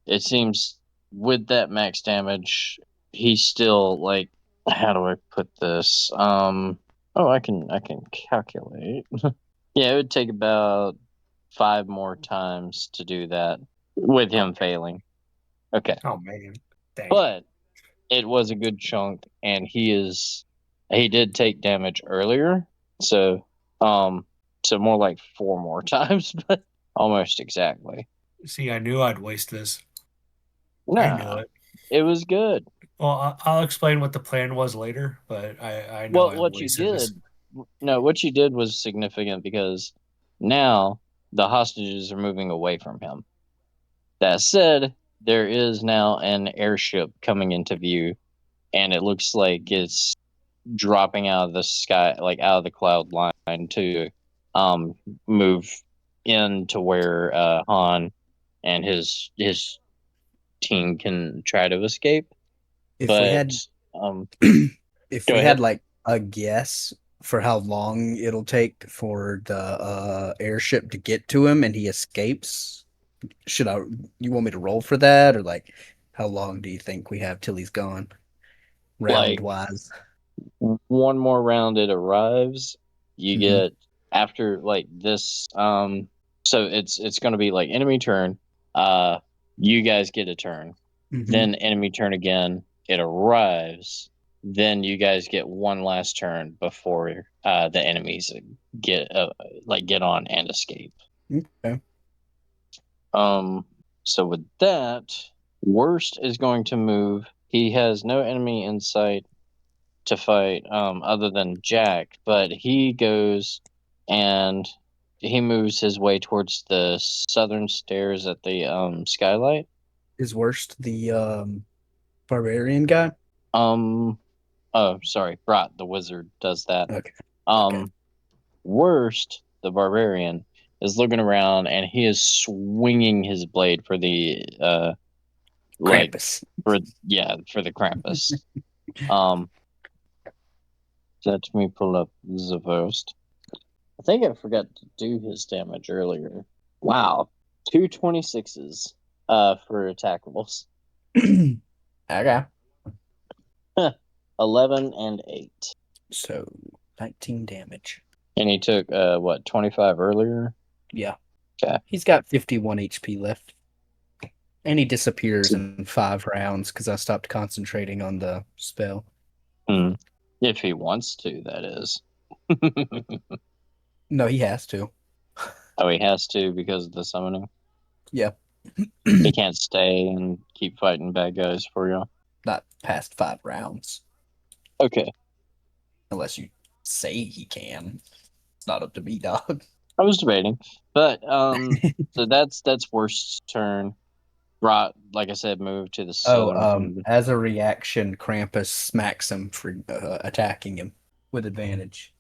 It seems with that max damage, he's still like, how do I put this? I can calculate. Yeah, it would take about 5 more times to do that with him failing. Okay. Oh man. Dang. But it was a good chunk, and he did take damage earlier, so more like 4 more times, but almost exactly. See, I knew I'd waste this. I knew Nah, it. it was good. Well, I'll explain what the plan was later, but I know Well, I what you wasted this. did, no, what you did was significant because now the hostages are moving away from him. That said, there is now an airship coming into view, and it looks like it's dropping out of the sky, like out of the cloud line to move into where Han and his team can try to escape. If we But had if go we ahead. had like a guess for how long it'll take for the airship to get to him and he escapes, you want me to roll for that, or like how long do you think we have till he's gone? Round Like wise. one more round, it arrives. You Mhm. get after like this. So it's going to be like enemy turn. You guys get a turn. Mhm. Then enemy turn again. It arrives. Then you guys get one last turn before the enemies get get on and escape. Okay. So with that, Worst is going to move. He has no enemy in sight to fight other than Jack, but he goes and he moves his way towards the southern stairs at the skylight. Is Worst the barbarian guy? Oh, sorry, Brat the wizard does that. Okay. Worst, the barbarian, is looking around and he is swinging his blade for the Krampus. for the Krampus. Let me pull up the first. I think I forgot to do his damage earlier. Wow, 226s for attackables. Okay. 11 and 8. So 19 damage. And he took 25 earlier? Yeah. Okay. He's got 51 HP left. And he disappears in 5 rounds because I stopped concentrating on the spell. If he wants to, that is. No, he has to. Oh, he has to because of the summoning? Yeah. He can't stay and keep fighting bad guys for you? Not past 5 rounds. Okay. Unless you say he can. It's not up to me, dog. I was debating, but so that's worst's turn. Rot, like I said, moved to the southern corner. As a reaction, Krampus smacks him for attacking him with advantage.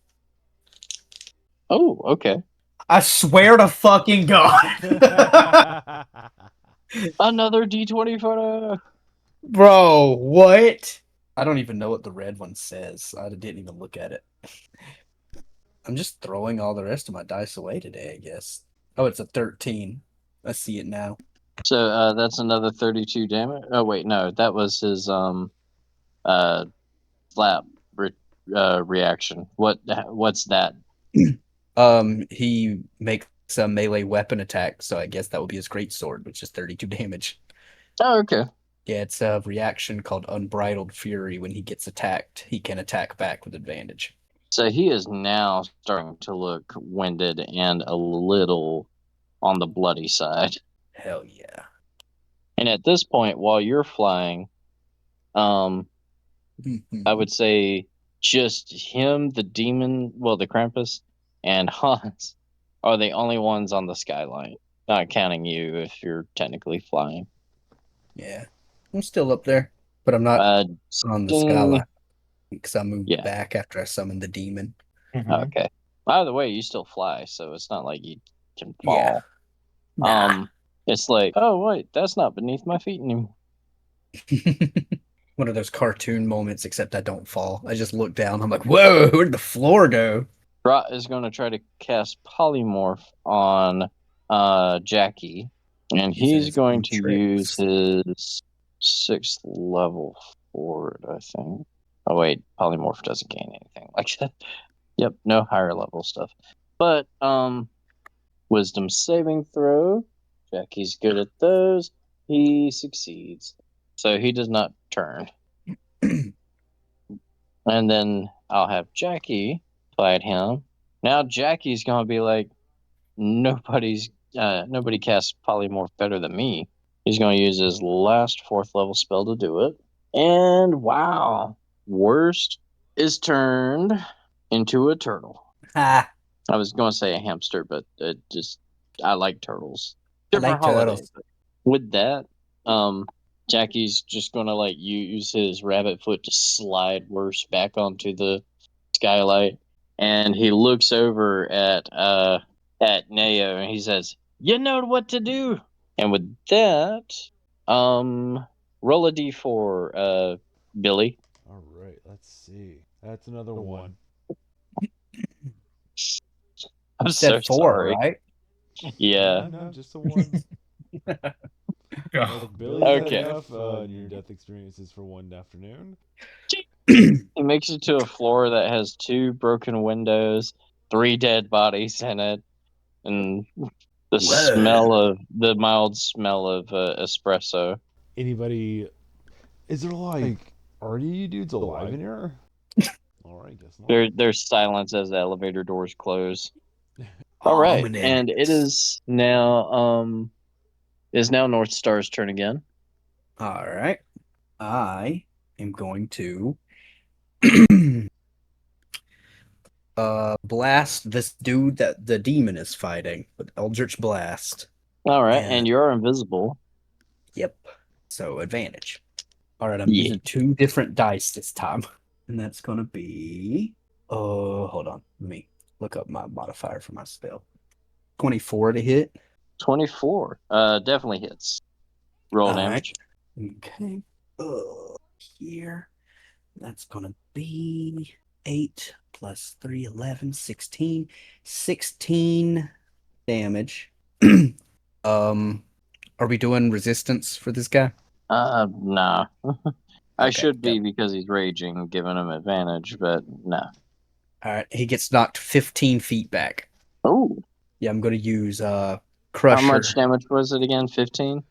Oh, okay. I swear to fucking God. Another D20 photo. Bro, what? I don't even know what the red one says. I didn't even look at it. I'm just throwing all the rest of my dice away today, I guess. Oh, it's a 13. I see it now. So that's another 32 damage. Oh wait, no, that was his slap reaction. What's that? He makes a melee weapon attack, so I guess that would be his greatsword, which is 32 damage. Oh, okay. Yeah, it's a reaction called Unbridled Fury. When he gets attacked, he can attack back with advantage. So he is now starting to look winded and a little on the bloody side. Hell yeah. And at this point, while you're flying, I would say just him, the demon, well, the Krampus, and Hans are the only ones on the skyline. Not counting you if you're technically flying. Yeah. I'm still up there, but I'm not on the skyline because I moved back after I summoned the demon. Okay. By the way, you still fly, so it's not like you can fall. Yeah. Nah. It's like, oh wait, that's not beneath my feet anymore. One of those cartoon moments, except I don't fall. I just look down. I'm like, whoa, where'd the floor go? Rot is going to try to cast Polymorph on Jackie, and he's going to use his 6th level forward, I think. Oh wait, Polymorph doesn't gain anything like that. Yep, no higher level stuff. But Wisdom saving throw. Jackie's good at those. He succeeds. So he does not turn. And then I'll have Jackie fight him. Now Jackie's gonna be like, nobody casts Polymorph better than me. He's gonna use his last 4th level spell to do it. And wow, worst is turned into a turtle. Ha. I was gonna say a hamster, but I like turtles. I like turtles. With that, Jackie's just gonna like use his rabbit foot to slide worse back onto the skylight, and he looks over at Neo and he says, "You know what to do." And with that, roll a d4, Billy. All right, let's see. That's another one. I'm so sorry. Right? Yeah. No, just a one. Oh. Billy Okay. had enough near-death experiences for one afternoon. He makes it to a floor that has 2 broken windows, 3 dead bodies in it, and the mild smell of espresso. Anybody? Is there like are you dudes alive in here? All right, guess not. There's silence as the elevator doors close. All right, and it is now North Star's turn again. All right, I am going to blast this dude that the demon is fighting with Eldritch Blast. All right, and you're invisible. Yep. So advantage. All right, I'm using 2 different dice this time, and that's gonna be. Hold on. Let me look up my modifier for my spell. 24 to hit. 24. Definitely hits. Roll damage. Right. Okay. Here. That's gonna be 8 plus 3, 11, 16. 16 damage. Are we doing resistance for this guy? Nah. I should be because he's raging, giving him advantage, but nah. All right, he gets knocked 15 feet back. Oh. Yeah, I'm going to use Crusher. How much damage was it again? 15?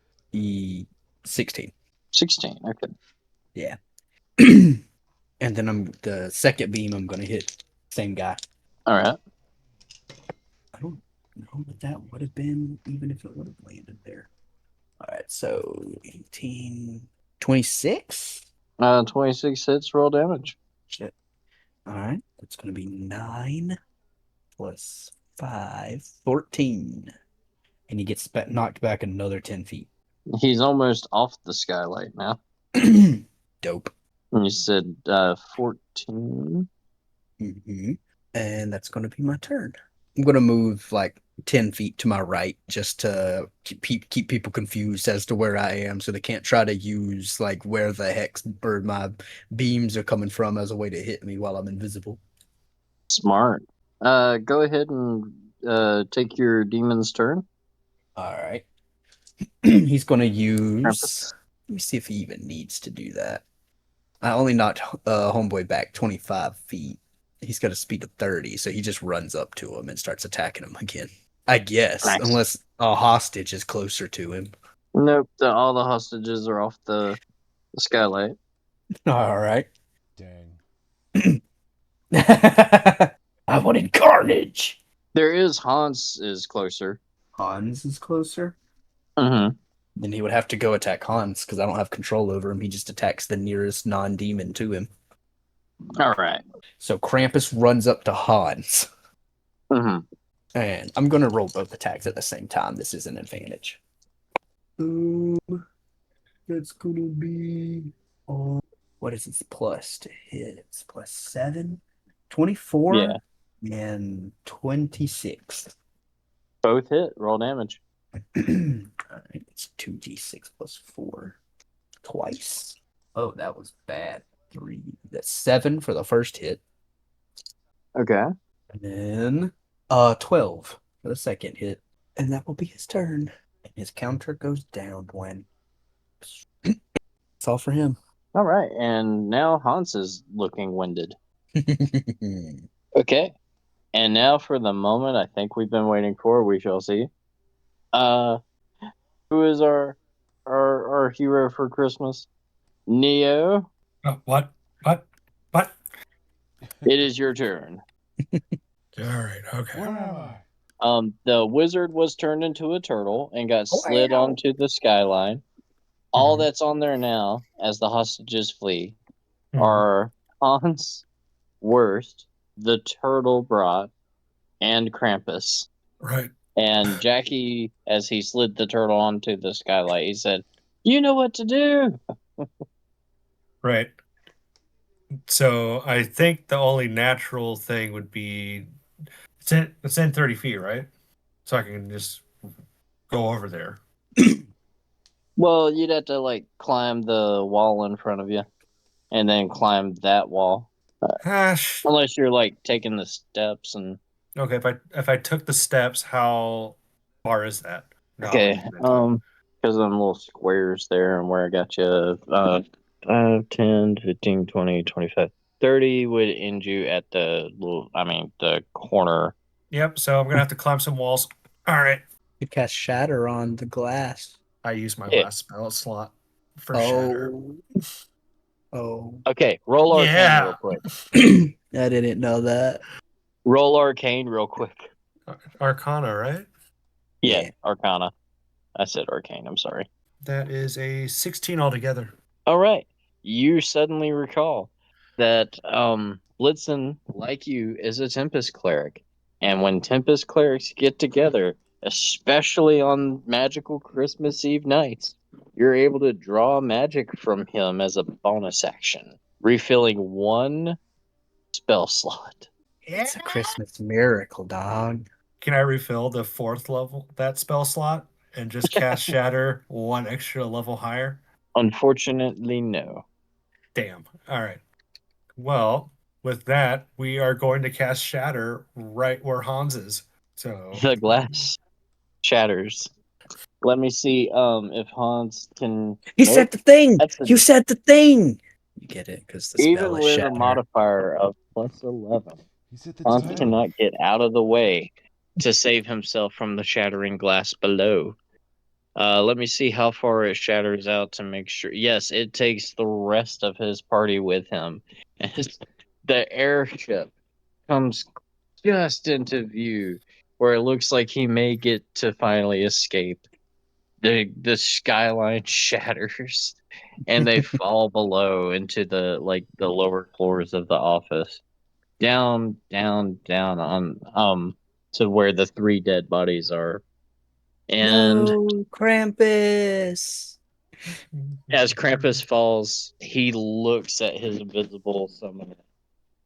16. 16, okay. Yeah. And then the second beam, I'm going to hit same guy. All right. I don't know what that would have been, even if it would have landed there. All right, so 18, 26? 26 hits, roll damage. Shit. All right, that's going to be 9 plus 5, 14. And he gets knocked back another 10 feet. He's almost off the skylight now. Dope. And you said 14. And that's going to be my turn. I'm going to move like 10 feet to my right just to keep people confused as to where I am so they can't try to use like where the hex or my beams are coming from as a way to hit me while I'm invisible. Smart. Go ahead and take your demon's turn. All right. He's going to use. Krampus. Let me see if he even needs to do that. I only knocked Homeboy back 25 feet. He's got a speed of 30, so he just runs up to him and starts attacking him again. I guess, Nice. unless a hostage is closer to him. Nope, all the hostages are off the skylight. All right. Dang. I wanted carnage. There is Hans is closer. Hans is closer. Mm-hmm. Then he would have to go attack Hans because I don't have control over him. He just attacks the nearest non-demon to him. All right. So Krampus runs up to Hans. Mm-hmm. And I'm going to roll both attacks at the same time. This is an advantage. That's going to be... what is its plus to hit? It's plus 7? 24? Yeah. And 26. Both hit. Roll damage. Alright, it's 2d6 plus 4. Twice. Oh, that was bad. 3. That's 7 for the first hit. Okay. And then 12 for the second hit. And that will be his turn. And his counter goes down when. It's all for him. All right. And now Hans is looking winded. Okay. And now for the moment I think we've been waiting for. We shall see. Who is our hero for Christmas? Neo. What? It is your turn. All right. Okay. Where am I? The wizard was turned into a turtle and got slid wow. onto the skyline. All Mhm. that's on there now, as the hostages flee, Mhm. are Hans, Worst, the turtle brat, and Krampus. Right. And Jackie, as he slid the turtle onto the skylight, he said, "You know what to do." Right. So I think the only natural thing would be it's in 30 feet, right? So I can just go over there. Well, you'd have to like climb the wall in front of you, and then climb that wall. Gosh. Unless you're like taking the steps and. Okay, if I took the steps, how far is that? No, Okay, I'll leave it because them little squares there and where I got you, 5, 10, 15, 20, 25, 30 would end you at the the corner. Yep, so I'm gonna have to climb some walls. All right. You cast Shatter on the glass. I used my Yeah. last spell slot for Shatter. Oh. Okay, roll Arcane Yeah. real quick. I didn't know that. Roll Arcane real quick. Arcana, right? Yeah, Yeah. Arcana. I said Arcane, I'm sorry. That is a 16 altogether. All right. You suddenly recall that Blitzen, like you, is a Tempest Cleric. And when Tempest Clerics get together, especially on magical Christmas Eve nights, you're able to draw magic from him as a bonus action, refilling 1 spell slot. It's a Christmas miracle, dog. Can I refill the 4th level that spell slot and just cast Shatter 1 extra level higher? Unfortunately, no. Damn. All right. Well, with that, we are going to cast Shatter right where Hans is. So The glass shatters. Let me see if Hans can. He Nope. said the thing. That's a- You said the thing. You get it because the Even spell is with Shatter. a modifier of plus 11, He said the Hans title. cannot get out of the way to save himself from the shattering glass below. Let me see how far it shatters out to make sure. Yes, it takes the rest of his party with him. As the airship comes just into view, where it looks like he may get to finally escape. The skyline shatters, and they fall below into the lower floors of the office. down, down, down on to where the 3 dead bodies are. And No, Krampus. as Krampus falls, he looks at his invisible summoner,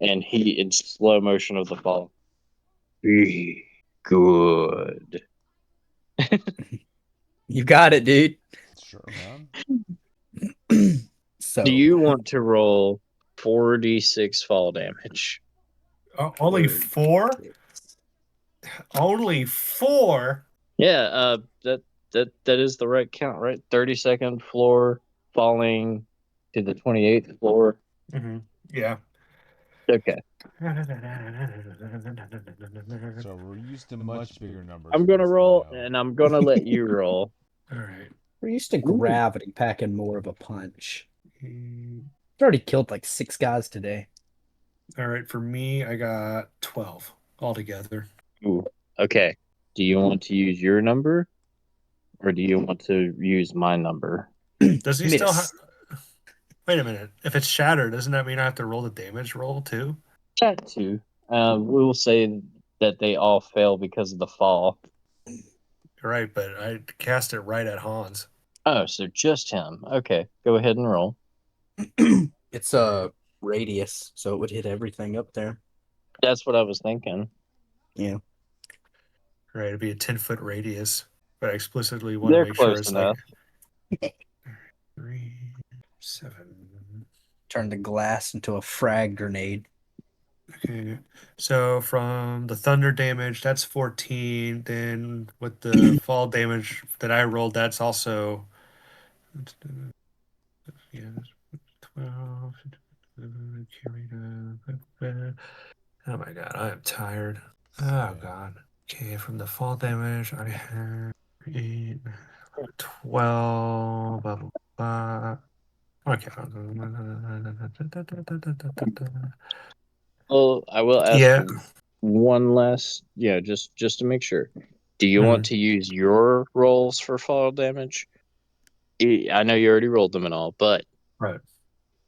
and he, in slow motion of the fall, be good. You got it, dude. Sure, man. So Do you want to roll 4d6 fall damage? Only 4? Only 4? Yeah, that is the right count, right? 32nd floor falling to the 28th floor. Mm-hmm. Yeah. Okay. So we're used to much bigger numbers. I'm in gonna this roll, video. and I'm gonna let you roll. All right. we're used to gravity packing more of a punch. Mm, I've already killed like 6 guys today. All right. For me, I got 12 altogether. Ooh, okay. Do you want to use your number, or do you want to use my number? Does he still have? Miss. Wait a minute. If it's shattered, doesn't that mean I have to roll the damage roll too? That too. We will say that they all fail because of the fall. Right, but I cast it right at Hans. Oh, so just him. Okay, go ahead and roll. It's a radius, so it would hit everything up there. That's what I was thinking. Yeah. Right, it'd be a 10-foot radius, but I explicitly want to They're make sure close it's enough. like 3, 7. Turn the glass into a frag grenade. Okay, so from the thunder damage, that's 14. Then with the fall damage that I rolled, that's also yeah, 12. Oh my god, I am tired. Oh god. Okay, from the fall damage, I have 8, 12, blah, blah, blah. Okay. Well, I will ask Yeah. one last, just to make sure. Do you want to use your rolls for fall damage? I know you already rolled them and all, but Right.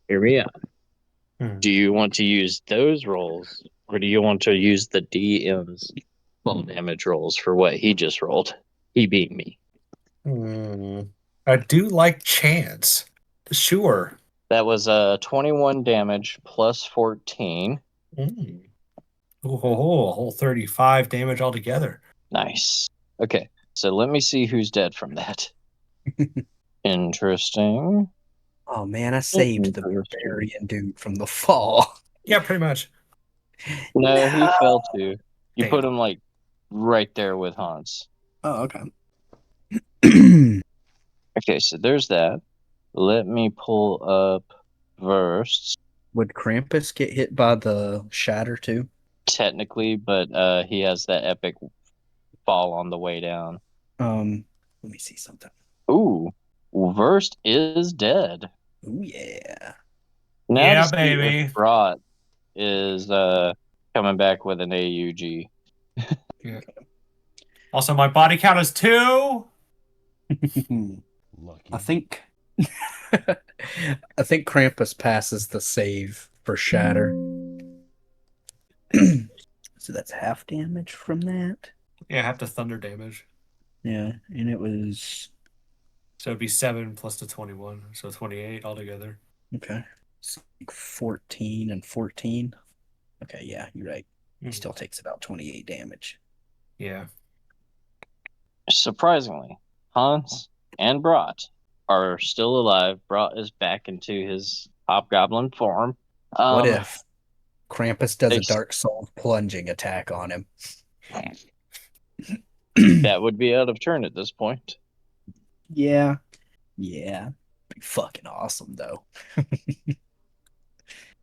hear me out. Hmm. Do you want to use those rolls, or do you want to use the DM's fall damage rolls for what he just rolled? He beat me. I do like chance. Sure. That was 21 damage plus 14. Mm. Oh, a whole 35 damage altogether. Nice. Okay, so let me see who's dead from that. Interesting. Oh man, I saved the Interesting. barbarian dude from the fall. Yeah, pretty much. No, he fell too. You Damn. put him like right there with Hans. Oh, okay. Okay, so there's that. Let me pull up verse Would Krampus get hit by the shatter too? technically, but he has that epic fall on the way down. Let me see something. Ooh, Verst is dead. Ooh yeah. Now Yeah, to see baby. if Brat is coming back with an AUG. Also, my body count is 2. Lucky. I think I think Krampus passes the save for shatter. So that's half damage from that. Yeah, half the thunder damage. Yeah, and it was So it'd be 7 plus the 21. So 28 altogether. okay. So 14 and 14. Okay, yeah, you're right. He Mhm. still takes about 28 damage. Yeah. Surprisingly, Hans and Brat are still alive. Brat is back into his hobgoblin form. What if Krampus does a they- Dark Soul plunging attack on him? that would be out of turn at this point? Yeah. Yeah. Be fucking awesome though.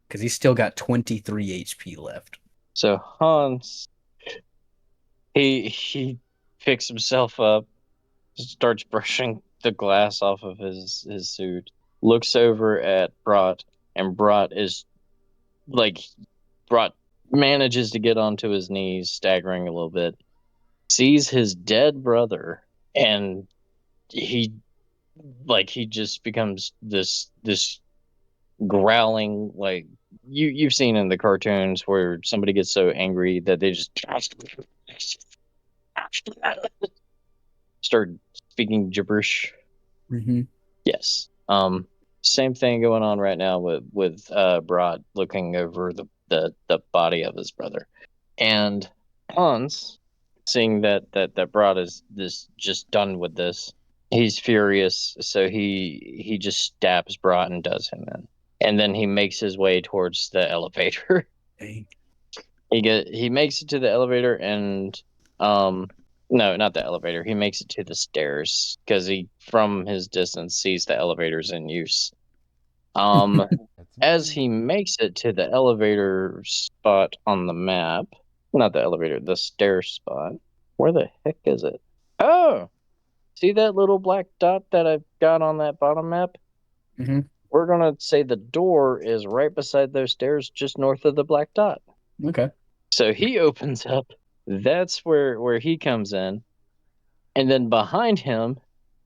Because he's still got 23 HP left. So Hans, he picks himself up, starts brushing the glass off of his suit, looks over at Brat, and Brat manages to get onto his knees, staggering a little bit, sees his dead brother, and he just becomes this growling, like you've seen in the cartoons where somebody gets so angry that they just start speaking gibberish. Mm-hmm. Yes. Same thing going on right now with Broad looking over the body of his brother, and Hans, seeing that Broad is just done with this, he's furious. So he just stabs Broad and does him in, and then he makes his way towards the elevator. Dang. He makes it to the elevator and no, not the elevator. He makes it to the stairs because he from his distance sees the elevators in use. That's As me. he makes it to the elevator spot on the map, not the elevator, the stair spot. Where the heck is it? Oh, see that little black dot that I've got on that bottom map? Mm-hmm. We're gonna say the door is right beside those stairs, just north of the black dot. Okay. So he opens up. That's where he comes in, and then behind him,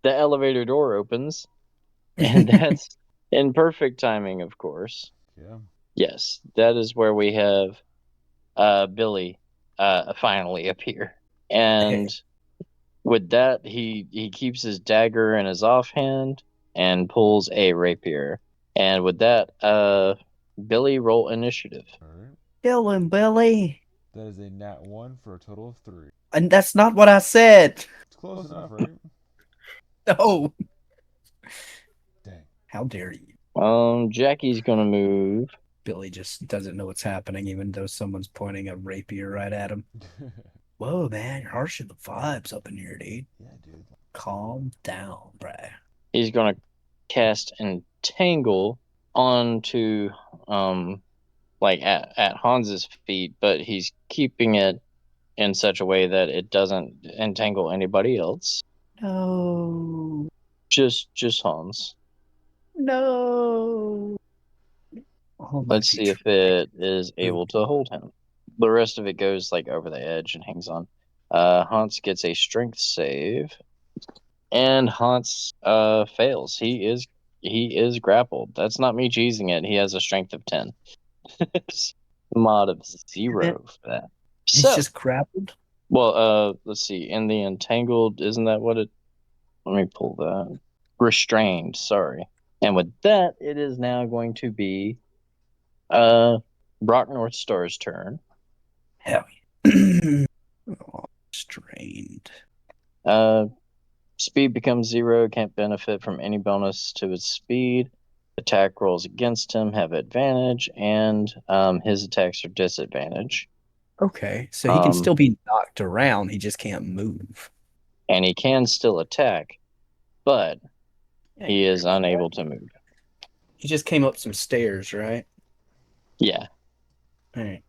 the elevator door opens, and that's in perfect timing, of course. Yeah. Yes, that is where we have Billy finally appear, and with that, he keeps his dagger in his offhand and pulls a rapier, and with that, Billy roll initiative. All right. Kill him, Billy. That is a nat 1 for a total of 3. And that's not what I said. It's close enough, right? No. Dang. How dare you? Jackie's gonna move. Billy just doesn't know what's happening, even though someone's pointing a rapier right at him. Whoa, man, you're harshing the vibes up in here, dude. Yeah, dude. Calm down, bruh. He's gonna cast Entangle onto like at Hans's feet, but he's keeping it in such a way that it doesn't entangle anybody else. No. Just Hans. No. Oh, my Let's see if it is able to hold him. The rest of it goes like over the edge and hangs on. Hans gets a strength save, and Hans fails. He is grappled. That's not me cheesing it. He has a strength of 10. Mod of 0 for that. He's So, just grappled. well, let's see. In the entangled, isn't that what it? Let me pull that. Restrained. Sorry. And with that, it is now going to be Brock North Star's turn. Hell yeah. Oh, strained. Speed becomes 0. Can't benefit from any bonus to its speed. Attack rolls against him have advantage, and his attacks are disadvantage. Okay, so he can still be knocked around. He just can't move. And he can still attack, but he is unable to move. He just came up some stairs, right? Yeah. All right.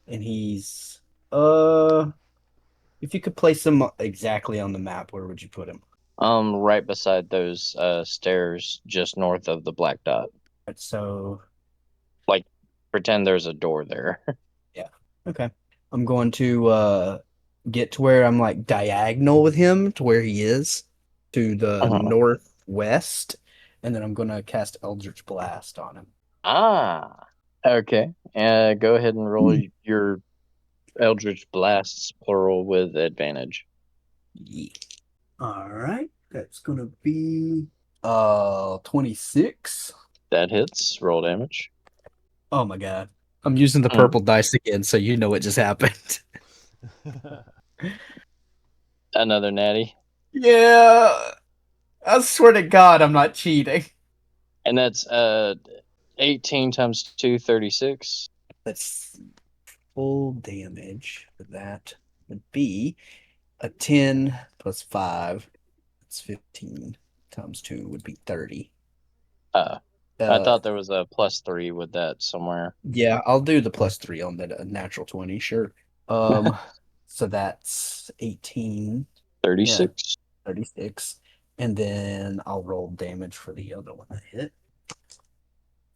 And he's if you could place him exactly on the map, where would you put him? Right beside those stairs, just north of the black dot. So, like, pretend there's a door there. Yeah. Okay. I'm going to get to where I'm like diagonal with him to where he is, to the northwest, and then I'm going to cast Eldritch Blast on him. Ah. Okay. Go ahead and roll your Eldritch Blasts, plural, with advantage. Yeah. All right. That's going to be 26. That hits. Roll damage. Oh my god. I'm using the purple dice again, so you know what just happened. Another natty. Yeah. I swear to God, I'm not cheating. And that's 18 times 2, 36. That's full damage for that would be a 10 plus 5. That's 15 times 2 would be 30. I thought there was a +3 with that somewhere. Yeah, I'll do the +3 on the natural 20, sure. So that's 18. 36. Yeah, 36. And then I'll roll damage for the other one I hit.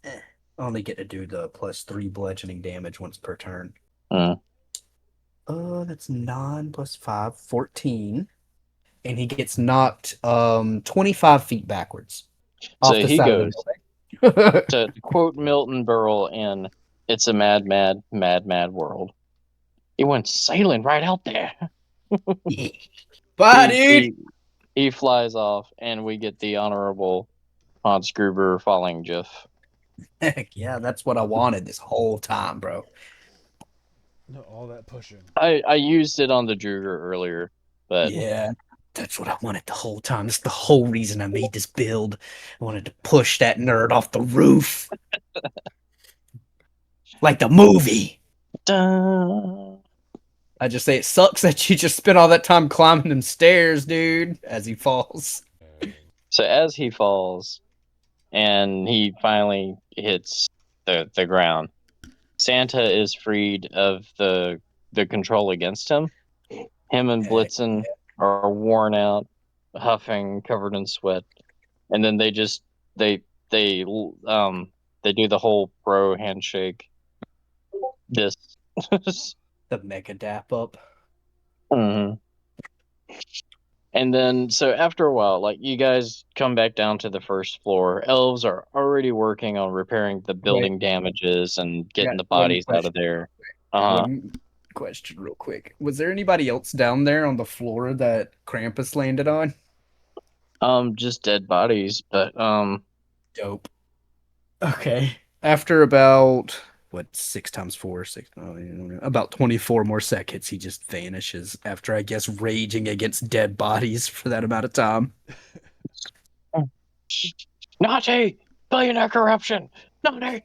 I only get to do the +3 bludgeoning damage once per turn. That's 9 plus 5, 14. And he gets knocked 25 feet backwards. So he goes, to quote Milton Berle in It's a mad, mad, mad, mad world. He went sailing right out there. Bye, He, dude. he flies off, and we get the honorable Hans Gruber falling GIF. Heck yeah, that's what I wanted this whole time, bro. No, all that pushing. I used it on the Druger earlier, but Yeah, that's what I wanted the whole time. That's the whole reason I made this build. I wanted to push that nerd off the roof. Like the movie. dun. I just say it sucks that you just spent all that time climbing them stairs, dude, as he falls. So as he falls, and he finally hits the ground, Santa is freed of the control against him. Him and Blitzen are worn out, huffing, covered in sweat, and then they just they they do the whole bro handshake. This. The mega dap up. Mhm. And then, so after a while, like you guys come back down to the first floor. Elves are already working on repairing the building damages and getting the one bodies out of there. One question, real quick. Was there anybody else down there on the floor that Krampus landed on? Just dead bodies, but Dope. Okay. After about what 6 times 4, about 24 more seconds, he just vanishes after I guess raging against dead bodies for that amount of time. Nazi billionaire corruption, Nazi.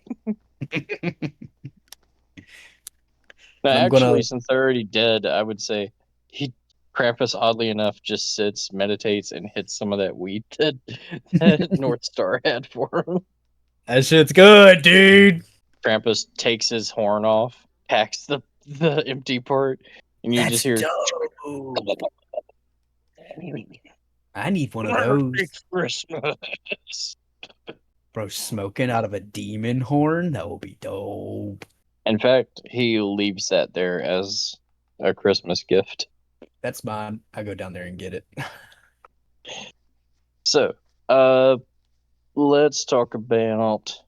No, I'm actually, gonna since they're already dead, I would say Krampus, oddly enough, just sits, meditates, and hits some of that weed that North Star had for him. That shit's good, dude. Krampus takes his horn off, packs the empty part, and you That's just hear dope. I need one of those. Merry Christmas. Bro, smoking out of a demon horn? That will be dope. In fact, he leaves that there as a Christmas gift. That's mine. I go down there and get it. So, let's talk about.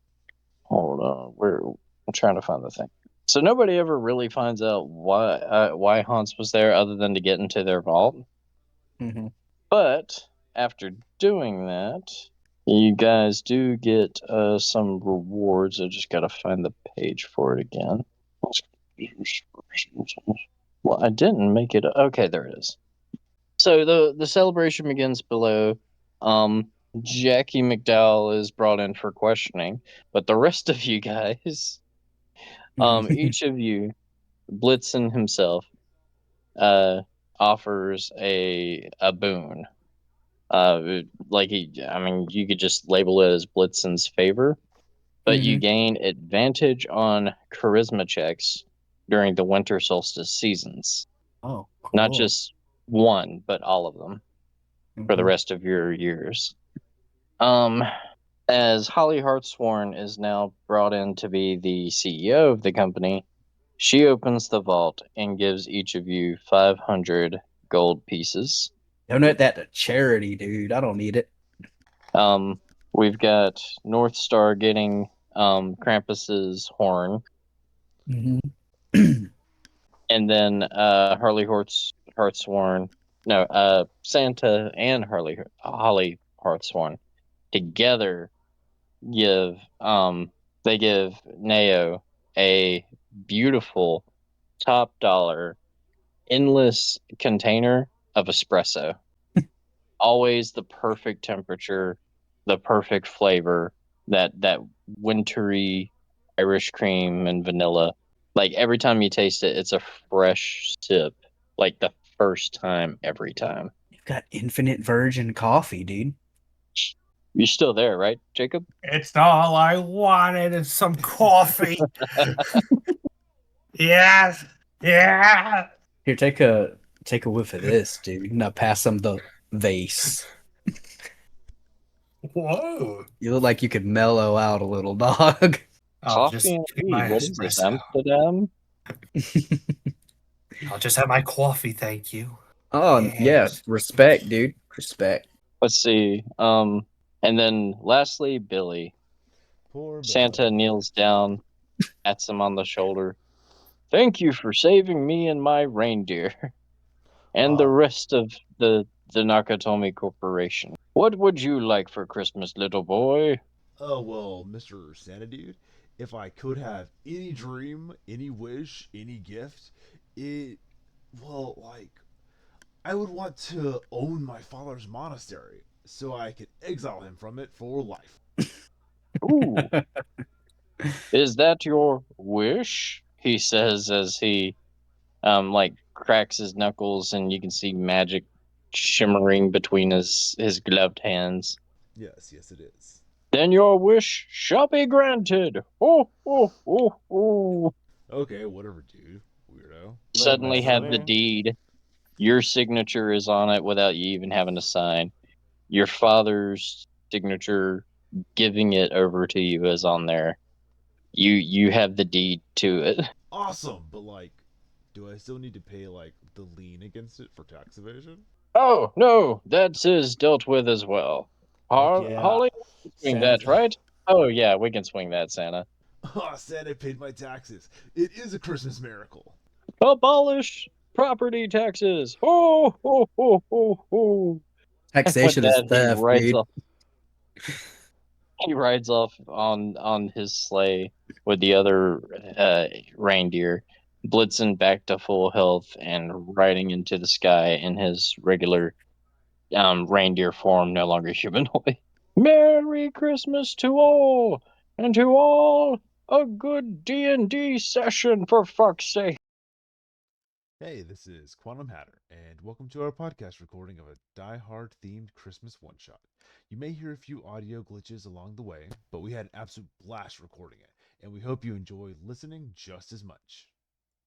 Hold on, I'm trying to find the thing. So nobody ever really finds out why Hans was there, other than to get into their vault. Mhm. But after doing that, you guys do get some rewards. I just gotta find the page for it again. Well, I didn't make it. Okay, there it is. So the celebration begins below. Jackie McDowell is brought in for questioning, but the rest of you guys, each of you, Blitzen himself, offers a boon. You could just label it as Blitzen's favor, but you gain advantage on charisma checks during the winter solstice seasons. Oh, cool. Not just one, but all of them for the rest of your years. As Holly Hartsworn is now brought in to be the CEO of the company, she opens the vault and gives each of you 500 gold pieces. Donate that to charity, dude. I don't need it. We've got North Star getting Krampus's horn, and then Santa and Holly Hartsworn together give Neo a beautiful top dollar endless container of espresso. Always the perfect temperature, the perfect flavor, that wintry Irish cream and vanilla. Like every time you taste it, it's a fresh sip, like the first time every time. You've got infinite virgin coffee, dude. You're still there, right, Jacob? It's all I wanted is some coffee. Yes. Yeah. Here, take a whiff of this, dude. Now pass him the vase. Whoa. You look like you could mellow out a little, dog. I'll just Coffee and get weed. my What is this, espresso. Amsterdam? I'll just have my coffee, thank you. Oh, Yes. yeah. Respect, dude. Respect. Let's see. And then lastly, Billy. Poor Billy. Santa kneels down pats him on the shoulder. Thank you for saving me and my reindeer, and the Uh, rest of the Nakatomi Corporation. What would you like for Christmas, little boy? oh, well, Mr. Santa Dude, if I could have any dream, any wish, any gift, it, well, like, I would want to own my father's monastery so I could exile him from it for life. Ooh, is that your wish? He says as he like cracks his knuckles and you can see magic shimmering between his gloved hands. Yes, yes, it is. Then your wish shall be granted. Oh, oh, oh, oh. Okay, whatever, dude. Weirdo. Suddenly have the Sonny? deed. Your signature is on it without you even having to sign. Your father's signature giving it over to you is on there. You have the deed to it. Awesome, but like, do I still need to pay like the lien against it for tax evasion? Oh no, that is dealt with as well. Heck yeah, Holly, swing Santa. that, right? Oh yeah, we can swing that, Santa. Oh, Santa paid my taxes. It is a Christmas miracle. Abolish property taxes. Oh, ho, ho, ho, ho. With Taxation is that, theft, dude. he rides off on his sleigh with the other reindeer, blitzing back to full health and riding into the sky in his regular reindeer form, no longer humanoid. Merry Christmas to all, and to all a good D&D session for fuck's sake. Hey, this is Quantum Hatter, and welcome to our podcast recording of a Die Hard themed Christmas one shot. You may hear a few audio glitches along the way, but we had an absolute blast recording it, and we hope you enjoy listening just as much.